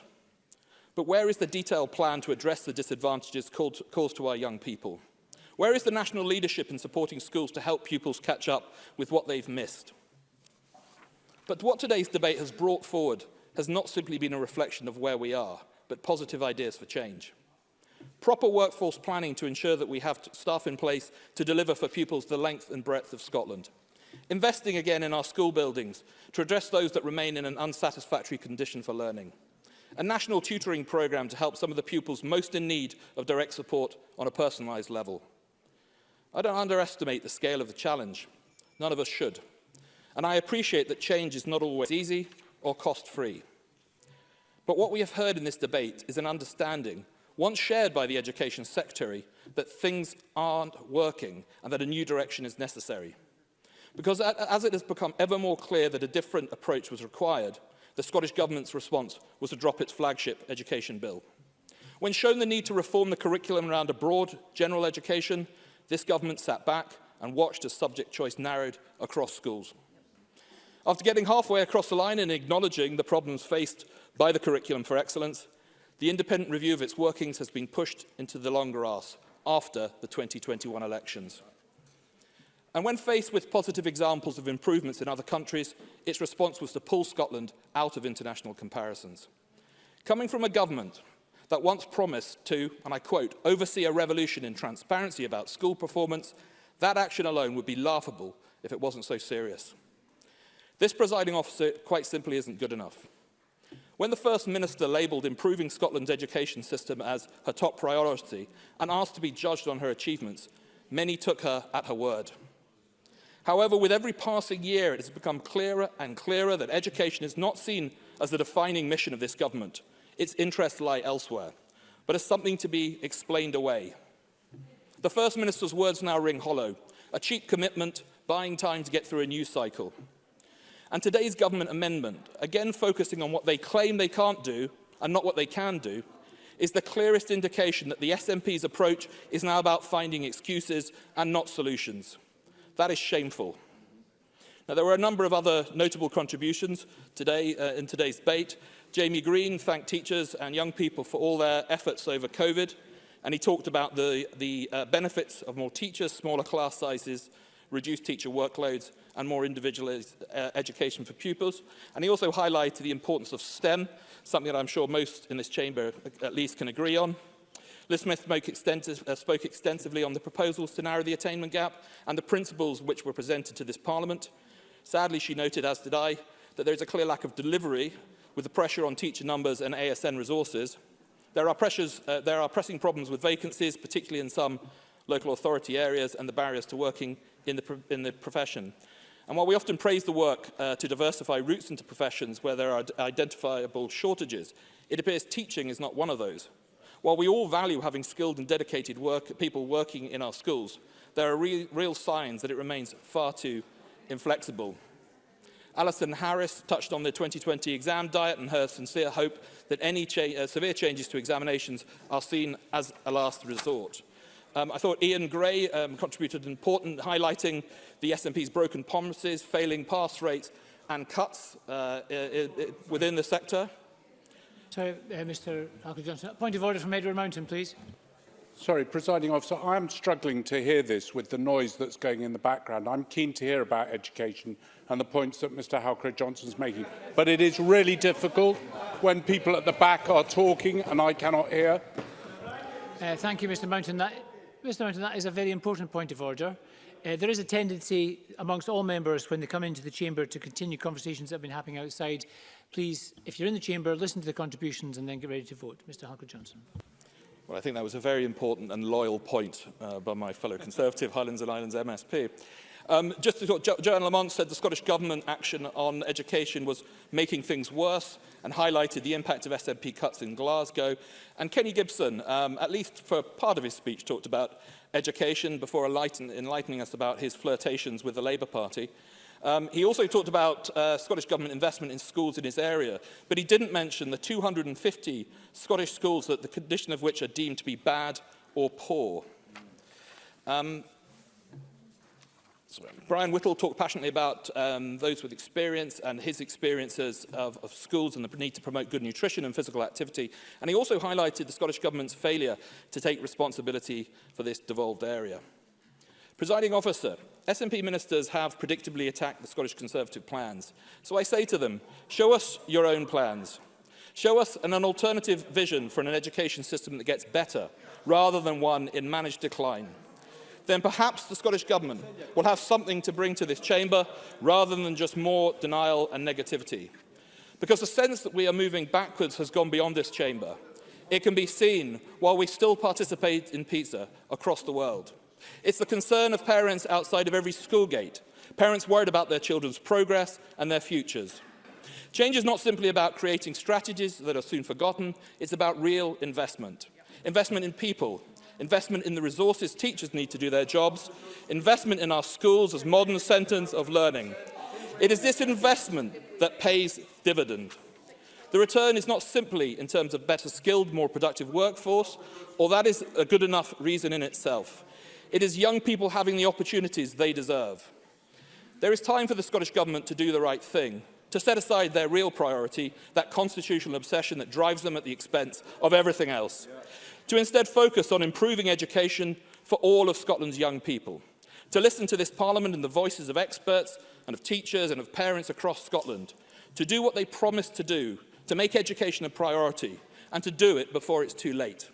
but where is the detailed plan to address the disadvantages caused to our young people? Where is the national leadership in supporting schools to help pupils catch up with what they've missed? But what today's debate has brought forward has not simply been a reflection of where we are, but positive ideas for change. Proper workforce planning to ensure that we have staff in place to deliver for pupils the length and breadth of Scotland. Investing again in our school buildings to address those that remain in an unsatisfactory condition for learning. A national tutoring programme to help some of the pupils most in need of direct support on a personalised level. I don't underestimate the scale of the challenge. None of us should. And I appreciate that change is not always easy or cost-free. But what we have heard in this debate is an understanding, once shared by the Education Secretary, that things aren't working and that a new direction is necessary. Because as it has become ever more clear that a different approach was required, the Scottish Government's response was to drop its flagship education bill. When shown the need to reform the curriculum around a broad general education, this government sat back and watched as subject choice narrowed across schools. After getting halfway across the line and acknowledging the problems faced by the Curriculum for Excellence, the independent review of its workings has been pushed into the long grass after the 2021 elections. And when faced with positive examples of improvements in other countries, its response was to pull Scotland out of international comparisons. Coming from a government that once promised to, and I quote, oversee a revolution in transparency about school performance, that action alone would be laughable if it wasn't so serious. This presiding officer quite simply isn't good enough. When the First Minister labelled improving Scotland's education system as her top priority and asked to be judged on her achievements, many took her at her word. However, with every passing year, it has become clearer and clearer that education is not seen as the defining mission of this government. Its interests lie elsewhere, but as something to be explained away. The First Minister's words now ring hollow, a cheap commitment, buying time to get through a news cycle. And today's government amendment, again focusing on what they claim they can't do and not what they can do, is the clearest indication that the SNP's approach is now about finding excuses and not solutions. That is shameful. Now, there were a number of other notable contributions today in today's debate. Jamie Green thanked teachers and young people for all their efforts over COVID, and he talked about the benefits of more teachers, smaller class sizes, reduced teacher workloads, and more individualised education for pupils. And he also highlighted the importance of STEM, something that I'm sure most in this chamber at least can agree on. Liz Smith spoke extensively on the proposals to narrow the attainment gap and the principles which were presented to this Parliament. Sadly, she noted, as did I, that there is a clear lack of delivery with the pressure on teacher numbers and ASN resources. There are pressing problems with vacancies, particularly in some local authority areas, and the barriers to working in the profession. And while we often praise the work to diversify routes into professions where there are identifiable shortages, it appears teaching is not one of those. While we all value having skilled and dedicated people working in our schools, there are real signs that it remains far too inflexible. Alison Harris touched on the 2020 exam diet and her sincere hope that any severe changes to examinations are seen as a last resort. I thought Ian Gray contributed an important highlighting the SNP's broken promises, failing pass rates and cuts within the sector. Sorry, Mr Halker-Johnson. Point of order from Edward Mountain, please. Sorry, Presiding Officer, I'm struggling to hear this with the noise that's going in the background. I'm keen to hear about education and the points that Mr Halker-Johnson is making. But it is really difficult when people at the back are talking and I cannot hear. Thank you, Mr Mountain. Mr Mountain, that is a very important point of order. There is a tendency amongst all members when they come into the chamber to continue conversations that have been happening outside. Please, if you're in the chamber, listen to the contributions and then get ready to vote. Mr Halker-Johnson. Well, I think that was a very important and loyal point by my fellow Conservative Highlands and Islands MSP. Just as what Joanne Lamont said, the Scottish Government action on education was making things worse and highlighted the impact of SNP cuts in Glasgow. And Kenny Gibson, at least for part of his speech, talked about education before enlightening us about his flirtations with the Labour Party. He also talked about Scottish Government investment in schools in his area, but he didn't mention the 250 Scottish schools that the condition of which are deemed to be bad or poor. Brian Whittle talked passionately about those with experience and his experiences of schools and the need to promote good nutrition and physical activity. And he also highlighted the Scottish Government's failure to take responsibility for this devolved area. Presiding Officer, SNP ministers have predictably attacked the Scottish Conservative plans. So I say to them, show us your own plans. Show us an alternative vision for an education system that gets better, rather than one in managed decline. Then perhaps the Scottish Government will have something to bring to this chamber, rather than just more denial and negativity. Because the sense that we are moving backwards has gone beyond this chamber. It can be seen while we still participate in pizza across the world. It's the concern of parents outside of every school gate, parents worried about their children's progress and their futures. Change is not simply about creating strategies that are soon forgotten, it's about real investment. Investment in people, investment in the resources teachers need to do their jobs, investment in our schools as modern centres of learning. It is this investment that pays dividend. The return is not simply in terms of better skilled, more productive workforce, or that is a good enough reason in itself. It is young people having the opportunities they deserve. There is time for the Scottish Government to do the right thing, to set aside their real priority, that constitutional obsession that drives them at the expense of everything else, to instead focus on improving education for all of Scotland's young people, to listen to this Parliament and the voices of experts and of teachers and of parents across Scotland, to do what they promised to do, to make education a priority, and to do it before it's too late.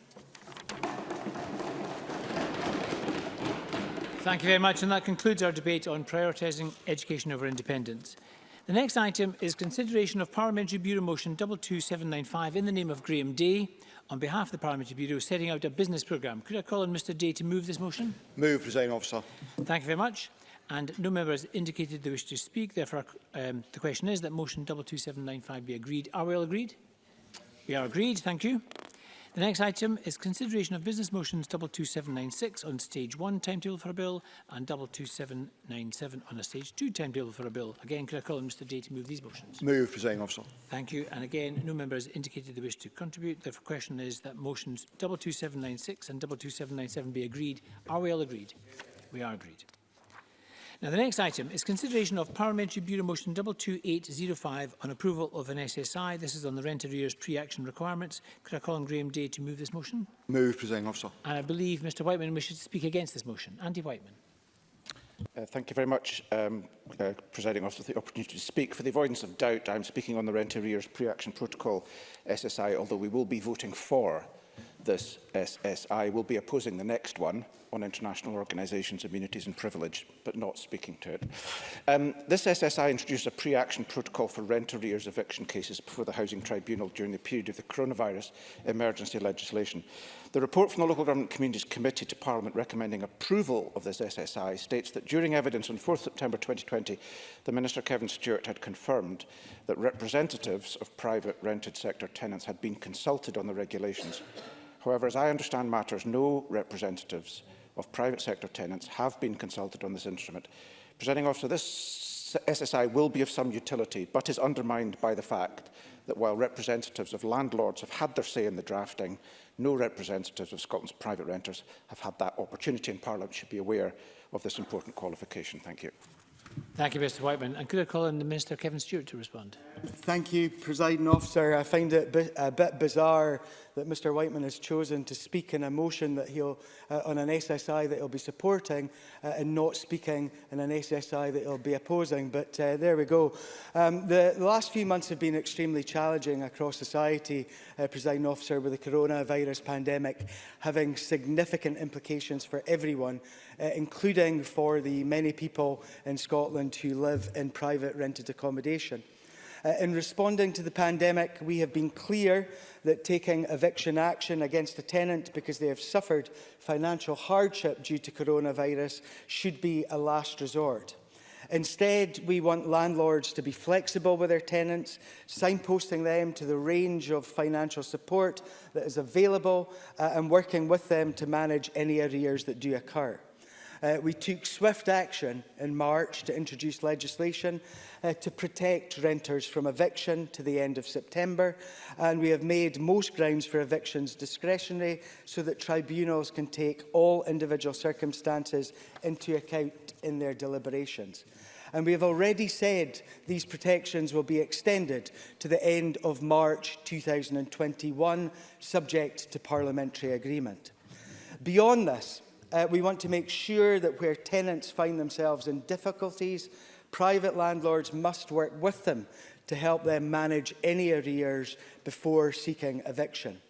Thank you very much, and that concludes our debate on prioritising education over independence. The next item is consideration of Parliamentary Bureau Motion 22795 in the name of Graham Day, on behalf of the Parliamentary Bureau, setting out a business programme. Could I call on Mr Day to move this motion? Move, Presiding Officer. Thank you very much. And no member has indicated they wish to speak. Therefore, the question is that motion 22795 be agreed. Are we all agreed? We are agreed. Thank you. The next item is consideration of business motions 22796 on stage 1 timetable for a bill and 22797 on a stage 2 timetable for a bill. Again, could I call on Mr Day to move these motions? Move, Presiding Officer. Thank you. And again, no member has indicated they wish to contribute. The question is that motions 22796 and 22797 be agreed. Are we all agreed? We are agreed. Now, the next item is consideration of Parliamentary Bureau Motion 22805 on approval of an SSI. This is on the rent arrears pre-action requirements. Could I call on Graham Day to move this motion? Move, Presiding Officer. And I believe Mr Whiteman wishes to speak against this motion. Andy Whiteman. Thank you very much, Presiding Officer, for the opportunity to speak. For the avoidance of doubt, I'm speaking on the rent arrears pre-action protocol SSI, although we will be voting for this SSI will be opposing the next one on international organisations, immunities and privilege, but not speaking to it. This SSI introduced a pre-action protocol for rent arrears eviction cases before the Housing Tribunal during the period of the coronavirus emergency legislation. The report from the Local Government Communities Committee to Parliament recommending approval of this SSI states that during evidence on 4 September 2020, the Minister Kevin Stewart had confirmed that representatives of private rented sector tenants had been consulted on the regulations. However, as I understand matters, no representatives of private sector tenants have been consulted on this instrument. Presiding Officer, this SSI will be of some utility, but is undermined by the fact that while representatives of landlords have had their say in the drafting, no representatives of Scotland's private renters have had that opportunity, and Parliament should be aware of this important qualification. Thank you. Thank you, Mr Whiteman. And could I call on the Minister Kevin Stewart to respond? Thank you, Presiding Officer. I find it a bit bizarre that Mr Whiteman has chosen to speak in a motion that he'll, on an SSI that he'll be supporting and not speaking in an SSI that he'll be opposing. But there we go. The last few months have been extremely challenging across society, Presiding Officer, with the coronavirus pandemic having significant implications for everyone, including for the many people in Scotland who live in private rented accommodation. In responding to the pandemic, we have been clear that taking eviction action against a tenant because they have suffered financial hardship due to coronavirus should be a last resort. Instead, we want landlords to be flexible with their tenants, signposting them to the range of financial support that is available and working with them to manage any arrears that do occur. We took swift action in March to introduce legislation to protect renters from eviction to the end of September, and we have made most grounds for evictions discretionary so that tribunals can take all individual circumstances into account in their deliberations. And we have already said these protections will be extended to the end of March 2021, subject to parliamentary agreement. Beyond this, we want to make sure that where tenants find themselves in difficulties, private landlords must work with them to help them manage any arrears before seeking eviction.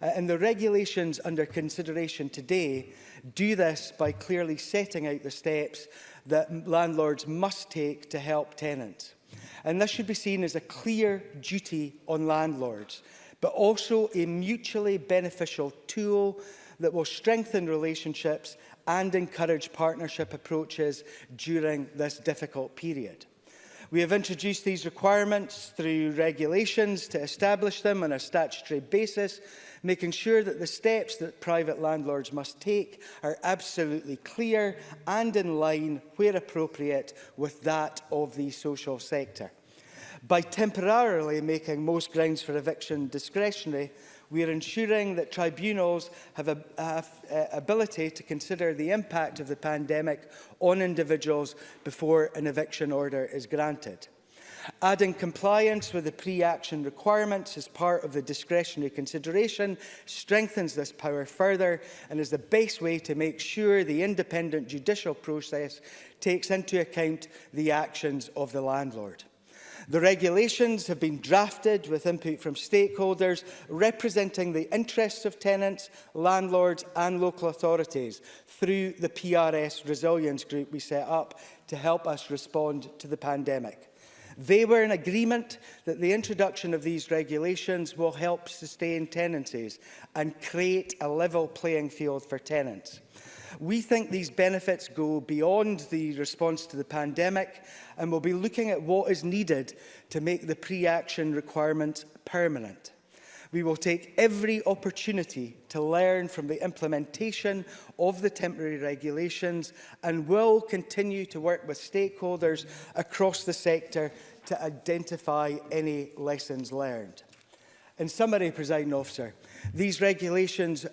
And the regulations under consideration today do this by clearly setting out the steps that landlords must take to help tenants. And this should be seen as a clear duty on landlords, but also a mutually beneficial tool that will strengthen relationships and encourage partnership approaches during this difficult period. We have introduced these requirements through regulations to establish them on a statutory basis, making sure that the steps that private landlords must take are absolutely clear and in line, where appropriate, with that of the social sector. By temporarily making most grounds for eviction discretionary, we are ensuring that tribunals have ability to consider the impact of the pandemic on individuals before an eviction order is granted. Adding compliance with the pre-action requirements as part of the discretionary consideration strengthens this power further and is the best way to make sure the independent judicial process takes into account the actions of the landlord. The regulations have been drafted with input from stakeholders representing the interests of tenants, landlords and local authorities through the PRS Resilience Group we set up to help us respond to the pandemic. They were in agreement that the introduction of these regulations will help sustain tenancies and create a level playing field for tenants. We think these benefits go beyond the response to the pandemic and will be looking at what is needed to make the pre-action requirements permanent. We will take every opportunity to learn from the implementation of the temporary regulations and will continue to work with stakeholders across the sector to identify any lessons learned. In summary, Presiding Officer, these regulations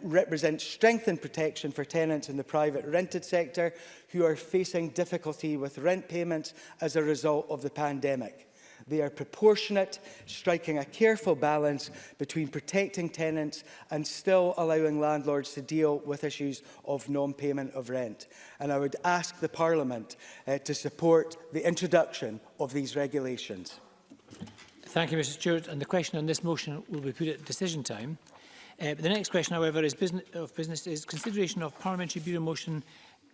represent strengthened protection for tenants in the private rented sector who are facing difficulty with rent payments as a result of the pandemic. They are proportionate, striking a careful balance between protecting tenants and still allowing landlords to deal with issues of non-payment of rent. And I would ask the Parliament to support the introduction of these regulations. Thank you, Mr Stewart. And the question on this motion will be put at decision time. The next question, however, is business consideration of Parliamentary Bureau Motion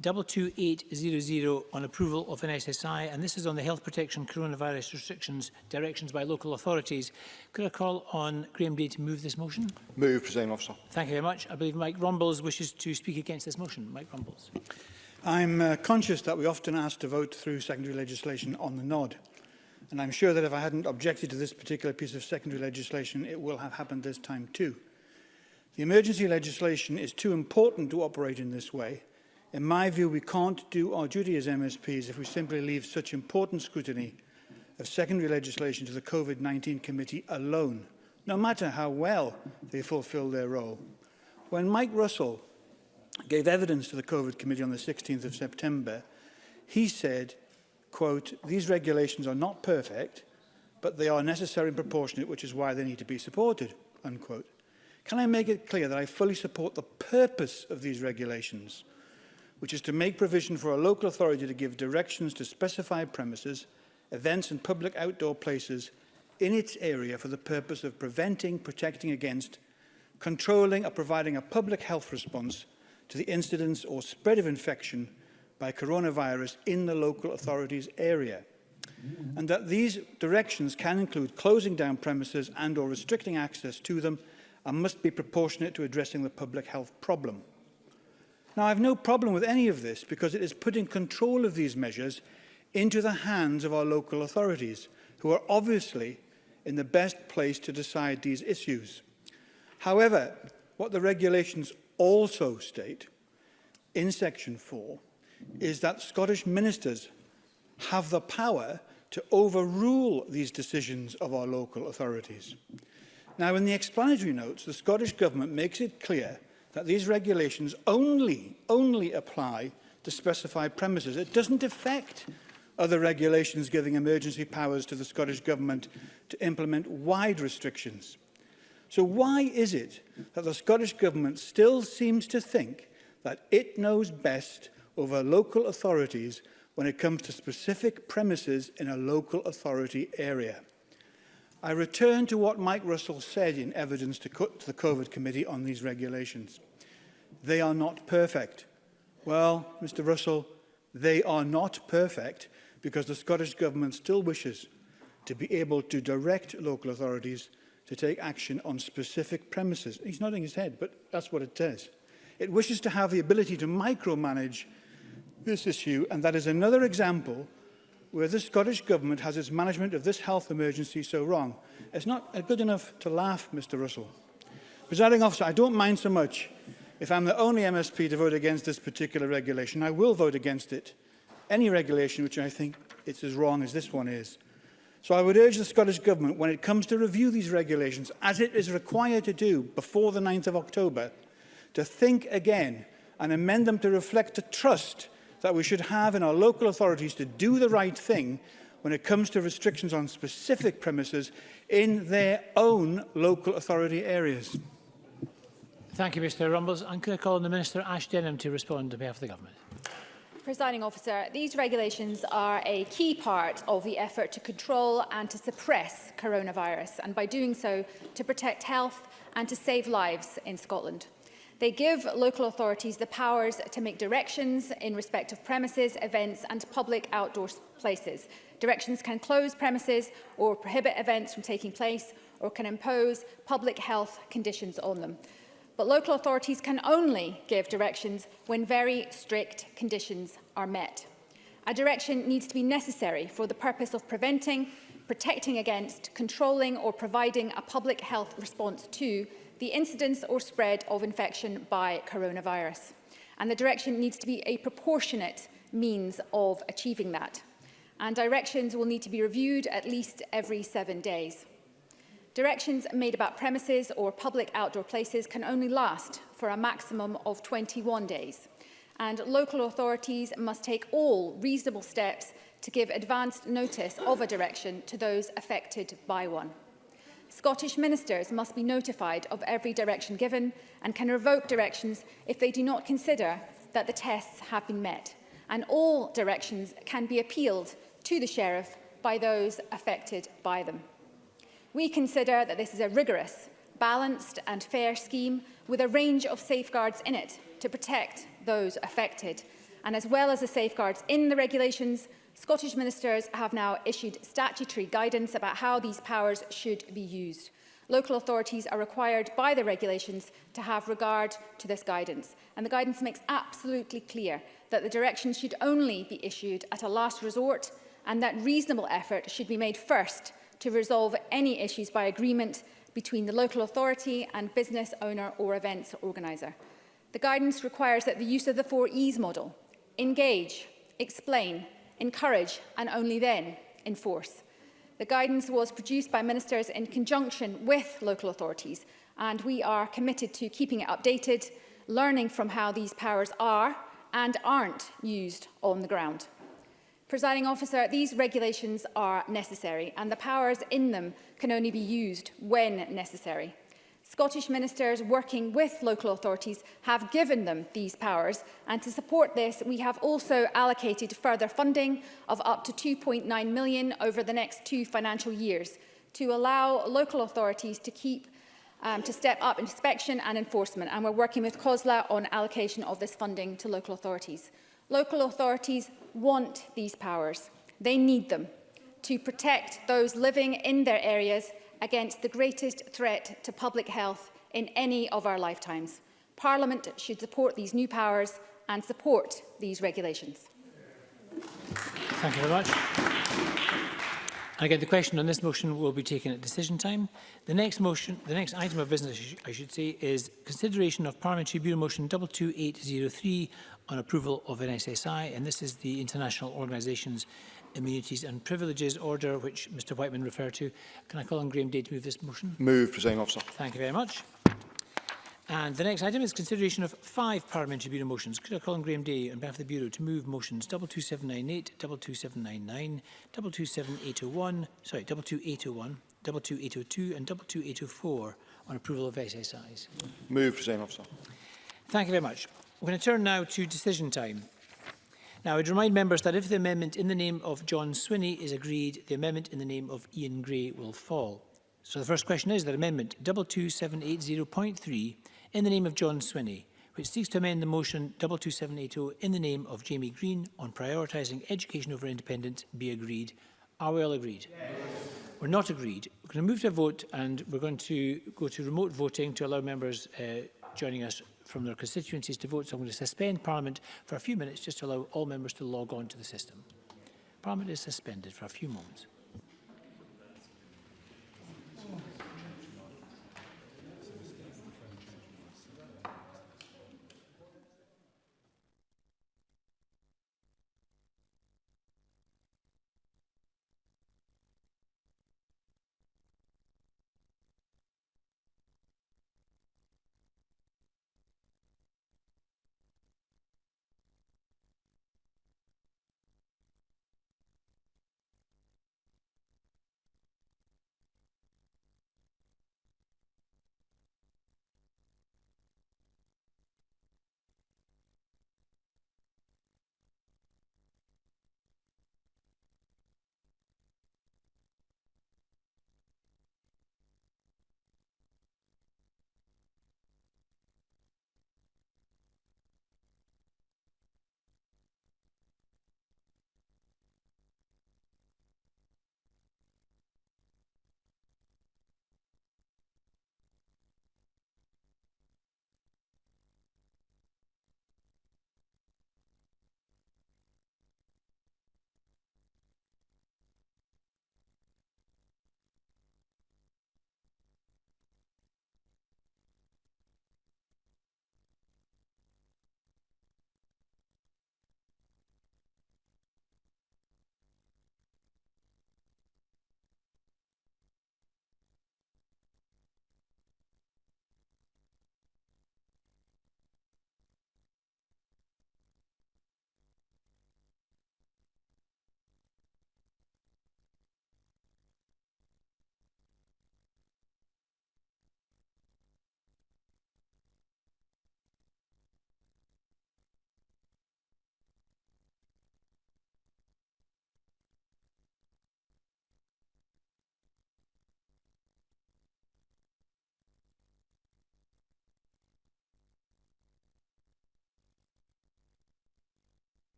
22800 on approval of an SSI, and this is on the health protection coronavirus restrictions directions by local authorities. Could I call on Graham Day to move this motion? Move, Presiding Officer. Thank you very much. I believe Mike Rumbles wishes to speak against this motion. Mike Rumbles. I'm conscious that we often ask to vote through secondary legislation on the nod. And I'm sure that if I hadn't objected to this particular piece of secondary legislation, it will have happened this time too. The emergency legislation is too important to operate in this way. In my view, we can't do our duty as MSPs if we simply leave such important scrutiny of secondary legislation to the COVID-19 committee alone, no matter how well they fulfil their role. When Mike Russell gave evidence to the COVID committee on the 16th of September, he said, quote, "These regulations are not perfect, but they are necessary and proportionate, which is why they need to be supported," unquote. Can I make it clear that I fully support the purpose of these regulations, which is to make provision for a local authority to give directions to specified premises, events and public outdoor places in its area for the purpose of preventing, protecting against, controlling or providing a public health response to the incidence or spread of infection by coronavirus in the local authority's area, and that these directions can include closing down premises and or restricting access to them and must be proportionate to addressing the public health problem. Now, I have no problem with any of this because it is putting control of these measures into the hands of our local authorities, who are obviously in the best place to decide these issues. However, what the regulations also state in Section 4 is that Scottish ministers have the power to overrule these decisions of our local authorities. Now, in the explanatory notes, the Scottish Government makes it clear that these regulations only apply to specified premises. It doesn't affect other regulations giving emergency powers to the Scottish Government to implement wide restrictions. So why is it that the Scottish Government still seems to think that it knows best over local authorities when it comes to specific premises in a local authority area? I return to what Mike Russell said in evidence to the COVID committee on these regulations. They are not perfect. Well, Mr. Russell, they are not perfect because the Scottish Government still wishes to be able to direct local authorities to take action on specific premises. He's nodding his head, but that's what it says. It wishes to have the ability to micromanage this issue, and that is another example where the Scottish Government has its management of this health emergency so wrong. It's not good enough to laugh, Mr. Russell. Presiding Officer, I don't mind so much if I'm the only MSP to vote against this particular regulation. I will vote against it. Any regulation which I think it's as wrong as this one is. So I would urge the Scottish Government, when it comes to review these regulations, as it is required to do before the 9th of October, to think again and amend them to reflect the trust that we should have in our local authorities to do the right thing when it comes to restrictions on specific premises in their own local authority areas. Thank you, Mr Rumbles. And could I call on the Minister Ash Denham to respond on behalf of the Government? Presiding Officer, these regulations are a key part of the effort to control and to suppress coronavirus, and by doing so, to protect health and to save lives in Scotland. They give local authorities the powers to make directions in respect of premises, events and public outdoor places. Directions can close premises or prohibit events from taking place, or can impose public health conditions on them. But local authorities can only give directions when very strict conditions are met. A direction needs to be necessary for the purpose of preventing, protecting against, controlling or providing a public health response to the incidence or spread of infection by coronavirus. And the direction needs to be a proportionate means of achieving that. And directions will need to be reviewed at least every 7 days. Directions made about premises or public outdoor places can only last for a maximum of 21 days. And local authorities must take all reasonable steps to give advanced notice of a direction to those affected by one. Scottish ministers must be notified of every direction given and can revoke directions if they do not consider that the tests have been met. And all directions can be appealed to the Sheriff by those affected by them. We consider that this is a rigorous balanced and fair scheme with a range of safeguards in it to protect those affected. And as well as the safeguards in the regulations, Scottish ministers have now issued statutory guidance about how these powers should be used. Local authorities are required by the regulations to have regard to this guidance, and the guidance makes absolutely clear that the directions should only be issued at a last resort and that reasonable effort should be made first to resolve any issues by agreement between the local authority and business owner or events organiser. The guidance requires that the use of the 4Es model: engage, explain, encourage and only then enforce. The guidance was produced by ministers in conjunction with local authorities, and we are committed to keeping it updated, learning from how these powers are and aren't used on the ground. Presiding Officer, these regulations are necessary and the powers in them can only be used when necessary. Scottish ministers working with local authorities have given them these powers, and to support this we have also allocated further funding of up to £2.9 million over the next 2 financial years to allow local authorities to step up inspection and enforcement, and we're working with COSLA on allocation of this funding to local authorities. Local authorities want these powers. They need them to protect those living in their areas against the greatest threat to public health in any of our lifetimes. Parliament should support these new powers and support these regulations. Thank you very much. And again, the question on this motion will be taken at decision time. The next item of business, I should say, is consideration of Parliamentary Bureau Motion 22803 on approval of an SSI, and this is the International Organisations, Immunities and Privileges Order, which Mr Whiteman referred to. Can I call on Graham Day to move this motion? Move, Presiding Officer. Thank you very much. And the next item is consideration of 5 Parliamentary Bureau motions. Could I call on Graham Day on behalf of the Bureau to move motions 22798, 22799, 2270801, 22801, 22802 and 22804 on approval of SSIs? Move, Presiding Officer. Thank you very much. We're going to turn now to decision time. Now, I would remind members that if the amendment in the name of John Swinney is agreed, the amendment in the name of Ian Gray will fall. So the first question is that amendment 22780.3 in the name of John Swinney, which seeks to amend the motion 22780 in the name of Jamie Green on prioritising education over independence, be agreed. Are we all agreed? Yes. We're not agreed. We're going to move to a vote, and we're going to go to remote voting to allow members joining us from their constituencies to vote. So I'm going to suspend Parliament for a few minutes just to allow all members to log on to the system. Parliament is suspended for a few moments.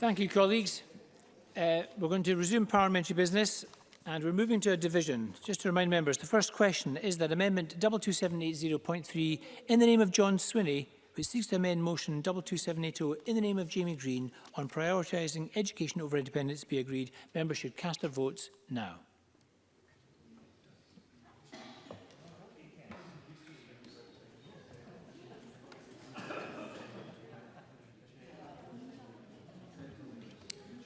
Thank you, colleagues. We're going to resume parliamentary business and we're moving to a division. Just to remind members, the first question is that Amendment 22780.3 in the name of John Swinney, which seeks to amend motion 22780 in the name of Jamie Green on prioritising education over independence be agreed. Members should cast their votes now.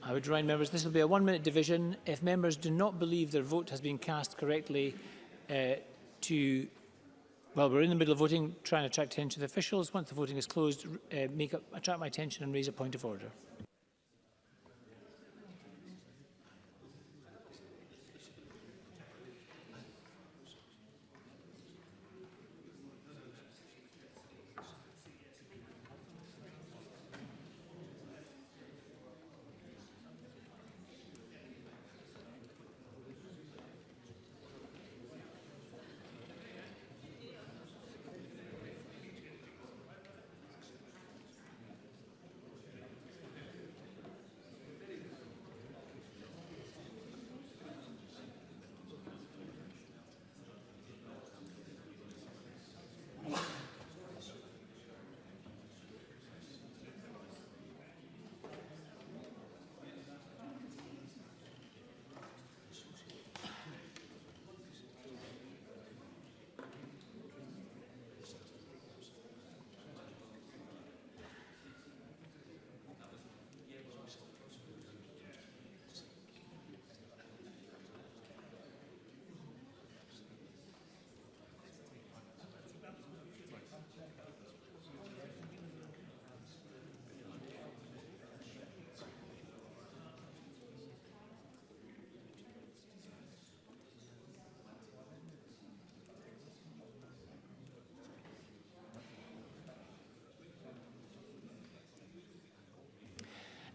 I would remind members this will be a 1-minute division. If members do not believe their vote has been cast correctly well, we're in the middle of voting, try and attract attention to the officials. Once the voting is closed, attract my attention and raise a point of order.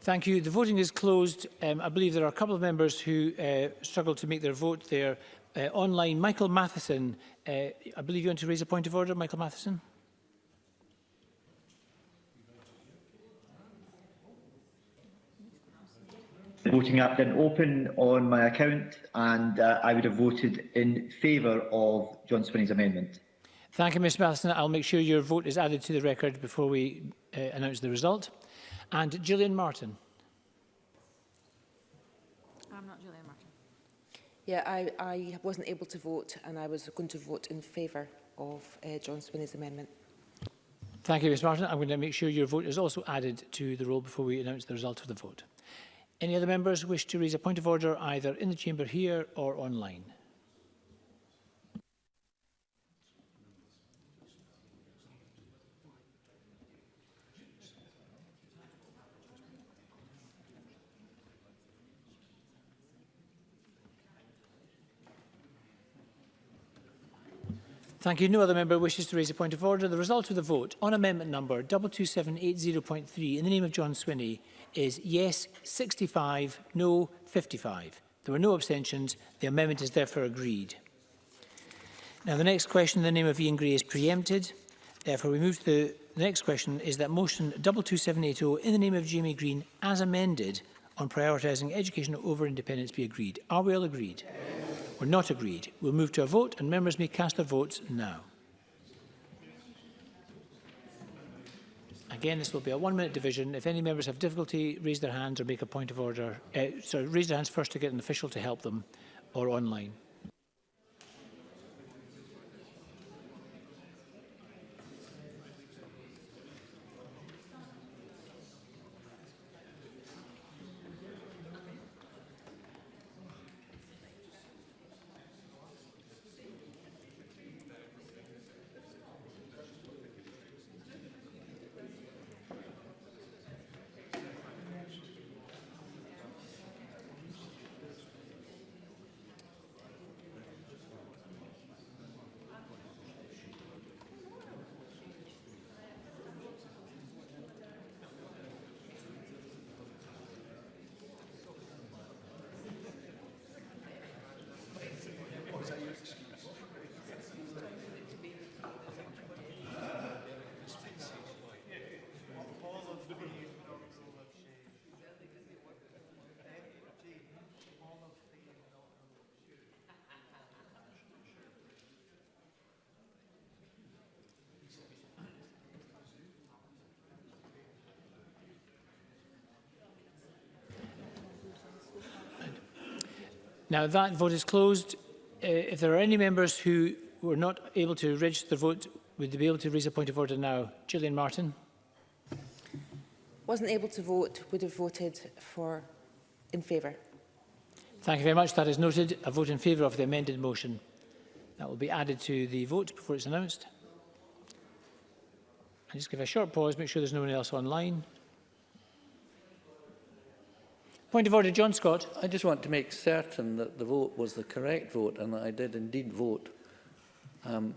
Thank you. The voting is closed. I believe there are a couple of members who struggled to make their vote there. Online, Michael Matheson, I believe you want to raise a point of order, Michael Matheson? The voting app didn't open on my account and I would have voted in favour of John Swinney's amendment. Thank you, Mr Matheson. I'll make sure your vote is added to the record before we announce the result. And Gillian Martin. I'm not Gillian Martin. Yeah, I wasn't able to vote and I was going to vote in favour of John Swinney's amendment. Thank you, Ms Martin. I'm going to make sure your vote is also added to the roll before we announce the result of the vote. Any other members wish to raise a point of order either in the chamber here or online? Thank you. No other member wishes to raise a point of order. The result of the vote on amendment number 22780.3 in the name of John Swinney is yes 65, no 55. There were no abstentions. The amendment is therefore agreed. Now the next question in the name of Ian Gray is preempted. Therefore we move to the next question is that motion 22780 in the name of Jamie Green as amended on prioritising education over independence be agreed. Are we all agreed? We're not agreed. We'll move to a vote and members may cast their votes now. Again, this will be a 1-minute division. If any members have difficulty, raise their hands or make a point of order. Raise their hands first to get an official to help them or online. Now, that vote is closed. If there are any members who were not able to register their vote, would they be able to raise a point of order now? Gillian Martin. Wasn't able to vote, would have voted in favour. Thank you very much. That is noted. A vote in favour of the amended motion. That will be added to the vote before it's announced. I'll just give a short pause, make sure there's no one else online. Point of order, John Scott. I just want to make certain that the vote was the correct vote and that I did indeed vote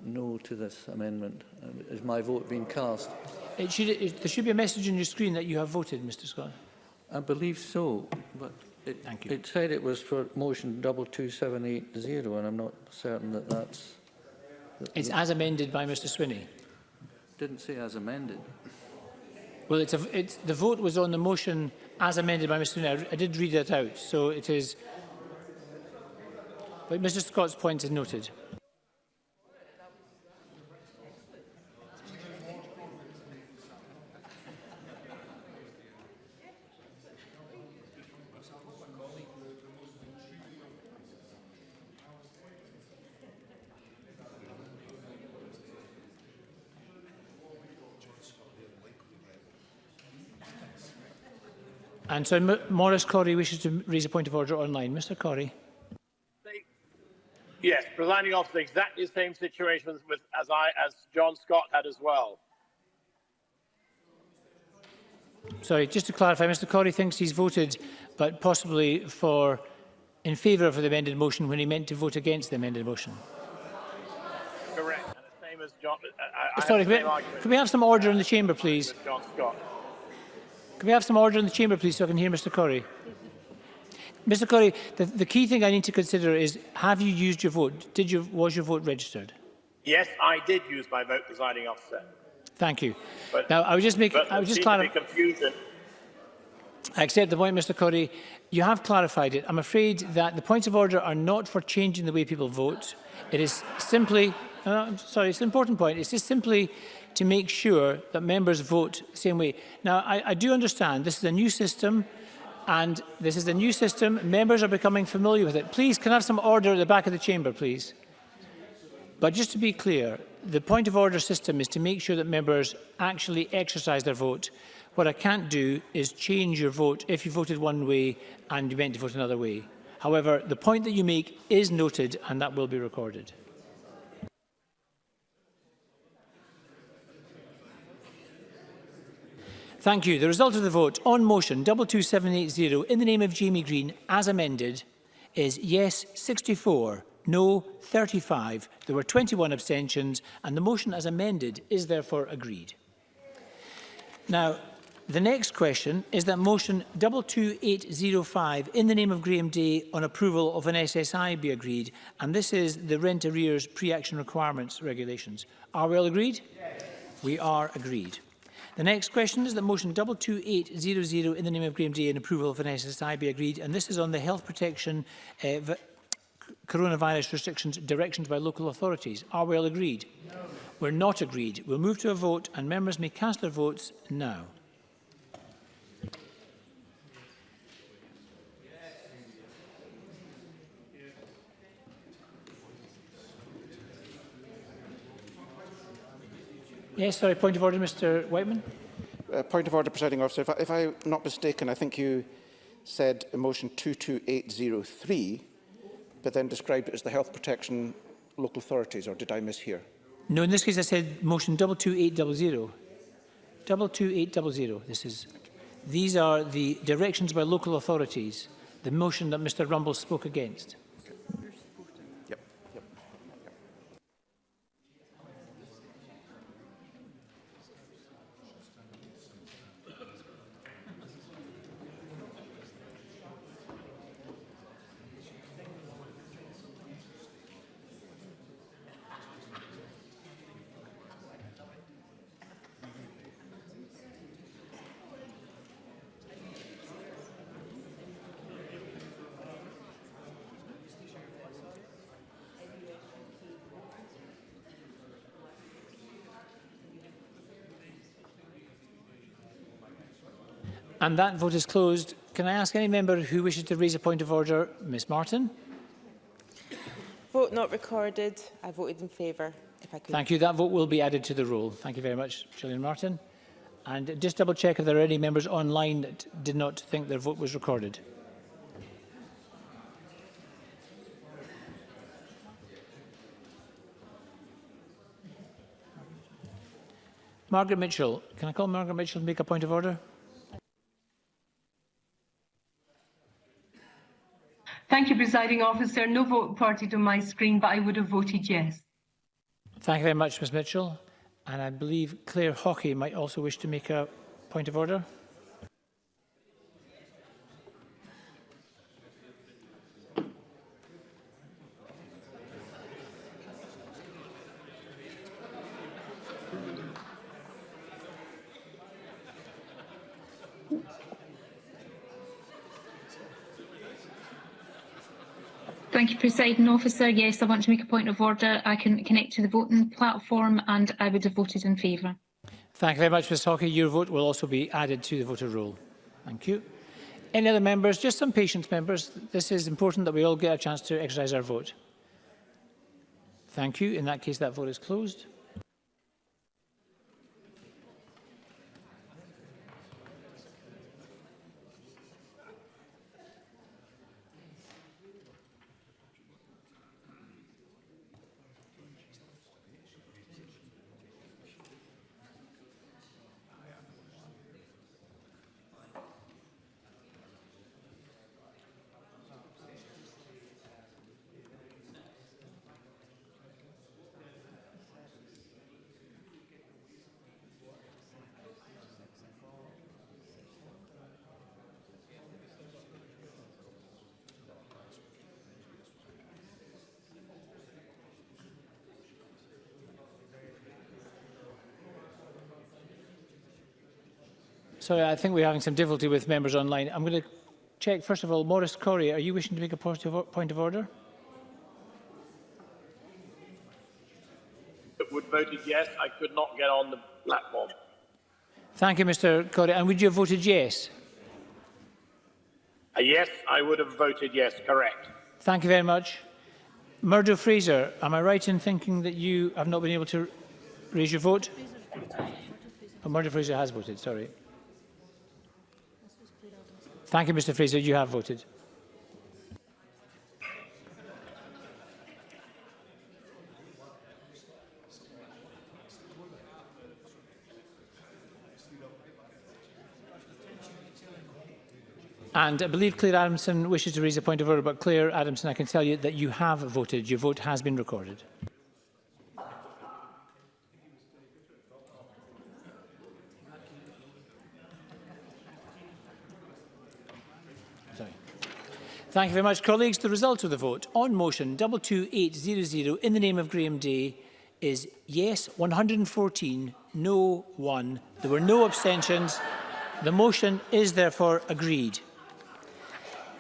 no to this amendment. Is my vote being cast? There should be a message on your screen that you have voted, Mr. Scott. I believe so, but it said it was for motion 22780, and I'm not certain that that's... It's as amended by Mr. Swinney. Didn't say as amended. Well, the vote was on the motion as amended by Mr. Swinney. I did read that out, so it is... But Mr. Scott's point is noted. And so Maurice Corrie wishes to raise a point of order online. Mr. Corrie. Yes, presiding officer, exactly the same situation as John Scott had as well. Sorry, just to clarify, Mr. Corrie thinks he's voted, but possibly in favour of the amended motion when he meant to vote against the amended motion. Correct. And the same as John. Sorry, can we have some order in the chamber, please? John Scott. Can we have some order in the chamber, please, so I can hear Mr. Corrie? Mr. Corrie, the key thing I need to consider is: have you used your vote? Was your vote registered? Yes, I did use my vote, presiding officer. Thank you. Now, I would just clarify. Confusion. I accept the point, Mr. Corrie. You have clarified it. I'm afraid that the points of order are not for changing the way people vote. It is simply, sorry, it's an important point. It's just simply to make sure that members vote the same way. Now, I do understand this is a new system, and this is a new system. Members are becoming familiar with it. Please, can I have some order at the back of the chamber, please? But just to be clear, the point of order system is to make sure that members actually exercise their vote. What I can't do is change your vote if you voted one way and you meant to vote another way. However, the point that you make is noted, and that will be recorded. Thank you. The result of the vote on motion 22780 in the name of Jamie Green as amended is yes 64, no 35. There were 21 abstentions, and the motion as amended is therefore agreed. Now, the next question is that motion 22805 in the name of Graham Day on approval of an SSI be agreed, and this is the rent arrears pre-action requirements regulations. Are we all agreed? Yes. We are agreed. The next question is that motion 22800 in the name of Graham Day in approval of an SSI be agreed, and this is on the health protection coronavirus restrictions directions by local authorities. Are we all agreed? No. We're not agreed. We'll move to a vote, and members may cast their votes now. Yes, sorry, point of order, Mr. Whiteman. Point of order, presiding officer. If I'm not mistaken, I think you said in motion 22803, but then described it as the health protection local authorities, or did I mishear? No, in this case I said motion 22800. 22800. These are the directions by local authorities, the motion that Mr. Rumble spoke against. And that vote is closed. Can I ask any member who wishes to raise a point of order? Ms Martin. vote not recorded. I voted in favour, if I could. Thank you. That vote will be added to the roll. Thank you very much, Gillian Martin. And just double check if there are any members online that did not think their vote was recorded. Margaret Mitchell. Can I call Margaret Mitchell to make a point of order? Thank you, Presiding Officer. No vote reported on my screen, but I would have voted yes. Thank you very much, Ms Mitchell. And I believe Claire Hockey might also wish to make a point of order. Thank you, Presiding Officer. Yes, I want to make a point of order. I can connect to the voting platform and I would have voted in favour. Thank you very much, Ms Hockey. Your vote will also be added to the voter roll. Thank you. Any other members? Just some patience, members. This is important that we all get a chance to exercise our vote. Thank you. In that case, that vote is closed. Sorry, I think we're having some difficulty with members online. I'm going to check, first of all, Maurice Corrie, are you wishing to make a point of order? Would voted yes. I could not get on the platform. Thank you, Mr Corrie. And would you have voted yes? Yes, I would have voted yes, correct. Thank you very much. Murdo Fraser, am I right in thinking that you have not been able to raise your vote? Oh, Murdo Fraser has voted, sorry. Thank you, Mr Fraser. You have voted. And I believe Claire Adamson wishes to raise a point of order, but Claire Adamson, I can tell you that you have voted. Your vote has been recorded. Thank you very much, colleagues. The result of the vote on motion 22800 in the name of Graham Day is yes 114, no 1. There were no abstentions. The motion is therefore agreed.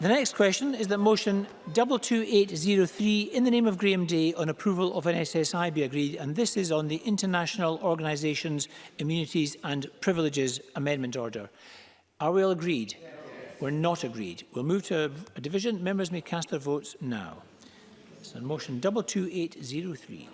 The next question is that motion 22803 in the name of Graham Day on approval of an SSI be agreed, and this is on the International Organisations, Immunities and Privileges Amendment Order. Are we all agreed? We're not agreed. We'll move to a division. Members may cast their votes now. So motion 22803.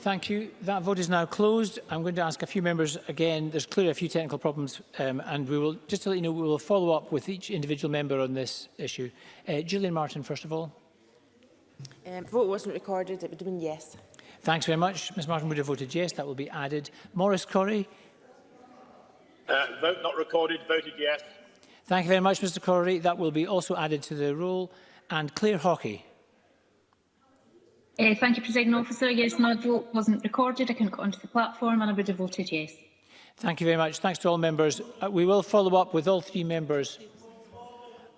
Thank you. That vote is now closed. I'm going to ask a few members again. There's clearly a few technical problems, and we will, just to let you know, we will follow up with each individual member on this issue. Gillian Martin, first of all. Vote wasn't recorded. It would have been yes. Thanks very much. Ms Martin would have voted yes. That will be added. Maurice Corrie. Vote not recorded. Voted yes. Thank you very much, Mr Corrie. That will be also added to the roll. And Claire Hockey. Thank you, Presiding Officer. Yes, my vote wasn't recorded. I couldn't get onto the platform and I would have voted yes. Thank you very much. Thanks to all members. We will follow up with all three members.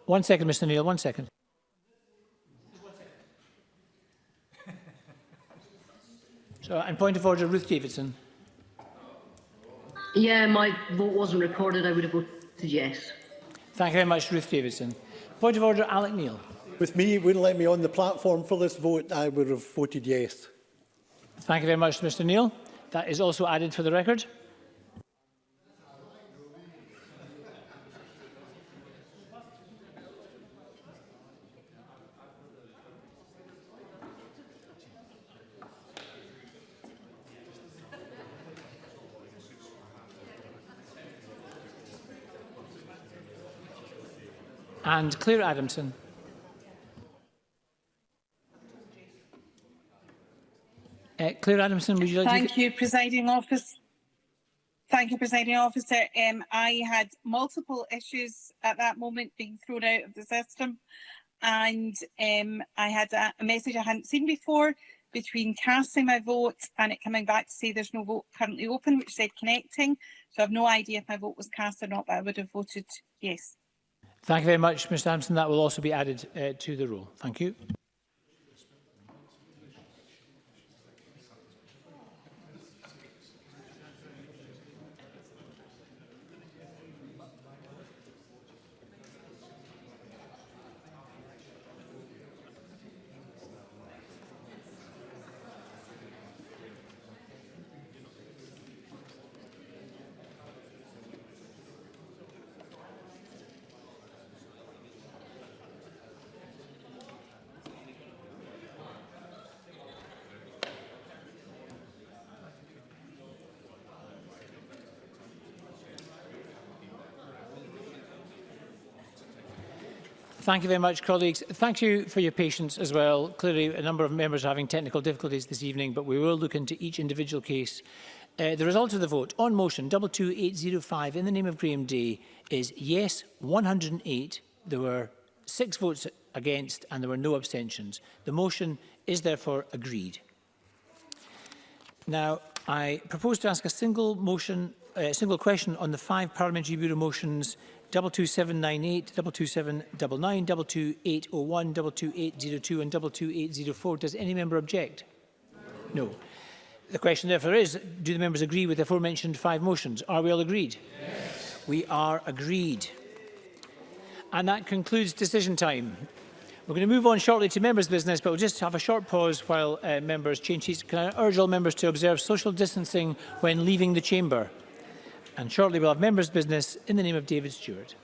1 second, Mr Neil. 1 second. So, and point of order, Ruth Davidson. Yeah, my vote wasn't recorded. I would have voted yes. Thank you very much, Ruth Davidson. Point of order, Alec Neil. With me, it wouldn't let me on the platform for this vote. I would have voted yes. Thank you very much, Mr Neil. That is also added for the record. And Claire Adamson. Claire Adamson, would you like to... Thank you, Presiding Officer. Thank you, Presiding Officer. I had multiple issues at that moment being thrown out of the system, and I had a message I hadn't seen before between casting my vote and it coming back to say there's no vote currently open, which said connecting. So I have no idea if my vote was cast or not, but I would have voted yes. Thank you very much, Mr Adamson. That will also be added to the roll. Thank you. Thank you very much, colleagues. Thank you for your patience as well. Clearly, a number of members are having technical difficulties this evening, but we will look into each individual case. The result of the vote on motion 22805 in the name of Graham Day is yes 108. There were 6 votes against and there were no abstentions. The motion is therefore agreed. Now, I propose to ask a single question on the 5 Parliamentary Bureau motions 22798, 22799, 22801, 22802 and 22804. Does any member object? No. The question therefore is, do the members agree with the aforementioned 5 motions? Are we all agreed? Yes. We are agreed. And that concludes decision time. We're going to move on shortly to members' business, but we'll just have a short pause while members change seats. Can I urge all members to observe social distancing when leaving the chamber? And shortly we'll have members' business in the name of David Stewart.